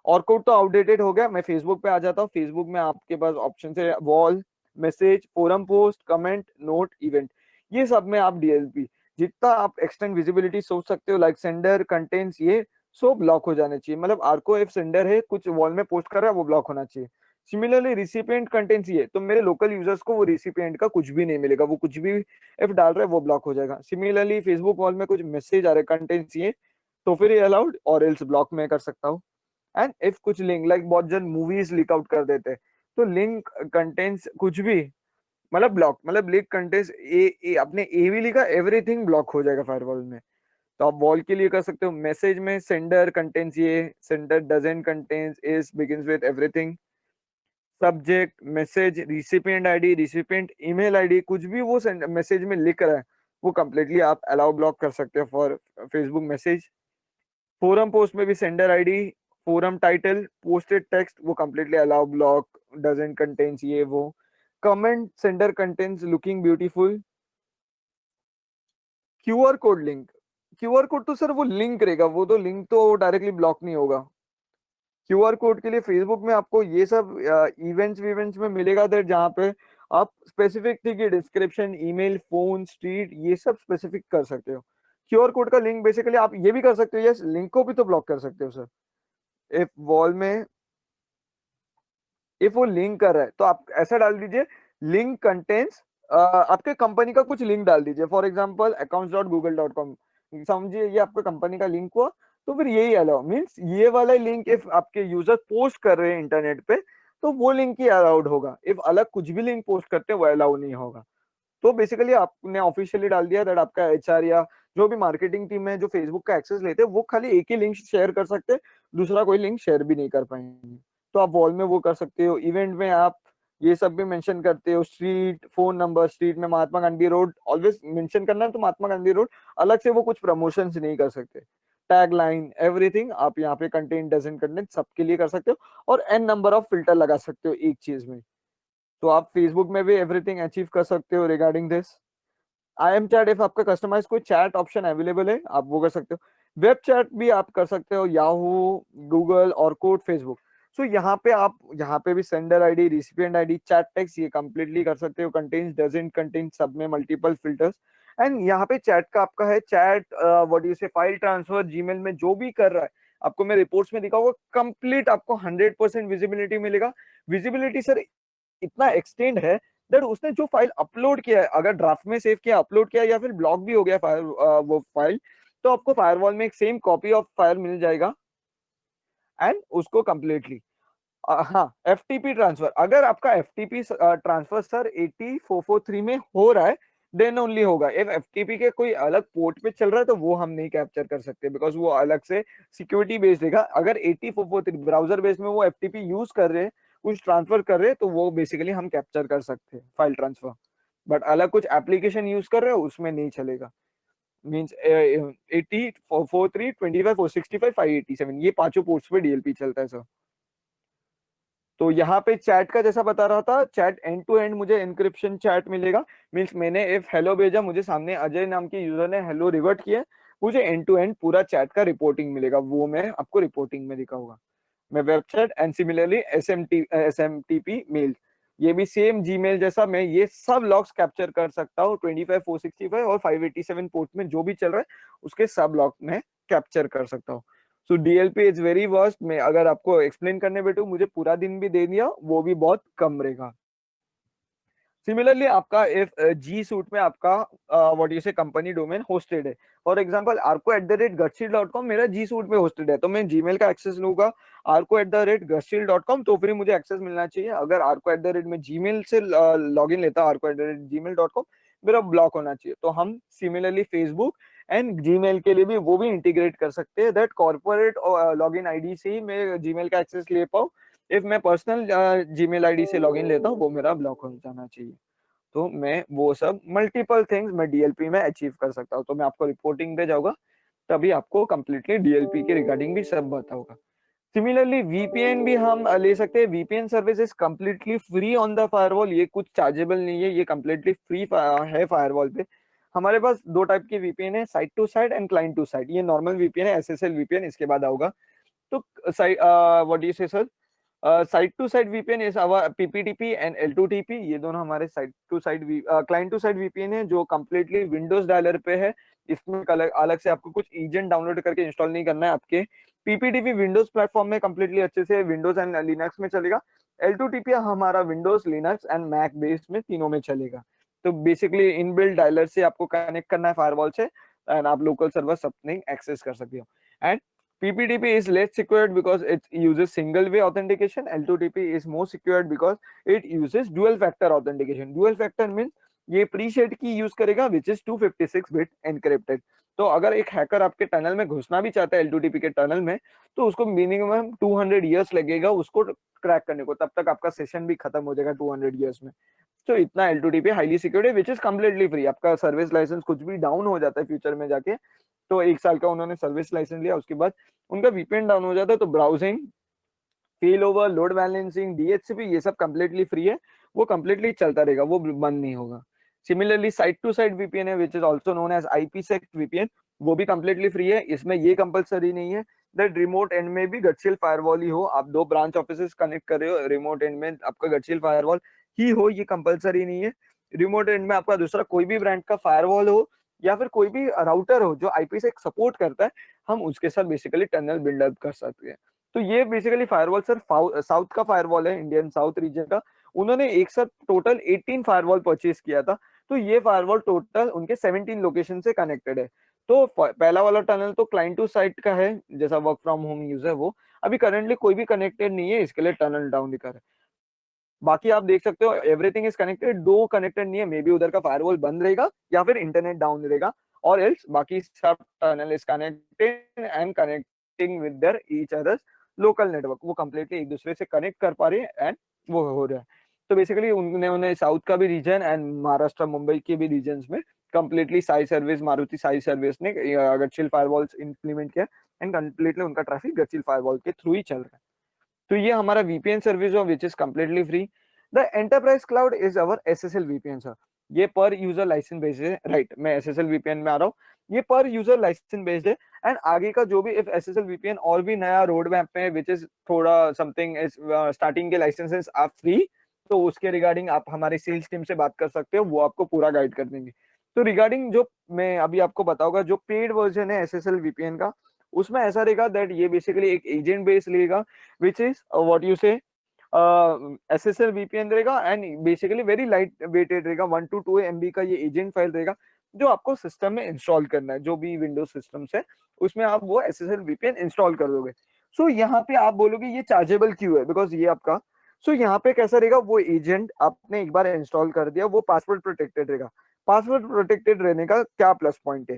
ऑर्कुट तो आउटडेटेड हो गया, मैं फेसबुक पे आ जाता हूँ। फेसबुक में आपके पास ऑप्शन है wall, message, forum post, comment, note, event, ये सब में आप डीएलपी जितना आप एक्सटेंड विजिबिलिटी सोच सकते हो, लाइक सेंडर, कंटेंट्स, ये सब ब्लॉक हो जाने चाहिए, मतलब आर्को इफ सेंडर है कुछ वॉल में पोस्ट कर रहा है वो ब्लॉक होना चाहिए। सिमिलरली रिसिपिएंट कंटेंट्स, ये तो मेरे लोकल यूजर्स को वो रिसिपिएंट का कुछ भी नहीं मिलेगा, वो कुछ भी इफ डाल रहा है वो ब्लॉक हो जाएगा। सिमिलरली फेसबुक वॉल में कुछ मैसेज आ रहे कंटेंट्स, ये तो फिर ये अलाउड और एल्स ब्लॉक में कर सकता हूँ। एंड इफ कुछ लिंक, लाइक बहुत जन मूवीज लीक आउट कर देते हैं, तो लिंक कंटेंट्स कुछ भी, मतलब ब्लॉक, मतलब लिंक कंटेंट्स अपने ए भी लिखा, एवरीथिंग ब्लॉक हो जाएगा फायरवॉल में। तो आप वॉल के लिए कर सकते हो, मैसेज में सेंडर कंटेंट्स, ये sender doesn't contents is begins with everything, subject, message, recipient ID, recipient email ID, कुछ भी वो मैसेज में लिख रहा है वो कंप्लीटली आप अलाउ ब्लॉक कर सकते हो for Facebook message. Forum post में भी sender ID, forum title, posted text वो completely allow, block doesn't contains ये वो, comment sender contains looking beautiful, QR code link, QR code तो सर वो लिंक रहेगा, वो तो लिंक तो डायरेक्टली ब्लॉक नहीं होगा। क्यूआर कोड के लिए फेसबुक में आपको ये सब इवेंट्स इवेंट्स में मिलेगा दैट जहाँ पे आप स्पेसिफिक थी कि डिस्क्रिप्शन, ईमेल, फोन, स्ट्रीट ये सब स्पेसिफिक कर सकते हो। क्यूआर कोड का लिंक बेसिकली आप ये भी कर सकते हो, यस लिंक को भी तो ब्लॉक कर सकते हो सर। इफ वॉल में इफ वो लिंक कर रहा है तो आप ऐसा डाल दीजिए, लिंक कंटेंट्स आपके कंपनी का कुछ लिंक डाल दीजिए, फॉर एग्जांपल accounts.google.com, समझिए ये आपका कंपनी का लिंक हुआ, तो फिर यही अलाउ मींस ये वाला लिंक इफ आपके यूजर पोस्ट कर रहे हैं इंटरनेट पे तो वो लिंक ही अलाउड होगा, इफ अलग कुछ भी लिंक पोस्ट करते हैं वो अलाउ नहीं होगा। तो बेसिकली आपने ऑफिशियली डाल दिया दैट आपका एचआर या जो भी मार्केटिंग टीम है जो फेसबुक का एक्सेस लेते हैं वो खाली एक ही लिंक शेयर कर सकते हैं, दूसरा कोई लिंक शेयर भी नहीं कर पाएंगे। तो आप वॉल में वो कर सकते हो, इवेंट में आप ये सब भी मेंशन करते हो, स्ट्रीट, फोन नंबर, स्ट्रीट में Mahatma Gandhi road always mention करना है, तो महात्मा गांधी रोड अलग से वो कुछ प्रमोशन नहीं कर सकते। टैग लाइन एवरीथिंग आप यहाँ पे कंटेंट डजंट कंटेंट सबके लिए कर सकते हो, और एन नंबर ऑफ फिल्टर लगा सकते हो एक चीज में। तो आप फेसबुक में भी एवरीथिंग अचीव कर सकते हो regarding this. I am chat, if आपका कस्टमाइज कोई चैट ऑप्शन अवेलेबल है आप वो कर सकते हो। वेब चैट भी आप कर सकते हो, याहू, गूगल और कोड फेसबुक। सो यहाँ पे आप यहाँ पे भी sender ID, recipient ID, chat text ये कंप्लीटली कर सकते हो, कंटेन्स डजंट कंटेन सब में मल्टीपल फिल्टर्स। एंड यहाँ पे चैट का आपका है, चैट व्हाट यू से फाइल ट्रांसफर जीमेल में जो भी कर रहा है आपको मैं रिपोर्ट्स में दिखाऊंगा, कंप्लीट आपको 100% विजिबिलिटी मिलेगा। विजिबिलिटी सर इतना एक्सटेंड है दैट उसने जो फाइल अपलोड किया है, अगर ड्राफ्ट में सेव किया, अपलोड किया या फिर ब्लॉक भी हो गया फाइल, वो फाइल, तो आपको फायरवॉल में एक सेम कॉपी ऑफ फाइल मिल जाएगा एंड उसको कंप्लीटली हाँ एफटीपी ट्रांसफर, अगर आपका एफटीपी ट्रांसफर सर 80443 में हो रहा है देन ओनली होगा। इफ एफटीपी के कोई अलग पोर्ट पे चल रहा है तो वो हम नहीं कैप्चर कर सकते बिकॉज वो अलग से सिक्योरिटी बेस्ड रहेगा। अगर 8443 ब्राउजर बेस में वो एफटीपी यूज कर रहे हैं, कुछ ट्रांसफर कर रहे हैं, तो वो बेसिकली हम कैप्चर कर सकते हैं फाइल ट्रांसफर। बट अलग कुछ एप्लीकेशन यूज कर रहे हो उसमें नहीं चलेगा। मीन्स 8043 25 465 587 ये पांचों पोर्ट्स पे डीएलपी चलता है सर। तो यहाँ पे चैट का जैसा बता रहा था, चैट एंड टू एंड मुझे एनक्रिप्शन चैट मिलेगा। मींस मैंने इफ हेलो भेजा, मुझे सामने अजय नाम के यूजर ने हेलो रिवर्ट किया, मुझे एंड टू एंड पूरा चैट का रिपोर्टिंग मिलेगा, वो मैं आपको रिपोर्टिंग में दिखाऊंगा। मैं website and similarly SMTP mail, ये भी सेम जीमेल जैसा मैं ये सब लॉग्स कैप्चर कर सकता हूँ 25 465 और 587 पोर्ट में जो भी चल रहा है उसके सब लॉग में कैप्चर कर सकता हूँ। सो डीएलपी इज वेरी वर्स्ट, मैं अगर आपको एक्सप्लेन करने बैठू मुझे पूरा दिन भी दे दिया वो भी बहुत कम रहेगा। सिमिलरली आपका इफ जी सूट में आपका व्हाट यू से कंपनी डोमेन होस्टेड है, फॉर एग्जांपल arco@gutshield.com मेरा जी सूट में होस्टेड है, तो मैं जीमेल का एक्सेस लूंगा arco@gutshield.com, तो फिर मुझे एक्सेस मिलना चाहिए। अगर arco@ में जीमेल से लॉगिन लेता arco@gmail.com मेरा ब्लॉक होना चाहिए। तो हम सिमिलरली फेसबुक एंड जीमेल के लिए भी वो भी इंटीग्रेट कर सकते हैं दैट कॉर्पोरेट लॉगिन आईडी से ही मैं जीमेल का एक्सेस ले पाऊँ। इफ मैं पर्सनल जीमेल आईडी से लॉगिन लेता हूँ वो मेरा ब्लॉक हो जाना चाहिए। तो मैं वो सब मल्टीपल थिंग्स मैं डीएलपी में अचीव कर सकता हूँ। तो मैं आपको रिपोर्टिंग पे जाऊंगा तभी आपको कंप्लीटली डीएलपी के रिगार्डिंग भी सब बताऊंगा। सिमिलरली वीपीएन भी हम ले सकते हैं। VPN service is completely free on the firewall, ये कुछ चार्जेबल नहीं है, ये कम्प्लीटली फ्री है फायरवॉल पे। हमारे पास दो टाइप की वीपीएन है, site to site and client to site. ये नॉर्मल वीपीएन है, एसएसएल वीपीएन इसके बाद आऊंगा। तो site what do you say sir, site to site VPN is our PPTP and L2TP, ये दोनों हमारे site to site client to site VPN है जो कम्प्लीटली विंडोज डायलर पे है। इसमें अलग अलग से आपको कुछ एजेंट डाउनलोड करके इंस्टॉल नहीं करना है। आपके पीपीटीपी विंडोज प्लेटफॉर्म में कम्प्लीटली अच्छे से विंडोज एंड लिनक्स में चलेगा। L2TP हमारा Windows, Linux and Mac based में तीनों में चलेगा। तो बेसिकली इनबिल्ट डायलर से आपको कनेक्ट करना है फायरवॉल से एंड आप लोकल सर्वर सब नहीं एक्सेस कर सकते हो। And PPTP is less secured because it uses single way authentication. L2TP is more secured because it uses dual factor authentication. Dual factor means ये प्रीशेड की यूज करेगा which is 256 bit encrypted. तो अगर एक हैकर आपके टनल में घुसना भी चाहता है L2TP के टनल में, तो उसको मिनिमम 200 ईयर्स लगेगा उसको क्रैक करने को, तब तक आपका सेशन भी खत्म हो जाएगा 200 ईयर्स में। तो इतना L2TP हाईली सिक्योर्ड है, विच इज कम्प्लीटली फ्री। आपका सर्विस लाइसेंस कुछ भी डाउन हो जाता है फ्यूचर में जाके, तो 1 साल का उन्होंने सर्विस लाइसेंस लिया, उसके बाद उनका VPN डाउन हो जाता है, तो browsing, fail over, load balancing, DHCP, ये सब कंप्लीटली फ्री है, वो कंप्लीटली चलता रहेगा, वो बंद नहीं होगा। Similarly site to site VPN है, which is also known as IPsec VPN, वो भी कंप्लीटली फ्री है। इसमें ये कंपलसरी नहीं है दैट रिमोट एंड में भी गटशील फायरवॉल ही हो। आप 2 ब्रांच ऑफिसेस कनेक्ट कर रहे हो, रिमोट एंड में आपका गटशील फायरवॉल ही हो, ये कंपलसरी नहीं है। रिमोट एंड में आपका दूसरा कोई भी ब्रांड का फायरवॉल हो या फिर कोई भी राउटर हो जो IPsec सपोर्ट करता है, हम उसके साथ बेसिकली टनल बिल्डअप कर सकते हैं। तो ये बेसिकली फायरवॉल सर साउथ का फायरवॉल है, इंडियन साउथ रीजन का। उन्होंने एक साथ टोटल 18 फायरवॉल परचेज किया था, तो ये फायरवॉल टोटल उनके 17 लोकेशन से कनेक्टेड है। तो पहला वाला टनल तो क्लाइंट टू साइट का है, जैसा वर्क फ्रॉम होम यूज है वो, अभी करंटली कोई भी कनेक्टेड नहीं है, इसके लिए टनल डाउन दिखा रहा है। बाकी आप देख सकते हो एवरीथिंग इज कनेक्टेड, 2 कनेक्टेड नहीं है, मे बी उधर का फायरवॉल बंद रहेगा या फिर इंटरनेट डाउन रहेगा, और एल्स बाकी सब tunnel is connected and connecting with their each others local network, वो कंप्लीटली एक दूसरे से कनेक्ट कर पा रहे हैं एंड वो हो रहा है। तो बेसिकली उन्हें साउथ का भी रीजन एंड महाराष्ट्र मुंबई के भी रीजन में completely Sai service, Maruti Sai service ने गटशील फायरवॉल्स इंप्लीमेंट किया एंड कंप्लीटली उनका ट्रैफिक गटशील फायरवॉल के थ्रू ही चल रहा है। तो ये हमारा VPN सर्विस है which is completely free. The enterprise cloud is our SSL VPN sir, ये पर यूजर लाइसेंस बेस्ड है, राइट, मैं SSL VPN में आ रहा हूँ, ये पर यूजर लाइसेंस बेस्ड है। एंड आगे का जो भी इफ SSL VPN और भी नया रोड मैप में विच इज थोड़ा समथिंग इज स्टार्टिंग के लाइसेंसेस आप फ्री, तो उसके रिगार्डिंग आप हमारे सेल्स टीम से बात कर सकते हो, वो आपको पूरा गाइड कर देंगे। तो रिगार्डिंग जो मैं अभी आपको बताऊंगा, जो पेड वर्जन है SSL VPN का, उसमें ऐसा रहेगा दैट ये बेसिकली एक एजेंट बेस लेगा, which is what you say SSL VPN रहेगा and basically very light weighted रहेगा, 1 to 2 MB का ये एजेंट फाइल रहेगा, जो आपको सिस्टम में इंस्टॉल करना है, जो भी विंडोज सिस्टम है उसमें आप वो SSL VPN इंस्टॉल कर दोगे। सो यहाँ पे आप बोलोगे ये चार्जेबल क्यों है, बिकॉज ये आपका, सो यहाँ पे कैसा रहेगा, वो एजेंट आपने एक बार इंस्टॉल कर दिया, वो पासवर्ड प्रोटेक्टेड रहेगा। पासवर्ड प्रोटेक्टेड रहने का क्या प्लस पॉइंट है,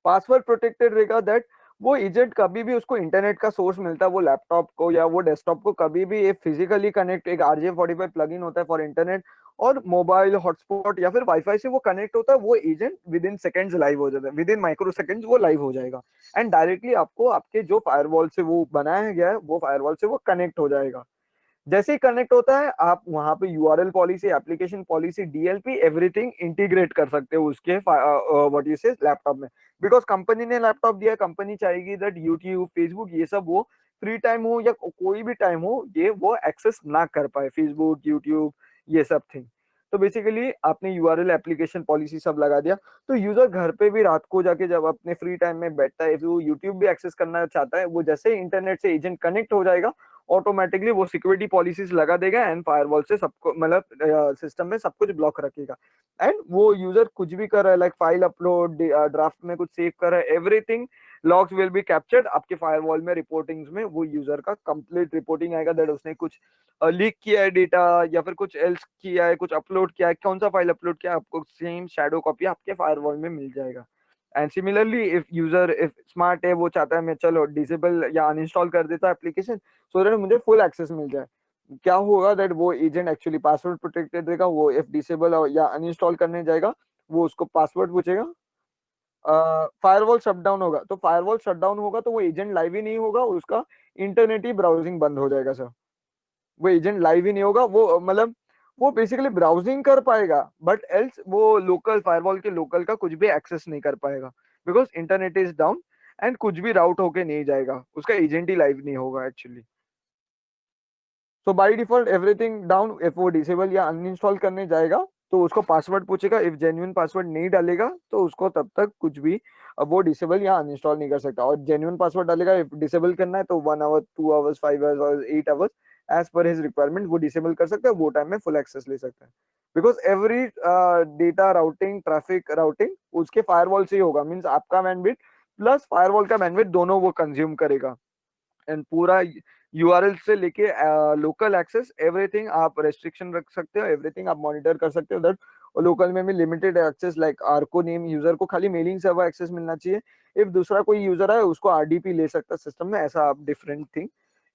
पासवर्ड प्रोटेक्टेड रहेगा दैट वो एजेंट कभी भी उसको इंटरनेट का सोर्स मिलता है, वो लैपटॉप को या वो डेस्कटॉप को कभी भी एक फिजिकली कनेक्ट, एक RJ45 प्लगइन होता है फॉर इंटरनेट और मोबाइल हॉटस्पॉट या फिर वाईफाई से वो कनेक्ट होता है, वो agent with in seconds live हो जाता है, विद इन माइक्रो सेकंड्स वो लाइव हो जाएगा एंड डायरेक्टली आपको आपके जो फायरवॉल से वो बनाया गया है वो फायरवॉल से वो कनेक्ट हो जाएगा। जैसे ही कनेक्ट होता है आप वहां पे URL policy, application policy, DLP everything integrate कर सकते हो उसके व्हाट यू से लैपटॉप में, बिकॉज कंपनी ने लैपटॉप दिया, कंपनी चाहेगी दैट यूट्यूब, फेसबुक, ये सब वो फ्री टाइम हो या कोई भी टाइम हो, ये वो एक्सेस ना कर पाए, फेसबुक, यूट्यूब, ये सब थिंग। तो बेसिकली आपने URL, एप्लीकेशन पॉलिसी सब लगा दिया, तो यूजर घर पे भी रात को जाके जब अपने फ्री टाइम में बैठता है, वो यूट्यूब भी एक्सेस करना चाहता है, वो जैसे इंटरनेट से एजेंट कनेक्ट हो जाएगा, ऑटोमेटिकली वो सिक्योरिटी पॉलिसीज लगा देगा एंड फायरवॉल से सबको, मतलब सिस्टम में सब कुछ ब्लॉक रखेगा एंड वो यूजर कुछ भी कर रहा है, लाइक फाइल अपलोड, ड्राफ्ट में कुछ सेव कर रहा है, everything logs will be captured आपके फायरवॉल में, रिपोर्टिंग्स में वो यूजर का कंप्लीट रिपोर्टिंग आएगा दैट उसने कुछ लीक किया है डेटा या फिर कुछ एल्स किया है, कुछ अपलोड किया है, कौन सा फाइल अपलोड किया है, आपको सेम शैडो कॉपी आपके फायरवॉल में मिल जाएगा। And similarly if user if smart है, वो चाहता है मैं चलो डिसेबल या अनइंस्टॉल कर देता एप्लीकेशन सो दैट मुझे फुल एक्सेस मिल जाए, क्या होगा दैट वो एजेंट एक्चुअली पासवर्ड प्रोटेक्टेड रहेगा, वो इफ डिसेबल या अनइंस्टॉल करने जाएगा, वो उसको पासवर्ड पूछेगा, फायरवॉल शटडाउन होगा, तो फायरवॉल शटडाउन होगा तो वो एजेंट लाइव ही नहीं होगा, उसका इंटरनेट ही ब्राउजिंग बंद हो जाएगा सर, वो एजेंट लाइव ही नहीं होगा, वो मतलब वो बेसिकली ब्राउजिंग कर पाएगा बट एल्स वो लोकल फायरवॉल के लोकल का कुछ भी एक्सेस नहीं कर पाएगा, because internet is down and कुछ भी राउट होके नहीं जाएगा, उसका एजेंट ही लाइव नहीं होगा actually. So bye default everything down, if वो डिसेबल या अनइंस्टॉल करने जाएगा तो उसको पासवर्ड पूछेगा, इफ जेन्युइन पासवर्ड नहीं डालेगा तो उसको तब तक कुछ भी वो डिसेबल या अनइंस्टॉल नहीं कर सकता, और जेन्युइन पासवर्ड डालेगा, इफ डिसेबल करना है तो 1 hour, 2 hours, 5 hours, 8 hours as per his requirement वो डिसेबल कर सकता है, वो टाइम में फुल एक्सेस ले सकता है, because every data routing, traffic routing उसके फायरवॉल से ही होगा, मीन्स आपका बैंडविड्थ प्लस फायरवॉल का बैंडविड्थ दोनों वो कंज्यूम करेगा एंड पूरा URL से लेके लोकल एक्सेस एवरीथिंग आप रेस्ट्रिक्शन रख सकते हो, एवरीथिंग आप मॉनिटर कर सकते हो दैट और लोकल में भी limited access like Arco name, user को खाली मेलिंग सर्वर एक्सेस मिलना चाहिए। इफ दूसरा कोई यूजर है उसको आरडीपी ले सकता है सिस्टम में, ऐसा आप डिफरेंट थिंग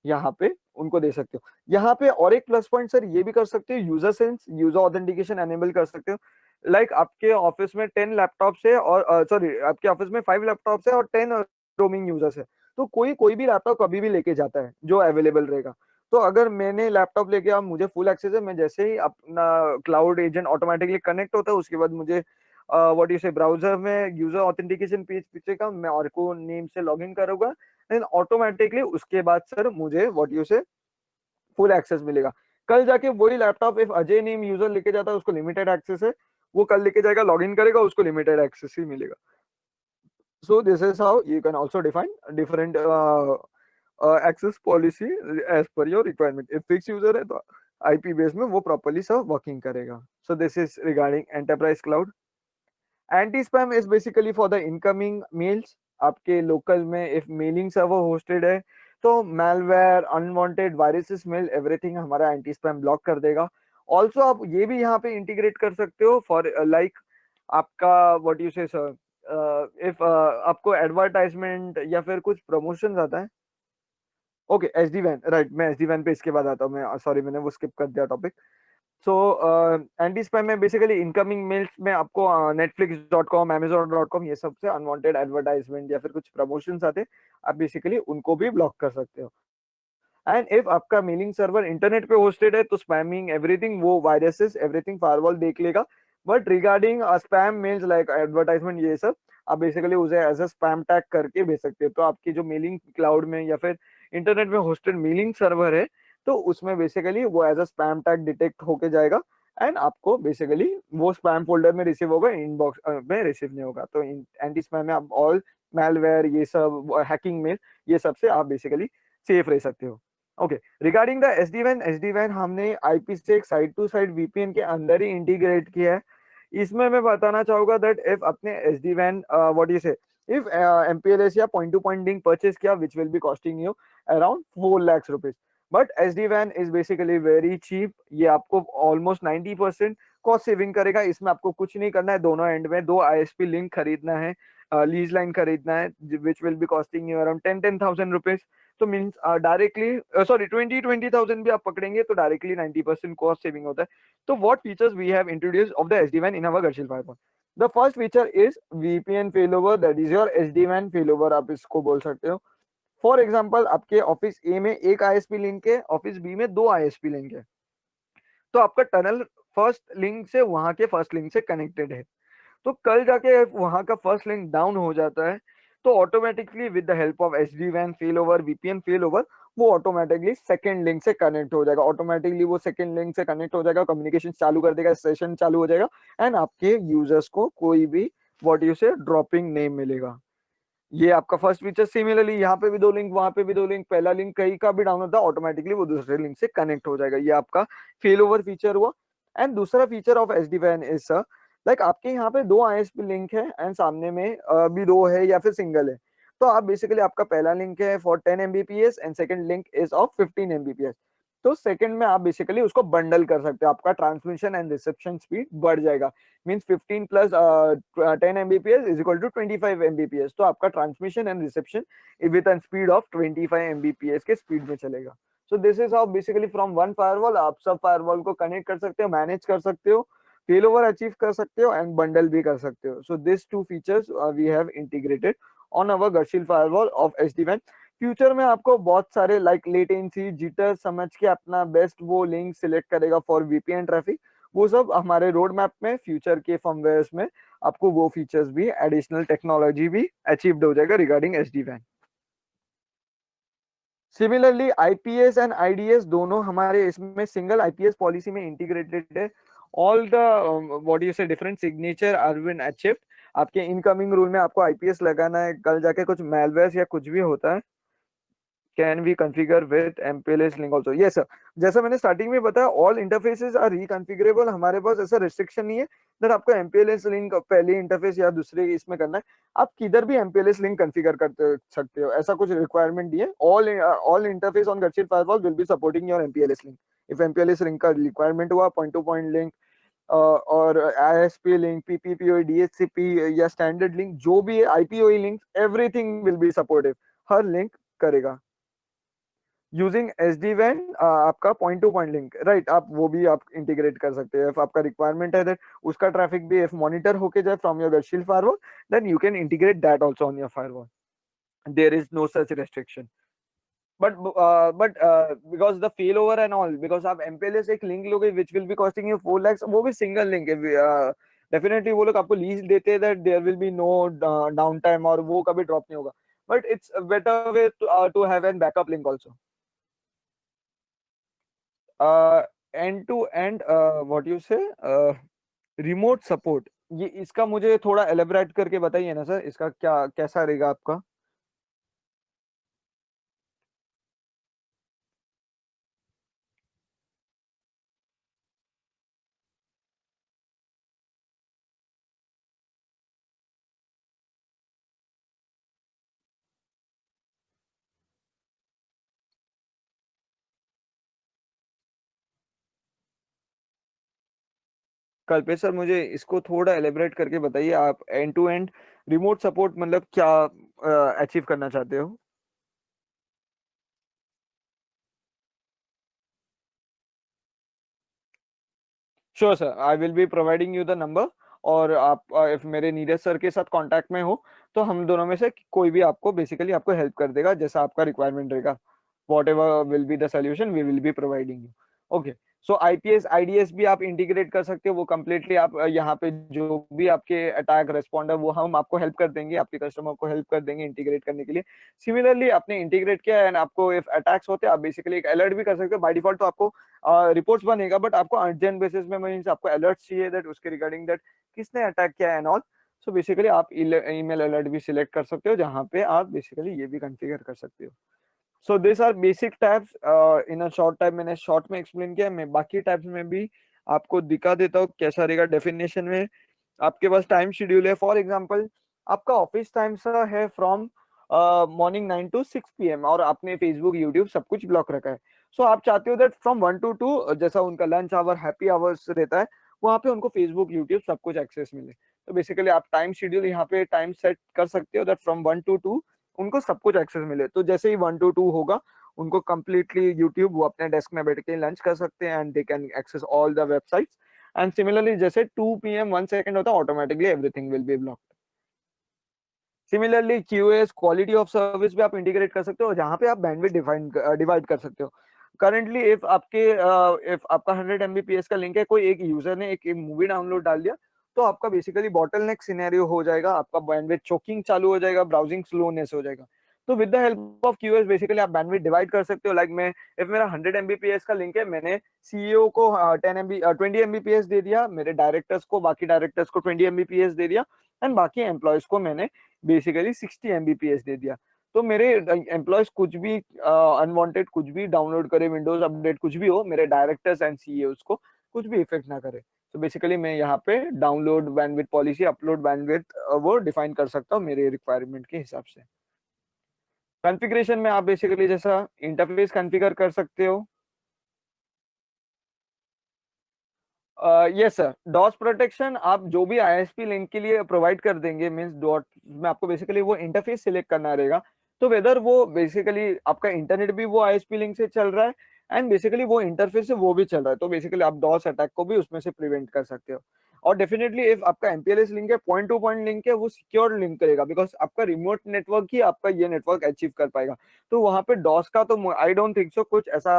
यहाँ पे उनको दे सकते हो। यहाँ पे और एक प्लस पॉइंट सर ये भी कर सकते हो, user sense, user authentication enable कर सकते हो। लाइक आपके ऑफिस में 10 लैपटॉप्स है और सॉरी आपके ऑफिस में 5 लैपटॉप्स है और 10 रोमिंग यूजर्स है, तो कोई कोई भी लैपटॉप कभी भी लेके जाता है जो अवेलेबल रहेगा। तो अगर मैंने लैपटॉप लेके आ, मुझे फुल एक्सेस है, मैं जैसे ही अपना क्लाउड एजेंट ऑटोमेटिकली कनेक्ट होता है उसके बाद मुझे व्हाट यू से ब्राउजर में यूजर ऑथेंटिकेशन पेज पूछेगा, मैं ऑर्को नेम से लॉग इन करूंगा, देन ऑटोमेटिकली उसके बाद सर मुझे व्हाट यू से फुल एक्सेस मिलेगा। कल जाके वही laptop if Ajay name user लेके जाता है उसको लिमिटेड एक्सेस है, वो कल लेके जाएगा लॉग इन करेगा उसको लिमिटेड एक्सेस ही मिलेगा। So this is how you can also define different access policy as per your requirement. If fixed user है तो IP बेस में वो properly सब working करेगा. So this is regarding enterprise cloud. Anti spam is basically for the incoming mails. आपके local में if mailing server hosted है तो malware, unwanted viruses mail everything हमारा anti spam block कर देगा। Also आप ये भी यहाँ पे integrate कर सकते हो for like आपका what you say sir, if आपको एडवर्टाइजमेंट या फिर कुछ प्रमोशन आता है। ओके एसडी वैन राइट, मैं एसडी वैन पे इसके बाद आता हूँ, मैं सॉरी मैंने वो स्किप कर दिया टॉपिक। सो एंटी स्पैम में बेसिकली इनकमिंग मेल्स में आपको netflix.com, amazon.com ये सब से अनवांटेड एडवर्टाइजमेंट या फिर कुछ प्रमोशंस आते हैं, आप बेसिकली उनको भी ब्लॉक कर सकते हो। एंड इफ आपका मेलिंग सर्वर इंटरनेट पे होस्टेड है तो स्पैमिंग एवरीथिंग, वो वायरसेस एवरीथिंग फायरवॉल देख लेगा। But regarding spam mails like advertisement ये सब आप बेसिकली उसे एज अ स्पैम टैग करके भेज सकते हो। तो आपकी जो मेलिंग क्लाउड में या फिर इंटरनेट में होस्टेड मेलिंग सर्वर है तो उसमें बेसिकली वो as a spam tag detect होके जाएगा एंड आपको बेसिकली वो स्पैम फोल्डर में रिसीव होगा, इनबॉक्स में रिसीव नहीं होगा। तो एंटी स्पैम में आप ऑल मैलवेयर ये सब हैकिंग मेल ये सब से आप बेसिकली सेफ रह सकते हो। ओके रिगार्डिंग द एसडी वैन हमने आईपी से एक साइड टू साइड वीपीएन के अंदर ही इंटीग्रेट किया है। इसमें मैं बताना चाहूंगा दैट इफ अपने एसडी वैन what you say if MPLS या point to point link purchase किया which will be costing you around 4 lakh rupees, but SD वैन इज बेसिकली वेरी चीप। ये आपको ऑलमोस्ट 90% कॉस्ट सेविंग करेगा। इसमें आपको कुछ नहीं करना है, दोनों एंड में 2 आईएसपी लिंक खरीदना है, लीज लाइन खरीदना है विच will be costing you around 10,000 rupees. तो मीन्स डायरेक्टली सॉरी 20,000 भी आप पकड़ेंगे तो डायरेक्टली 90% कॉस्ट सेविंग होता है। तो what features we have introduced of the SD WAN in our गर्चिल firewall. The first feature is VPN failover, that is your SD WAN failover आप इसको बोल सकते हो। फॉर एग्जांपल आपके ऑफिस ए में एक आईएसपी लिंक है, ऑफिस बी में 2 आईएसपी लिंक है, तो आपका टनल फर्स्ट लिंक से वहां के फर्स्ट लिंक से कनेक्टेड है। तो कल जाके वहां का फर्स्ट लिंक डाउन हो जाता है तो automatically with the help of SD WAN fail over, VPN fail over, वो ऑटोमेटिकली सेकंड लिंक से कनेक्ट हो जाएगा। ऑटोमेटिकली वो सेकंड लिंक से कनेक्ट हो जाएगा, कम्युनिकेशन चालू कर देगा, सेशन चालू हो जाएगा एंड आपके यूजर्स को कोई भी व्हाट यू से ड्रॉपिंग नहीं मिलेगा। ये आपका फर्स्ट फीचर। सिमिलरली यहाँ पे भी 2 लिंक, वहां पे भी 2 लिंक, पहला लिंक कहीं का भी डाउन होता है ऑटोमेटिकली वो दूसरे लिंक से कनेक्ट हो जाएगा। ये आपका फेल ओवर फीचर हुआ। एंड दूसरा फीचर ऑफ एसडी-WAN इज लाइक आपके यहाँ पे 2 आईएसपी लिंक है एंड सामने में भी 2 है या फिर सिंगल है, तो आप बेसिकली आपका पहला लिंक है for 10 Mbps and second link is of 15 Mbps. तो सेकंड में आप बेसिकली उसको बंडल कर सकते हो, आपका ट्रांसमिशन एंड रिसेप्शन स्पीड बढ़ जाएगा। Means 15 plus 10 Mbps is equal to 25 Mbps. तो आपका transmission and reception with an speed of 25 Mbps के स्पीड में चलेगा। So this is how basically from one firewall आप सब फायरवॉल को कनेक्ट कर सकते हो, मैनेज कर सकते हो, फेल ओवर अचीव कर सकते हो एंड बंडल भी कर सकते हो। So this 2 features we have integrated on our गर्चिल फायरवॉल ऑफ एसडी-WAN। फ्यूचर में आपको बहुत सारे लाइक लेटेंसी जिटर समझ के अपना बेस्ट वो लिंक सिलेक्ट करेगा फॉर वीपीएन ट्रैफिक, वो सब हमारे रोड मैप में फ्यूचर के फर्मवेयर्स में आपको वो फीचर्स भी एडिशनल टेक्नोलॉजी भी अचीव्ड हो जाएगा regarding SD WAN. Similarly IPS and IDS दोनों हमारे इसमें सिंगल आईपीएस पॉलिसी में इंटीग्रेटेड है। All the what you say different signature are been achieved. आपके इनकमिंग रूल में आपको आईपीएस लगाना है, कल जाके कुछ मैलवेयर या कुछ भी होता है can we configure with MPLS link also. Yes sir, जैसा मैंने स्टार्टिंग में बताया ऑल इंटरफेसेस आर रिकॉन्फ़िगरेबल। हमारे पास ऐसा रिस्ट्रिक्शन नहीं है दैट आपको एमपीएलएस लिंक पहले इंटरफेस या दूसरे इसमें करना है, आप किधर भी एमपीएलएस लिंक कॉन्फ़िगर कर सकते हो, ऐसा कुछ रिक्वायरमेंट नहीं है। ऑल इंटरफेस ऑन गर्चिल firewall will be supporting your MPLS link. If MPLS link का रिक्वायरमेंट हुआ, पॉइंट टू पॉइंट लिंक, और ISP लिंक, PPPoE, DHCP या स्टैंडर्ड लिंक, जो भी है IPOE link, everything will be supportive, हर लिंक करेगा। यूजिंग SD-WAN, आपका point to point link, right, आप वो भी आप इंटीग्रेट कर सकते हैं। इफ आपका रिक्वायरमेंट है दैट उसका ट्रैफिक भी इफ मॉनिटर होके जाए फ्रॉम योर वेबशील firewall, then you can integrate that also on your firewall, there is no such restriction. But because the fail over and all, because आप MPLS एक link लोगे which will be costing you 4 lakhs, वो भी single link है, definitely वो लोग आपको lease देते हैं that there will be no down time और वो कभी ड्रॉप नहीं होगा, but it's better way to have an backup link also. And to end what you say, remote support, ये इसका मुझे थोड़ा एलेबरेट करके बताइए ना सर, इसका क्या कैसा रहेगा आपका? कल्पेश सर, मुझे इसको थोड़ा एलेबरेट करके बताइए, आप end to end remote support मतलब क्या अचीव करना चाहते हो? Sure sir, I will be providing you the number, और आप इफ मेरे नीरज सर के साथ कांटेक्ट में हो तो हम दोनों में से कोई भी आपको बेसिकली आपको हेल्प कर देगा जैसा आपका रिक्वायरमेंट रहेगा। Whatever will be the solution we will be providing you. Okay, so IPS IDS भी आप इंटीग्रेट कर सकते हो, वो कम्प्लीटली आप यहाँ पे जो भी आपके अटैक रेस्पॉन्डर वो हम आपको हेल्प कर देंगे, आपके कस्टमर को हेल्प कर देंगे इंटीग्रेट करने के लिए। सिमिलरली आपने इंटीग्रेट किया एंड आपको इफ अटैक्स होते हैं आप बेसिकली एक अलर्ट भी कर सकते हो। बाय डिफॉल्ट तो आपको रिपोर्ट्स बनेगा, बट आपको अर्जेंट बेसिस में मींस आपको अलर्ट चाहिए दैट उसके रिगार्डिंग दैट किसने अटैक किया एंड ऑल। सो बेसिकली आप ईमेल अलर्ट भी सिलेक्ट कर सकते हो जहां पे आप बेसिकली ये भी कॉन्फ़िगर कर सकते हो। So this are basic types in a short time, मैंने शॉर्ट में एक्सप्लेन किया, मैं बाकी टाइप्स में भी आपको दिखा देता हूँ कैसा रहेगा। डेफिनेशन में आपके पास टाइम शेड्यूल है, फॉर एग्जांपल आपका ऑफिस टाइम सा है फ्रॉम मॉर्निंग 9 to 6 PM और आपने फेसबुक यूट्यूब सब कुछ ब्लॉक रखा है। सो आप चाहते हो दैट फ्रॉम 1 to 2 जैसा उनका लंच आवर हैप्पी आवर्स रहता है, वहां पे उनको फेसबुक यूट्यूब सब कुछ एक्सेस मिले। तो बेसिकली आप टाइम शेड्यूल यहाँ पे टाइम सेट कर सकते हो दैट फ्रॉम 1 to 2 उनको सब कुछ एक्सेस मिले। तो जैसे ही 1 to 2 होगा उनको कंप्लीटली यूट्यूब वो अपने डेस्क में बैठ के लंच कर सकते हैं and they can access all the websites. And similarly जैसे 2 PM 1 सेकंड होता है automatically everything will be blocked. Similarly QoS quality of service भी आप इंटीग्रेट कर सकते हो जहां पे आप बैंडविड्थ डिवाइड कर सकते हो। करंटली इफ आपके इफ आपका 100 Mbps का लिंक है, कोई एक यूजर ने एक मूवी डाउनलोड डाल दिया तो आपका बेसिकली बॉटलनेक सिनेरियो हो जाएगा, आपका बैंडविड्थ चोकिंग चालू हो जाएगा, ब्राउजिंग स्लोनेस हो जाएगा। तो with the help of QoS basically आप बैंडविड्थ डिवाइड कर सकते हो। लाइक मैं इफ मेरा 100 Mbps का लिंक है, मैंने CEO को 20 Mbps दे दिया, मेरे डायरेक्टर्स को बाकी डायरेक्टर्स को 20 Mbps दे दिया एंड बाकी एम्प्लॉयज को मैंने बेसिकली 60 Mbps दे दिया। तो मेरे एम्प्लॉयज कुछ भी अनवांटेड कुछ भी डाउनलोड करे, विंडोज अपडेट कुछ भी हो, मेरे डायरेक्टर्स एंड CEOs को कुछ भी इफेक्ट ना करे। तो बेसिकली मैं यहाँ पे download bandwidth policy, upload bandwidth वो डिफाइन कर सकता हूँ मेरे रिक्वायरमेंट के हिसाब से। कॉन्फ़िगरेशन में आप बेसिकली जैसा इंटरफेस कॉन्फ़िगर कर सकते हो। यस सर, डॉस प्रोटेक्शन आप जो भी ISP लिंक के लिए प्रोवाइड कर देंगे मींस डॉट में आपको बेसिकली वो इंटरफेस सिलेक्ट करना रहेगा। तो वेदर वो बेसिकली आपका इंटरनेट भी वो ISP लिंक से चल रहा है एंड बेसिकली वो इंटरफेस से वो भी चल रहा है, तो बेसिकली आप डॉस अटैक को भी उसमें से प्रिवेंट कर सकते हो। और डेफिनेटली इफ आपका MPLS लिंक है, पॉइंट टू पॉइंट लिंक है, वो सिक्योर लिंक करेगा बिकॉज आपका रिमोट नेटवर्क ही आपका ये नेटवर्क अचीव कर पाएगा। तो वहां पे डॉस का तो आई डोंट थिंक सो कुछ ऐसा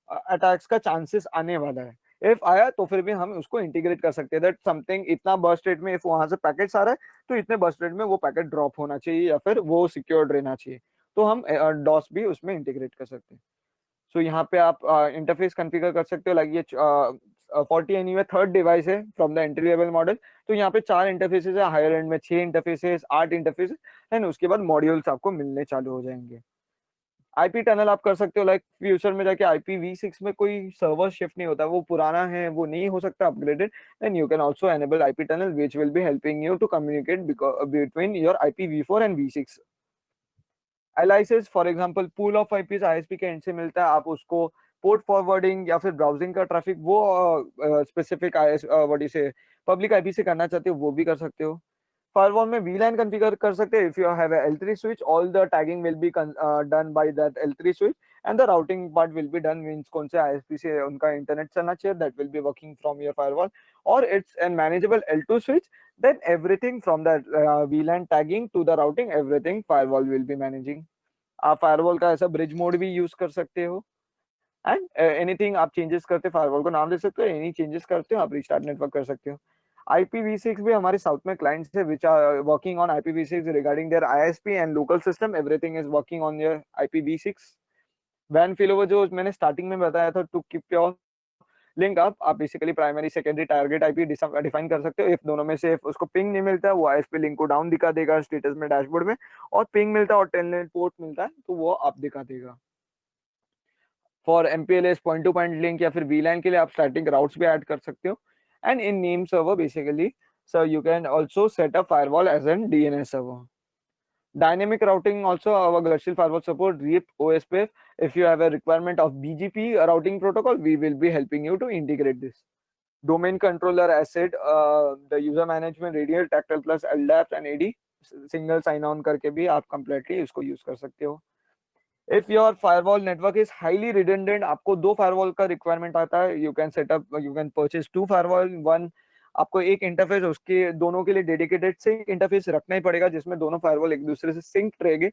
अटैक्स का चांसेस आने वाला है। इफ आया तो फिर भी हम उसको इंटीग्रेट कर सकते हैं दैट समथिंग इतना बर्स्ट रेट में इफ वहां से पैकेट्स आ रहा है तो इतने बर्स्ट रेट में वो पैकेट ड्रॉप होना चाहिए या फिर वो सिक्योर्ड रहना चाहिए। तो हम डॉस भी उसमें इंटीग्रेट कर सकते हैं। सो यहाँ पे आप इंटरफेस कॉन्फ़िगर कर सकते हो। लाइक ये 40 एनीवे थर्ड डिवाइस है from the entry level model. तो यहाँ पे 4 इंटरफेसेस है, हायर एंड में 6 इंटरफेसेस, 8 इंटरफेसेस एंड उसके बाद मॉड्यूल्स आपको मिलने चालू हो जाएंगे। IP टनल आप कर सकते हो, लाइक फ्यूचर में जाके IPv6 में कोई सर्वर शिफ्ट नहीं होता, वो पुराना है, वो नहीं हो सकता upgraded, then you can also enable IP tunnel which will be helping you to communicate between your IPv4 and V6। Aliases for example pool of IPs ISP के एंड से मिलता है, आप उसको पोर्ट फॉरवर्डिंग या फिर ब्राउजिंग का traffic वो स्पेसिफिक व्हाट यू से पब्लिक आईपी से करना चाहते हो वो भी कर सकते हो। फायरवॉल में वीलैन कॉन्फ़िगर कर सकते हैं। If you have a L3 switch, all the tagging will be done by that L3 switch, and the routing part will be done means कौन से ISP से उनका इंटरनेट चलना चाहिए, that will be working from your firewall, or it's a manageable L2 switch, then everything from that VLAN tagging to the routing, everything firewall will be managing. आप firewall का ऐसा bridge mode भी use कर सकते हो। And anything आप changes करते हो फायरवॉल को नाम दे सकते हो, एनी चेंजेस करते हो आप रिस्टार्ट नेटवर्क कर सकते हो। IPv6 भी हमारे साउथ में क्लाइंट्स है which are working on IPv6 regarding their ISP and local system, everything is working on your IPv6। वैन फेलोवर जो मैंने स्टार्टिंग में बताया था, to keep your link up, आप basically primary secondary target IP define कर सकते हो। इफ दोनों में से if उसको पिंग नहीं मिलता है वो ISP लिंक को डाउन दिखा देगा स्टेटस में डैशबोर्ड में, और पिंग मिलता है और टेलनेट पोर्ट मिलता है तो वो आप दिखा देगा। For MPLS point to point link या फिर VLAN के लिए आप स्टैटिक राउट्स भी ऐड कर सकते हो। And in name server basically so you can also set up firewall as an DNS server. Dynamic routing also, our Gershil firewall support REAP OSPF. If you have a requirement of BGP routing protocol, we will be helping you to integrate this. Domain controller asset, the user management radial tactile plus LDAP and AD single sign on करके भी आप completely इसको use कर सकते हो। If your firewall network is highly redundant, आपको दो firewall का रिक्वायरमेंट आता है, you can setup, you can purchase two firewall. One, आपको एक इंटरफेस उसके दोनों के लिए डेडिकेटेड से इंटरफेस रखना ही पड़ेगा जिसमें दोनों फायरवॉल एक दूसरे से सिंक रहेंगे।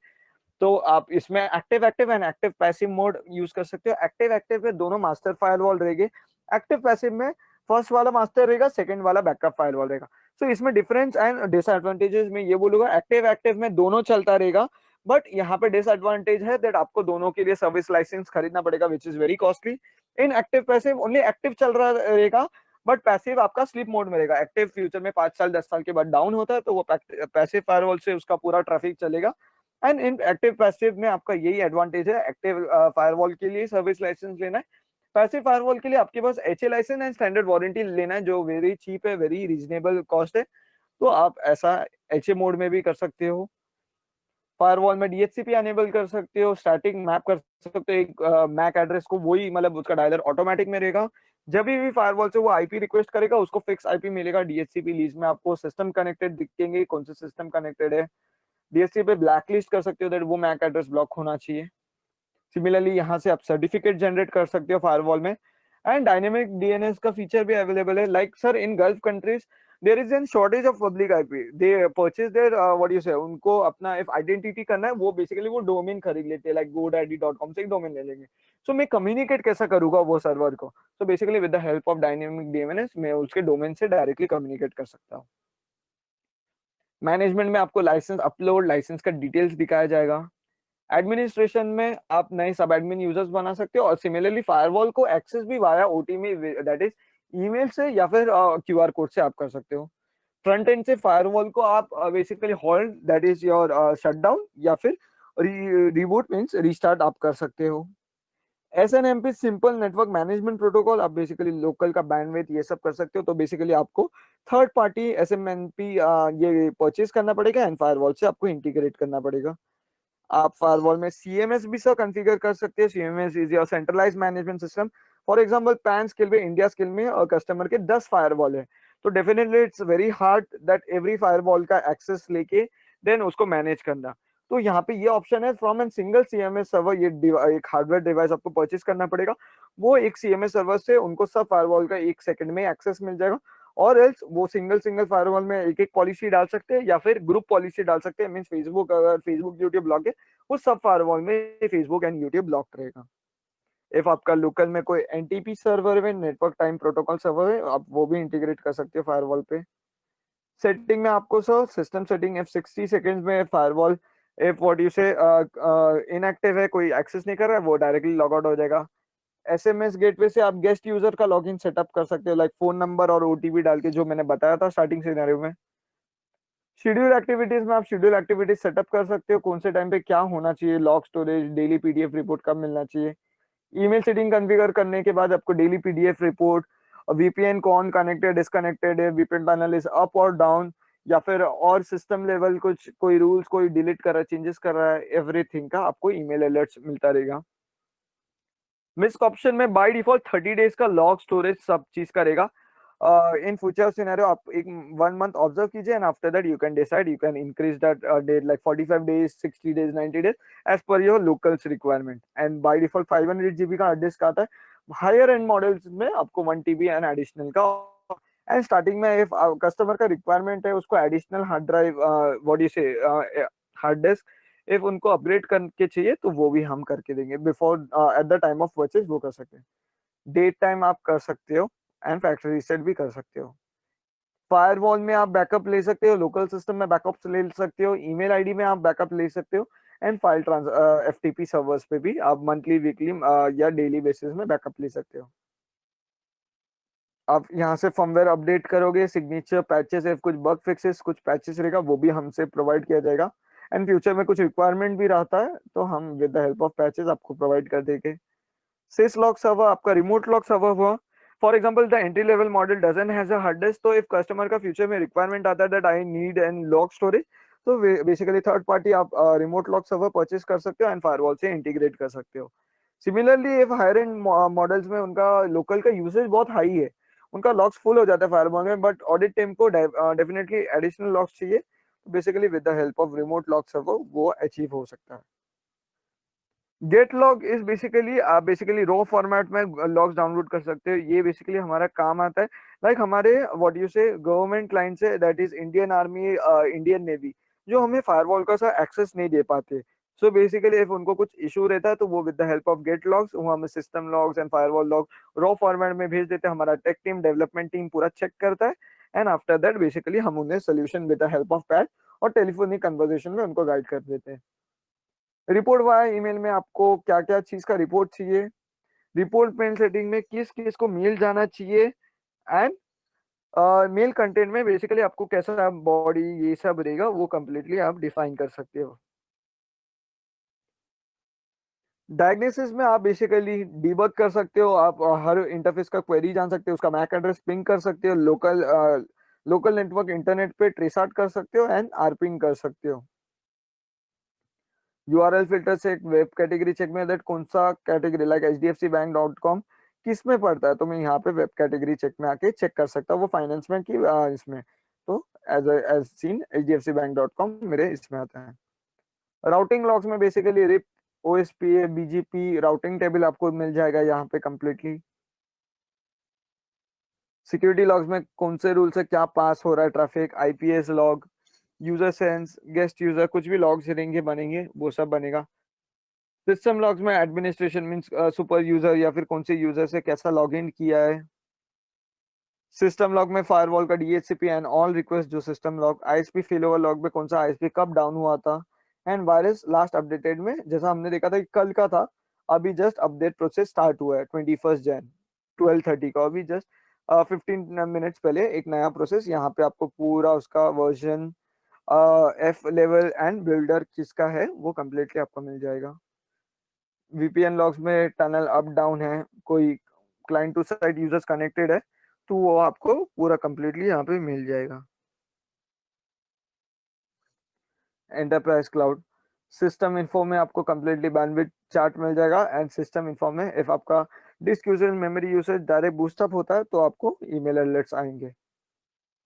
तो आप इसमें active active and active passive mode use कर सकते हो। एक्टिव एक्टिव में दोनों मास्टर फायरवॉल रहेंगे, एक्टिव पैसिव में फर्स्ट वाला मास्टर रहेगा, सेकंड वाला बैकअप फायरवॉल रहेगा। सो इसमें डिफरेंस एंड डिसएडवांटेजेस में ये बोलूंगा, एक्टिव एक्टिव में दोनों चलता रहेगा, बट यहाँ पे डिसएडवांटेज है दैट आपको दोनों के लिए सर्विस लाइसेंस खरीदना पड़ेगा which is very costly. In active passive only active चल रहा रहेगा, बट पैसिव आपका स्लीप मोड में रहेगा। एक्टिव फ्यूचर में 5 साल 10 साल के बाद डाउन होता है तो वो पैसिव फायरवॉल से उसका पूरा ट्रैफिक चलेगा। एंड इन एक्टिव पैसिव में आपका यही एडवांटेज है, एक्टिव फायरवॉल के लिए सर्विस लाइसेंस लेना है, पैसिव फायरवॉल के लिए आपके पास HA license and standard warranty लेना है जो वेरी चीप है, वेरी रीजनेबल कॉस्ट है। तो आप ऐसा HA मोड में भी कर सकते हो। फायरवॉल में DHCP अनेबल कर सकते हो, स्टैटिक मैप कर सकते हो, एक मैक एड्रेस को वही मतलब उसका डायलर ऑटोमेटिक में रहेगा। जब भी फायरवॉल से वो आईपी रिक्वेस्ट करेगा उसको फिक्स आईपी मिलेगा। DHCP लीज में आपको सिस्टम कनेक्टेड दिखेंगे, कौन से सिस्टम कनेक्टेड है। DHCP पे ब्लैक लिस्ट कर सकते हो दैट वो मैक एड्रेस ब्लॉक होना चाहिए। सिमिलरली यहाँ से आप सर्टिफिकेट जनरेट कर सकते हो फायरवॉल में। एंड डायनेमिक डीएनएस का फीचर भी अवेलेबल है। Like sir in Gulf countries there is an shortage of public IP, they purchase there what you say, उनको अपना इफ आइडेंटिटी करना है वो बेसिकली वो डोमेन खरीद लेते हैं, लाइक godaddy.com से एक डोमेन ले लेंगे। सो मैं कम्युनिकेट कैसा करूंगा वो सर्वर को, so basically with the help of dynamic DNS मैं उसके डोमेन से डायरेक्टली कम्युनिकेट कर सकता हूँ। मैनेजमेंट में आपको लाइसेंस अपलोड, लाइसेंस का डिटेल्स दिखाया जाएगा। एडमिनिस्ट्रेशन में आप नए सब एडमिन यूजर्स बना सकते हो, और सिमिलरली फायरवॉल को एक्सेस भी via OTP that is email से या फिर QR कोड से आप कर सकते हो। फ्रंट एंड से फायरवॉल को आप basically hold that is your shutdown या फिर रिबूट मींस रीस्टार्ट आप कर सकते हो। SNMP simple network management protocol, आप बेसिकली लोकल का बैंडविड्थ ये सब कर सकते हो। तो बेसिकली आपको थर्ड पार्टी SNMP ये परचेज करना पड़ेगा एंड फायरवॉल से आपको इंटीग्रेट करना पड़ेगा। आप फायरवॉल में CMS भी सर कॉन्फ़िगर कर सकते हैं। CMS is your centralised management system. For example pan skill में, इंडिया स्किल में और कस्टमर के 10 फायरवॉल है, तो definitely it's very hard that every firewall का एक्सेस लेके देन उसको मैनेज करना। तो यहाँ पे ये ऑप्शन है from an single CMS server, ये एक हार्डवेयर डिवाइस आपको परचेज करना पड़ेगा, वो एक CMS सर्वर से उनको सब फायरवॉल का 1 सेकंड में एक्सेस मिल जाएगा। और एल्स वो सिंगल सिंगल फायरवॉल में एक एक पॉलिसी डाल सकते हैं या फिर ग्रुप पॉलिसी डाल सकते हैं। मींस फेसबुक, अगर फेसबुक यूट्यूब ब्लॉक है उस सब फायरवॉल में फेसबुक एंड यूट्यूब ब्लॉक रहेगा। इफ आपका लोकल में कोई NTP सर्वर है, नेटवर्क टाइम प्रोटोकॉल सर्वर है, आप वो भी इंटीग्रेट कर सकते हो फायरवॉल पे। सेटिंग में आपको sir system setting if 60 seconds में फायरवॉल इफ व्हाट यू से इनएक्टिव है, कोई एक्सेस नहीं कर रहा है, वो डायरेक्टली लॉग आउट हो जाएगा। SMS गेटवे से आप गेस्ट यूजर का लॉगिन सेटअप कर सकते हो, लाइक फोन नंबर और OTP डाल के, जो मैंने बताया था स्टार्टिंग सिनेरियो में। शेड्यूल एक्टिविटीज में आप शेड्यूल एक्टिविटीज सेटअप कर सकते हो, कौन से टाइम पे क्या होना चाहिए, log storage, daily PDF report कब मिलना चाहिए। ईमेल सेटिंग कॉन्फ़िगर करने के बाद आपको डेली PDF रिपोर्ट, और VPN कौन कनेक्टेड डिस्कनेक्टेड है, VPN पैनल इज अप और डाउन, या फिर और सिस्टम लेवल कुछ कोई रूल्स कोई डिलीट कर रहा है, चेंजेस कर रहा है, एवरीथिंग का आपको ईमेल अलर्ट्स मिलता रहेगा। मिस्क ऑप्शन में बाय डिफॉल्ट 30 डेज का लॉग स्टोरेज सब चीज करेगा। इन फ्यूचर सिनेरियो आप एक 1 मंथ ऑब्जर्व कीजिए and after that you can decide, you can increase that date like 45 days, 60 days, 90 days as per your locals requirement. And by default 500 GB का hard disk आता है। Higher end models में आपको 1 TB and additional का। And starting में if customer का requirement है उसको additional hard drive, what you से, हार्ड डिस्क, इफ उनको अपग्रेड करके चाहिए तो वो भी हम करके देंगे before at the time of purchase, वो कर सकते हैं। डेट टाइम आप कर सकते हो एंड फैक्ट्री रीसेट भी कर सकते हो। फायरवॉल में आप बैकअप ले सकते हो, लोकल सिस्टम में बैकअप ले सकते हो, ईमेल आईडी में आप बैकअप ले सकते हो and file trans FTP servers पे भी आप मंथली, वीकली या डेली बेसिस में बैकअप ले सकते हो। आप यहाँ से फर्मवेयर अपडेट करोगे, सिग्नेचर पैचेस है, कुछ बग फिक्सेस, कुछ पैचेस रहेगा वो भी हमसे प्रोवाइड किया जाएगा। एंड फ्यूचर में कुछ रिक्वायरमेंट भी रहता है तो हम with the help of patches आपको प्रोवाइड कर देंगे। sys log server आपका रिमोट लॉक सर्वर हुआ। For example the entry level model doesn't has a hard disk, तो इफ कस्टमर का फ्यूचर में रिक्वायरमेंट आता है that I need an lock storage, तो बेसिकली थर्ड पार्टी आप रिमोट लॉक सर्वर परचेज कर सकते हो एंड फायरवॉल से इंटीग्रेट कर सकते हो। Similarly if higher end models में उनका लोकल का यूसेज बहुत हाई है, उनका लॉक्स फुल हो जाता है फायरवॉल में, बट ऑडिट टीम को डेफिनेटली एडिशनल लॉक्स चाहिए, basically with the help of remote lock server वो अचीव हो सकता है। गेट लॉग इज बेसिकली आप बेसिकली रो फॉर्मेट में लॉग्स डाउनलोड कर सकते हो। ये बेसिकली हमारा काम आता है लाइक हमारे व्हाट यू से गवर्नमेंट क्लाइंट से, that is Indian army, Indian navy, जो हमें फायरवॉल का सा एक्सेस नहीं दे पाते। सो बेसिकली इफ उनको कुछ इशू रहता है तो वो with the help of get logs वो हमें system logs and firewall log raw format में भेज देते हैं। हमारा टेक टीम, डेवलपमेंट टीम पूरा चेक करता है एंड आफ्टर दैट बेसिकली हम उन्हें solution with the help of patch और टेलीफोनिक कन्वर्सेशन में उनको गाइड कर देते हैं। रिपोर्ट वाया ईमेल में आपको क्या क्या चीज का रिपोर्ट चाहिए, रिपोर्ट मेल सेटिंग में किस किस को मेल जाना चाहिए, एंड मेल कंटेंट में बेसिकली आपको कैसा बॉडी ये सब रहेगा वो कंप्लीटली आप डिफाइन कर सकते हो। डायग्नोसिस में आप बेसिकली डीबग कर सकते हो, आप हर इंटरफेस का क्वेरी जान सकते हो, उसका मैक एड्रेस पिंग कर सकते हो, लोकल नेटवर्क इंटरनेट पे ट्रेस आउट कर सकते हो एंड आरपिंग कर सकते हो। यूआरएल फिल्टर से एक वेब कैटेगरी चेक में दैट कौन सा कैटेगरी लाइक hdfcbank.com किस में पड़ता है, तो मैं यहाँ पे वेब कैटेगरी चेक में आके चेक कर सकता हूँ वो फाइनेंस में की इसमें। तो एज सीन hdfcbank.com मेरे इसमें आता है। राउटिंग लॉग्स में basically RIP, OSPF, BGP routing table आपको मिल जाएगा यहाँ पे कंप्लीटली। सिक्योरिटी लॉग्स में कौन से रूल से क्या पास हो रहा है, traffic, IPS log, user sense, guest user, कुछ भी लॉग्स रहेंगे बनेंगे वो सब बनेगा। सिस्टम लॉग्स में एडमिनिस्ट्रेशन मींस सुपर यूजर या फिर कौन से यूजर से कैसा लॉगिन किया है। सिस्टम लॉग में फायरवॉल का डीएचसीपी एंड ऑल रिक्वेस्ट जो सिस्टम लॉग, आईएसपी फेलोवर लॉग में कौन सा आईएसपी कब डाउन हुआ था, एंड वायरस लास्ट अपडेटेड में जैसा हमने देखा था कि कल का था, अभी जस्ट अपडेट प्रोसेस स्टार्ट हुआ है 21 जन 12:30 का, अभी जस्ट 15 मिनट्स पहले एक नया प्रोसेस यहाँ पे आपको पूरा उसका version, F level and builder किसका है वो कम्प्लीटली आपको मिल जाएगा। वीपीएन लॉग्स में टनल अप डाउन है, कोई client to site users connected है, तो वो आपको पूरा कंप्लीटली यहाँ पे मिल जाएगा। एंटरप्राइज क्लाउड सिस्टम इन्फो में आपको कंप्लीटली बैंडविड्थ चार्ट मिल जाएगा एंड सिस्टम इन्फो में इफ आपका disk usage, memory usage direct boost up होता है तो आपको ईमेल अलर्ट्स आएंगे।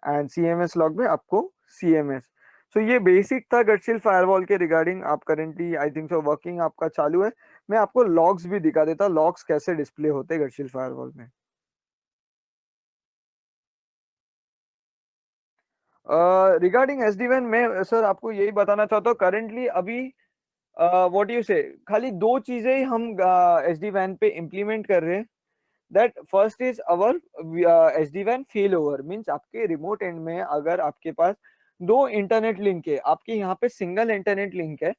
एंड सीएमएस लॉग में आपको सीएमएस। सो ये बेसिक था गटशील फायरवॉल के रिगार्डिंग। आप currently I think so working आपका चालू है। मैं आपको लॉग्स भी दिखा देता, लॉग्स कैसे डिस्प्ले होते हैं गटशील फायरवॉल में। रिगार्डिंग एसडी वैन में सर आपको यही बताना चाहता हूँ करेंटली अभी व्हाट यू से खाली दो चीजें ही हम एसडी वैन पे इम्प्लीमेंट कर रहे हैं। That first is our SD वैन फेल ओवर मीन्स आपके रिमोट एंड में अगर आपके पास दो इंटरनेट लिंक है, आपके यहाँ पे सिंगल इंटरनेट लिंक है,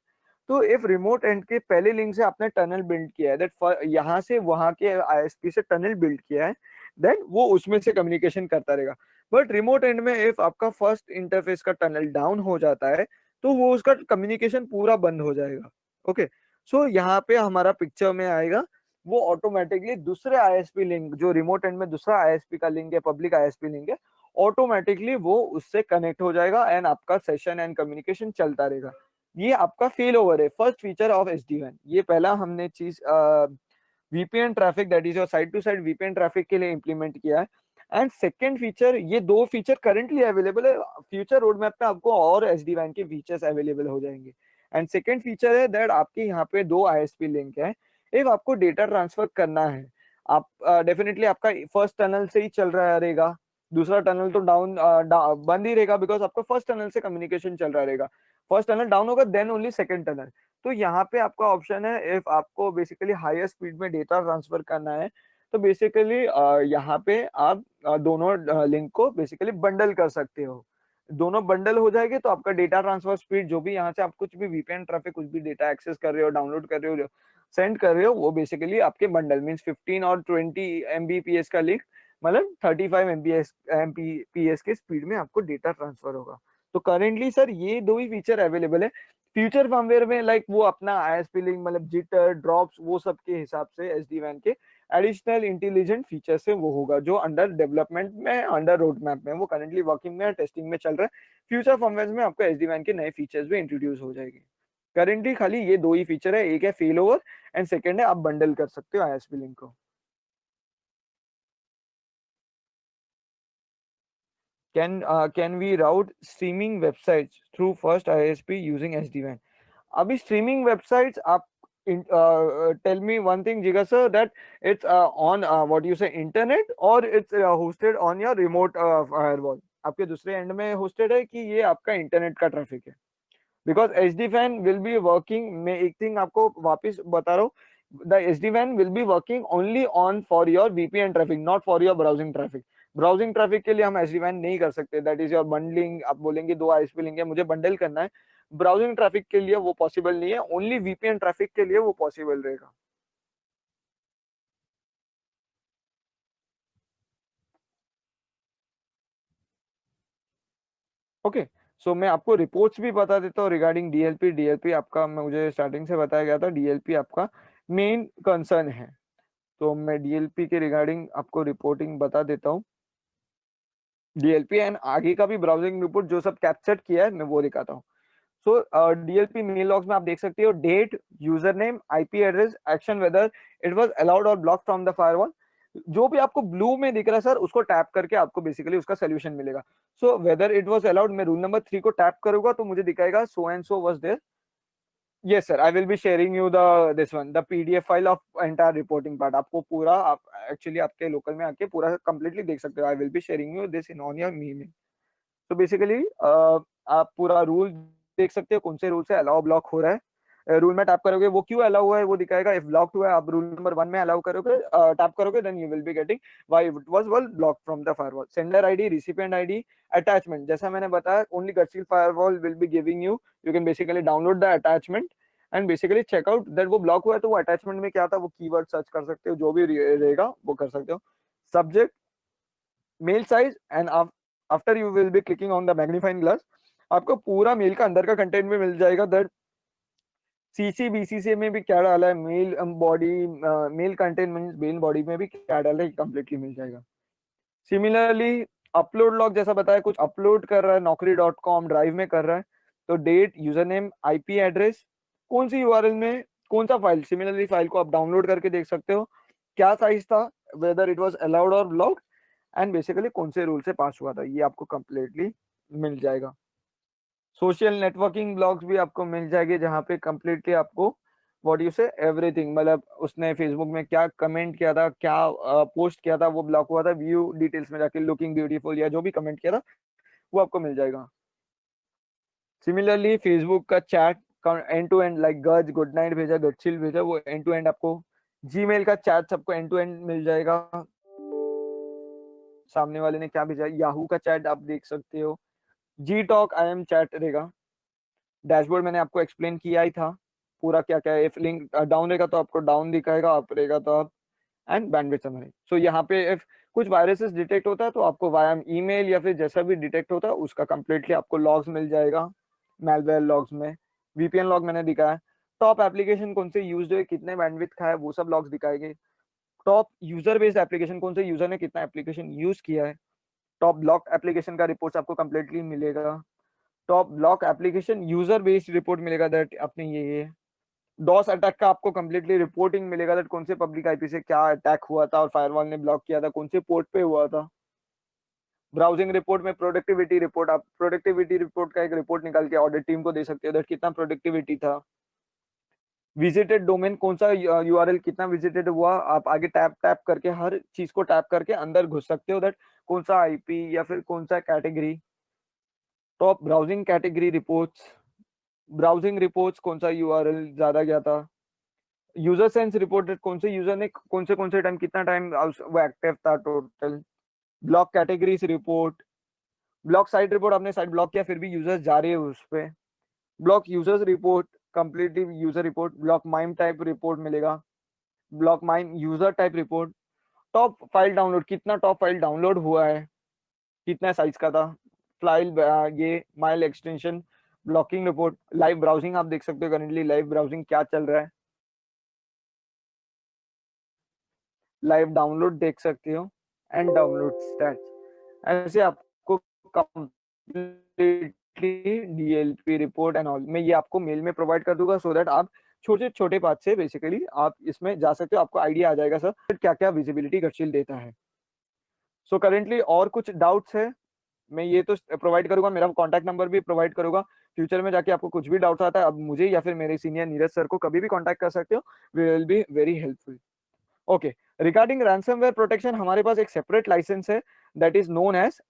तो इफ रिमोट एंड के पहले लिंक से आपने टनल बिल्ड किया है, दैट यहाँ से वहां के आईएसपी से टनल बिल्ड किया है, देन वो उसमें से कम्युनिकेशन करता रहेगा। बट रिमोट एंड में इफ आपका फर्स्ट इंटरफेस का टनल डाउन हो जाता है तो वो उसका कम्युनिकेशन पूरा बंद हो जाएगा। ओके, सो यहाँ पे हमारा पिक्चर में आएगा वो ऑटोमेटिकली दूसरे आईएसपी लिंक जो रिमोट एंड में दूसरा आईएसपी का लिंक है, पब्लिक आईएसपी लिंक है, ऑटोमेटिकली वो उससे कनेक्ट हो जाएगा एंड आपका सेशन एंड कम्युनिकेशन चलता रहेगा। ये आपका फेल ओवर है, फर्स्ट फीचर ऑफ एसडी वैन। ये पहला हमने चीज VPN traffic, that is your site to site VPN traffic के लिए इंप्लीमेंट किया है। एंड सेकेंड फीचर, ये दो फीचर करंटली अवेलेबल है, फ्यूचर रोड मैप पे आपको और एसडी वैन के फीचर्स अवेलेबल हो जाएंगे। एंड सेकेंड फीचर है दैट आपके यहाँ पे दो आईएसपी लिंक है। इफ आपको डेटा ट्रांसफर करना है, आप डेफिनेटली आपका फर्स्ट टनल से ही चल रहा रहेगा, दूसरा टनल तो बंद ही रहेगा, बिकॉज आपका फर्स्ट टनल से कम्युनिकेशन चल रहा रहेगा। फर्स्ट टनल डाउन होगा देन ओनली सेकंड टनल। तो यहाँ पे आपका ऑप्शन है, इफ आपको बेसिकली हायर स्पीड में डेटा ट्रांसफर करना है, तो बेसिकली यहाँ पे आप दोनों लिंक को बेसिकली बंडल कर सकते हो। दोनों बंडल हो जाएंगे तो आपका डेटा ट्रांसफर स्पीड, जो भी यहाँ से आप कुछ भी VPN ट्रैफिक, कुछ भी डेटा एक्सेस कर रहे हो, डाउनलोड कर रहे हो, सेंड कर रहे हो, वो बेसिकली आपके बंडल मीन्स 15 और 20 Mbps का लिंक, मतलब 35 Mbps के स्पीड में आपको डेटा ट्रांसफर होगा। तो करेंटली सर ये दो ही फीचर अवेलेबल है। फ्यूचर फर्मवेयर में लाइक वो अपना आईएसपी लिंक, मतलब जिटर ड्रॉप्स, वो सब के हिसाब से एसडी वैन के एडिशनल इंटेलिजेंट फीचर से वो होगा, जो अंडर डेवलपमेंट में, अंडर रोड मैप में, वो करंटली वर्किंग में, टेस्टिंग में चल रहा है। फ्यूचर फर्मवेयर में आपको एसडी वैन के नए फीचर्स भी इंट्रोड्यूस हो जाएंगे। करेंटली खाली ये दो ही फीचर है, एक है फेल ओवर एंड सेकेंड है आप बंडल कर सकते हो आईएसपी लिंक को। Can we route streaming websites through first ISP using SD-WAN? Abhi streaming websites, आप tell me one thing, Jiga sir, that it's on what you say internet or it's hosted on your remote firewall. आपके दूसरे and में hosted है कि ये आपका internet का traffic है? Because H D fan will be working, मैं एक थिंग आपको वापस बता रहा हूँ, the H D fan will be working only on for your VPN traffic, not for your browsing traffic. Browsing traffic के लिए हम एच डी फैन नहीं कर सकते, दैट इज योर बंडलिंग। आप बोलेंगे दो आईएसपी लिंक है, मुझे बंडल करना है, ब्राउजिंग ट्रैफिक के लिए वो पॉसिबल नहीं है, ओनली VPN ट्रैफिक के लिए वो पॉसिबल रहेगा। ओके, सो मैं आपको रिपोर्ट्स भी बता देता हूँ रिगार्डिंग डीएलपी। डीएलपी आपका, मुझे स्टार्टिंग से बताया गया था, डीएलपी आपका मेन कंसर्न है। तो मैं डीएलपी के रिगार्डिंग आपको रिपोर्टिंग बता देता हूँ। डीएलपी एंड आगे का भी ब्राउजिंग रिपोर्ट जो सब कैप्चर किया है मैं वो दिखाता हूँ। सो डीएलपी मेल लॉग्स में आप देख सकते हो date, user name, IP address, action, whether it was allowed और ब्लॉक फ्रॉम द फायरवॉल। जो भी आपको ब्लू में दिख रहा है सर, उसको टैप करके आपको बेसिकली उसका सोल्यूशन मिलेगा। So whether it was allowed, मैं रूल नंबर 3 को टैप करूंगा तो मुझे दिखाएगा so and so was there. Yes sir, I will be sharing you the this one, the PDF file of entire reporting part। आपको पूरा, आप एक्चुअली आपके लोकल में आके पूरा कंप्लीटली देख सकते हो। I will be sharing you this in on your email। तो बेसिकली आप पूरा रूल देख सकते हो, कौन से रूल से अलाउ ब्लॉक हो रहा है। रूल में टैप करोगे वो क्यों अलाउ हुआ है वो दिखाएगा। इफ ब्लॉक हुआ है, आप रूल नंबर 1 में अलाउ करोगे, टैप करोगे, then you will be getting why it was well block from the firewall. Sender ID, recipient ID, attachment, जैसा मैंने बताया ओनली गटसील firewall will be giving you, you can basically download the attachment and basically check out that वो block हुआ है तो वो attachment में क्या था वो कीवर्ड सर्च कर सकते हो, जो भी रहेगा वो कर सकते हो। Subject, mail size and after you will be clicking on the magnifying glass, आपको पूरा मेल का अंदर का कंटेंट भी मिल जाएगा, दैट सीसी बीसीसी में भी क्या डाला है, mail body, mail content means mail body में भी क्या डाला है कंप्लीटली मिल जाएगा। सिमिलरली अपलोड लॉग, जैसा बताया कुछ अपलोड कर रहा है naukri.com ड्राइव में कर रहा है, तो date, user name, IP address, कौन सी यूआरएल में कौन सा फाइल, सिमिलरली फाइल को आप डाउनलोड करके देख सकते हो, क्या साइज था, वेदर इट वाज अलाउड और ब्लॉक्ड, एंड बेसिकली कौन से रूल से पास हुआ था, ये आपको कंप्लीटली मिल जाएगा। सोशल नेटवर्किंग ब्लॉग्स भी आपको मिल जाएंगे, जहाँ पे कंप्लीटली आपको व्हाट यू से एवरीथिंग, मतलब उसने फेसबुक में क्या कमेंट किया था, क्या पोस्ट किया था, वो ब्लॉक हुआ था, व्यू डिटेल्स में जाके लुकिंग ब्यूटीफुल या जो भी कमेंट किया था वो आपको मिल जाएगा। सिमिलरली फेसबुक का chat end to end, like गज गुड नाइट भेजा, गटचिल भेजा, वो एंड टू एंड आपको, जीमेल का चैट सबको एंड टू एंड मिल जाएगा, सामने वाले ने क्या भेजा, याहू का चैट आप देख सकते हो, जी टॉक आई एम चैट रहेगा, डैशबोर्ड मैंने आपको एक्सप्लेन किया ही था पूरा क्या क्या है। इफ लिंक डाउन रहेगा तो आपको डाउन दिखाएगा, अप रहेगा तो आप, एंड बैंडविड्थ समरी। सो यहाँ पे इफ कुछ वायरसेस डिटेक्ट होता है तो आपको वाया ईमेल या फिर जैसा भी डिटेक्ट होता है उसका कंप्लीटली आपको लॉग्स मिल जाएगा, मैलवेयर लॉग्स में। VPN लॉग मैंने दिखाया, टॉप एप्लीकेशन कौन से यूज हुए, कितने बैंडविड्थ खाया, वो सब लॉग्स दिखाएंगे। टॉप यूजर बेस्ड एप्लीकेशन, कौन से यूजर ने कितना एप्लीकेशन यूज किया है। टॉप ब्लॉक एप्लीकेशन का रिपोर्ट आपको कंप्लीटली मिलेगा। Top block application user based report मिलेगा, दैट आपने ये डॉस अटैक का आपको कंप्लीटली रिपोर्टिंग मिलेगा दैट कौन से पब्लिक आईपी से क्या अटैक हुआ था और फायरवॉल ने ब्लॉक किया था, कौन से पोर्ट पे हुआ था। ब्राउजिंग रिपोर्ट में प्रोडक्टिविटी रिपोर्ट, आप प्रोडक्टिविटी रिपोर्ट का एक रिपोर्ट निकाल के ऑडिट टीम को दे सकते हो दैट कितना प्रोडक्टिविटी था। विजिटेड डोमेन कौन सा यूआरएल कितना विजिटेड हुआ, आप आगे टैप टैप करके हर चीज को टैप करके अंदर घुस सकते हो दैट कौन सा आईपी या फिर कौन सा category. Top browsing category reports, browsing reports कौन सा यूआरएल ज्यादा गया था। यूजर सेंस रिपोर्टेड कौन से यूजर ने कौन से टाइम कितना टाइम वो एक्टिव था total. Block categories report, block site report, आपने साइट ब्लॉक किया फिर भी यूजर्स जा रहे हैं उस पे। Block users report, completely user report. Block MIME type report मिलेगा, block MIME user type report. Top file download, कितना टॉप फाइल डाउनलोड हुआ है, कितना साइज का था। फाइल ये mail extension, blocking report. Live browsing आप देख सकते हो करेंटली लाइव ब्राउजिंग क्या चल रहा है। लाइव डाउनलोड देख सकते हो एंड डाउनलोड स्टैट्स। ऐसे आपको completely DLP report and all मैं ये आपको मेल में प्रोवाइड कर दूंगा सो दैट आप छोटे छोटे बात से बेसिकली आप इसमें जा सकते हो, आपको आइडिया आ जाएगा सर क्या क्या विजिबिलिटी गटशील देता है। सो करेंटली और कुछ डाउट्स है मैं ये तो प्रोवाइड करूंगा, मेरा कॉन्टैक्ट नंबर भी प्रोवाइड करूंगा। फ्यूचर में जाके आपको कुछ भी डाउट्स आता है अब मुझे या फिर मेरे सीनियर नीरज सर को कभी भी कॉन्टैक्ट कर सकते हो, we will be very helpful. Okay, regarding ransomware protection हमारे पास एक सेपरेट लाइसेंस है that is known as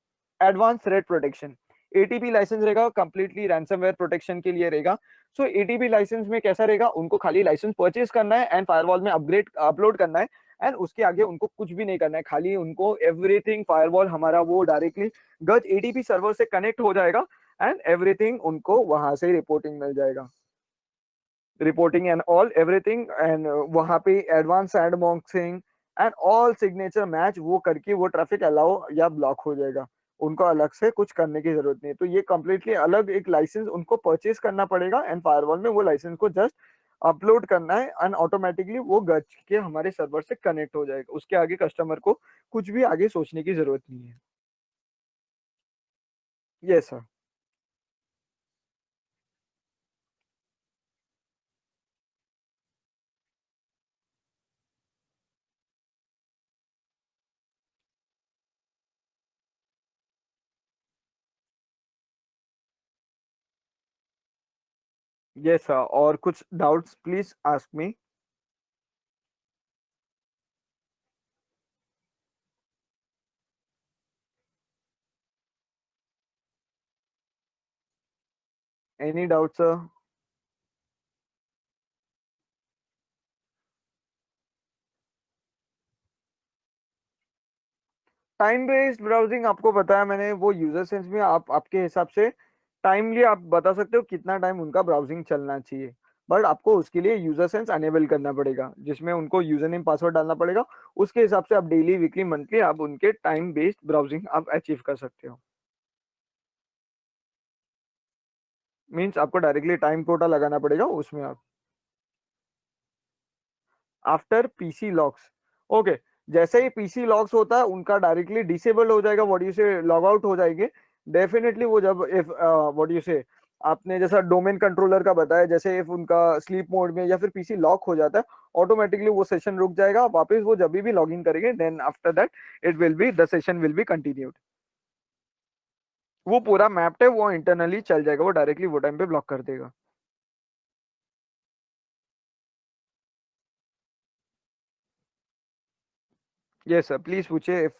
advance threat protection. ATP licence रहेगा कंप्लीटली रैंसमवेयर प्रोटेक्शन के लिए रहेगा। सो एटीपी लाइसेंस में कैसा रहेगा, उनको खाली लाइसेंस परचेज करना है एंड फायरवॉल में अपग्रेड अपलोड करना है एंड उसके आगे उनको कुछ भी नहीं करना है, खाली उनको एवरीथिंग फायरवॉल हमारा वो डायरेक्टली गज एटीपी सर्वर से कनेक्ट हो जाएगा एंड एवरीथिंग उनको वहां से रिपोर्टिंग मिल जाएगा, reporting and all everything and वहां पे advance sandboxing and all signature match वो करके वो ट्रैफिक अलाउ या ब्लॉक हो जाएगा। उनको अलग से कुछ करने की जरूरत नहीं है, तो ये कंप्लीटली अलग एक लाइसेंस उनको परचेज करना पड़ेगा एंड फायरवॉल में वो लाइसेंस को जस्ट अपलोड करना है एंड ऑटोमेटिकली वो गज के हमारे सर्वर से कनेक्ट हो जाएगा। उसके आगे कस्टमर को कुछ भी आगे सोचने की जरूरत नहीं है। Yes sir. यस सर, और कुछ doubts please ask me. Any doubt sir? Time based browsing आपको बताया मैंने, वो यूजर सेंस में आप आपके हिसाब से टाइमली आप बता सकते हो कितना टाइम उनका ब्राउजिंग चलना चाहिए, बट आपको उसके लिए यूजर सेंस अनेबल करना पड़ेगा जिसमें उनको यूजर नेम पासवर्ड डालना पड़ेगा। उसके हिसाब से आप डेली वीकली मंथली आप उनके टाइम बेस्ड ब्राउजिंग आप अचीव कर सकते हो। मीन्स आपको डायरेक्टली टाइम कोटा लगाना पड़ेगा उसमें आप। आफ्टर पीसी लॉक्स, ओके, जैसे ही पीसी लॉक्स होता है उनका डायरेक्टली डिसेबल हो जाएगा, व्हाट यू से लॉग आउट हो जाएंगे। डेफिनेटली वो जब इफ व्हाट यू से आपने जैसा डोमेन कंट्रोलर का बताया, जैसे इफ उनका स्लीप मोड में या फिर पीसी लॉक हो जाता है ऑटोमेटिकली वो सेशन रुक जाएगा, वापस वो जब भी लॉग इन करेंगे then after that it will be the session will be continued. वो पूरा मैप्ड है, वो इंटरनली चल जाएगा, वो डायरेक्टली वो टाइम पे ब्लॉक कर देगा। यस सर, प्लीज पूछिए if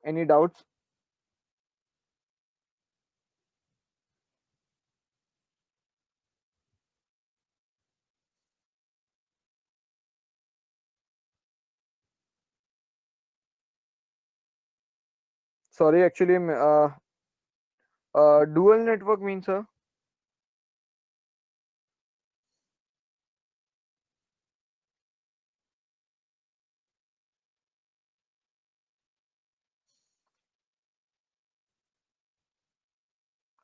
any doubts. Sorry actually dual network mean sir?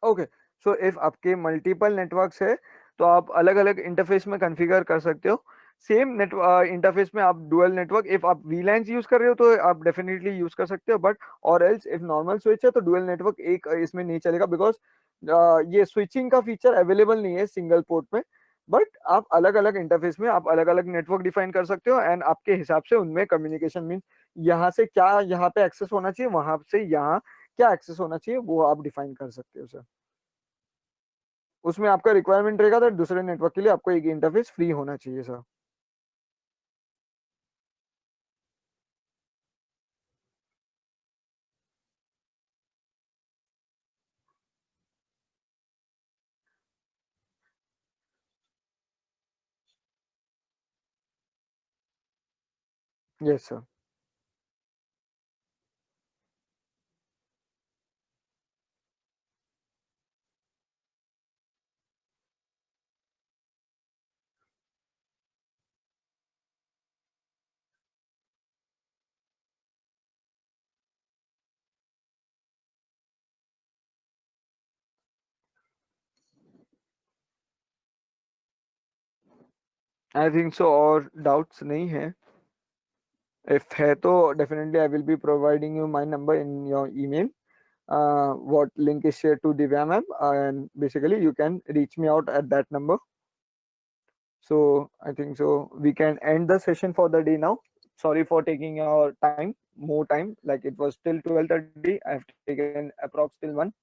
Okay, so if आपके मल्टीपल नेटवर्क्स है तो आप अलग अलग इंटरफेस में कॉन्फ़िगर कर सकते हो। सेम नेट इंटरफेस में आप डुअल नेटवर्क, इफ आप वीलैंस यूज कर रहे हो तो आप डेफिनेटली यूज कर सकते हो, बट और एल्स इफ नॉर्मल स्विच है तो डुअल नेटवर्क एक इसमें नहीं चलेगा बिकॉज ये स्विचिंग का फीचर अवेलेबल नहीं है सिंगल पोर्ट में। बट आप अलग अलग इंटरफेस में आप अलग अलग नेटवर्क डिफाइन कर सकते हो एंड आपके हिसाब से उनमें कम्युनिकेशन मीन्स यहाँ से क्या यहाँ पे एक्सेस होना चाहिए, वहां से यहाँ क्या एक्सेस होना चाहिए, वो आप डिफाइन कर सकते हो सर। उसमें आपका रिक्वायरमेंट रहेगा तो दूसरे नेटवर्क के लिए आपको एक इंटरफेस फ्री होना चाहिए सर। Yes sir. आई थिंक सो और डाउट्स नहीं है। इफ है तो definitely I will be providing you my number in your email, what link is shared to Divya ma'am, and basically you can reach me out at that number. So I think so we can end the session for the day now. Sorry for taking your time, more time. Like it was till 12:30. I have taken approx till 1.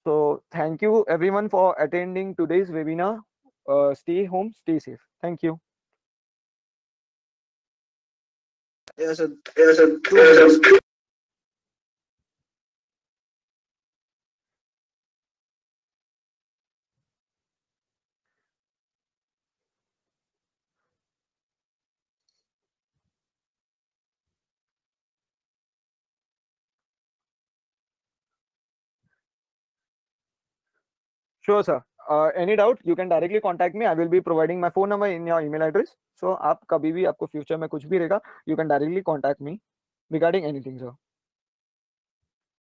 So thank you everyone for attending today's webinar. Stay home, stay safe. Thank you.
Yes, sir.
2 minutes. Sure, sir. Any doubt, you can directly contact me. I will be providing my phone number in your email address. So आप कभी भी आपको future में कुछ भी रहेगा, you can directly contact me regarding anything, sir.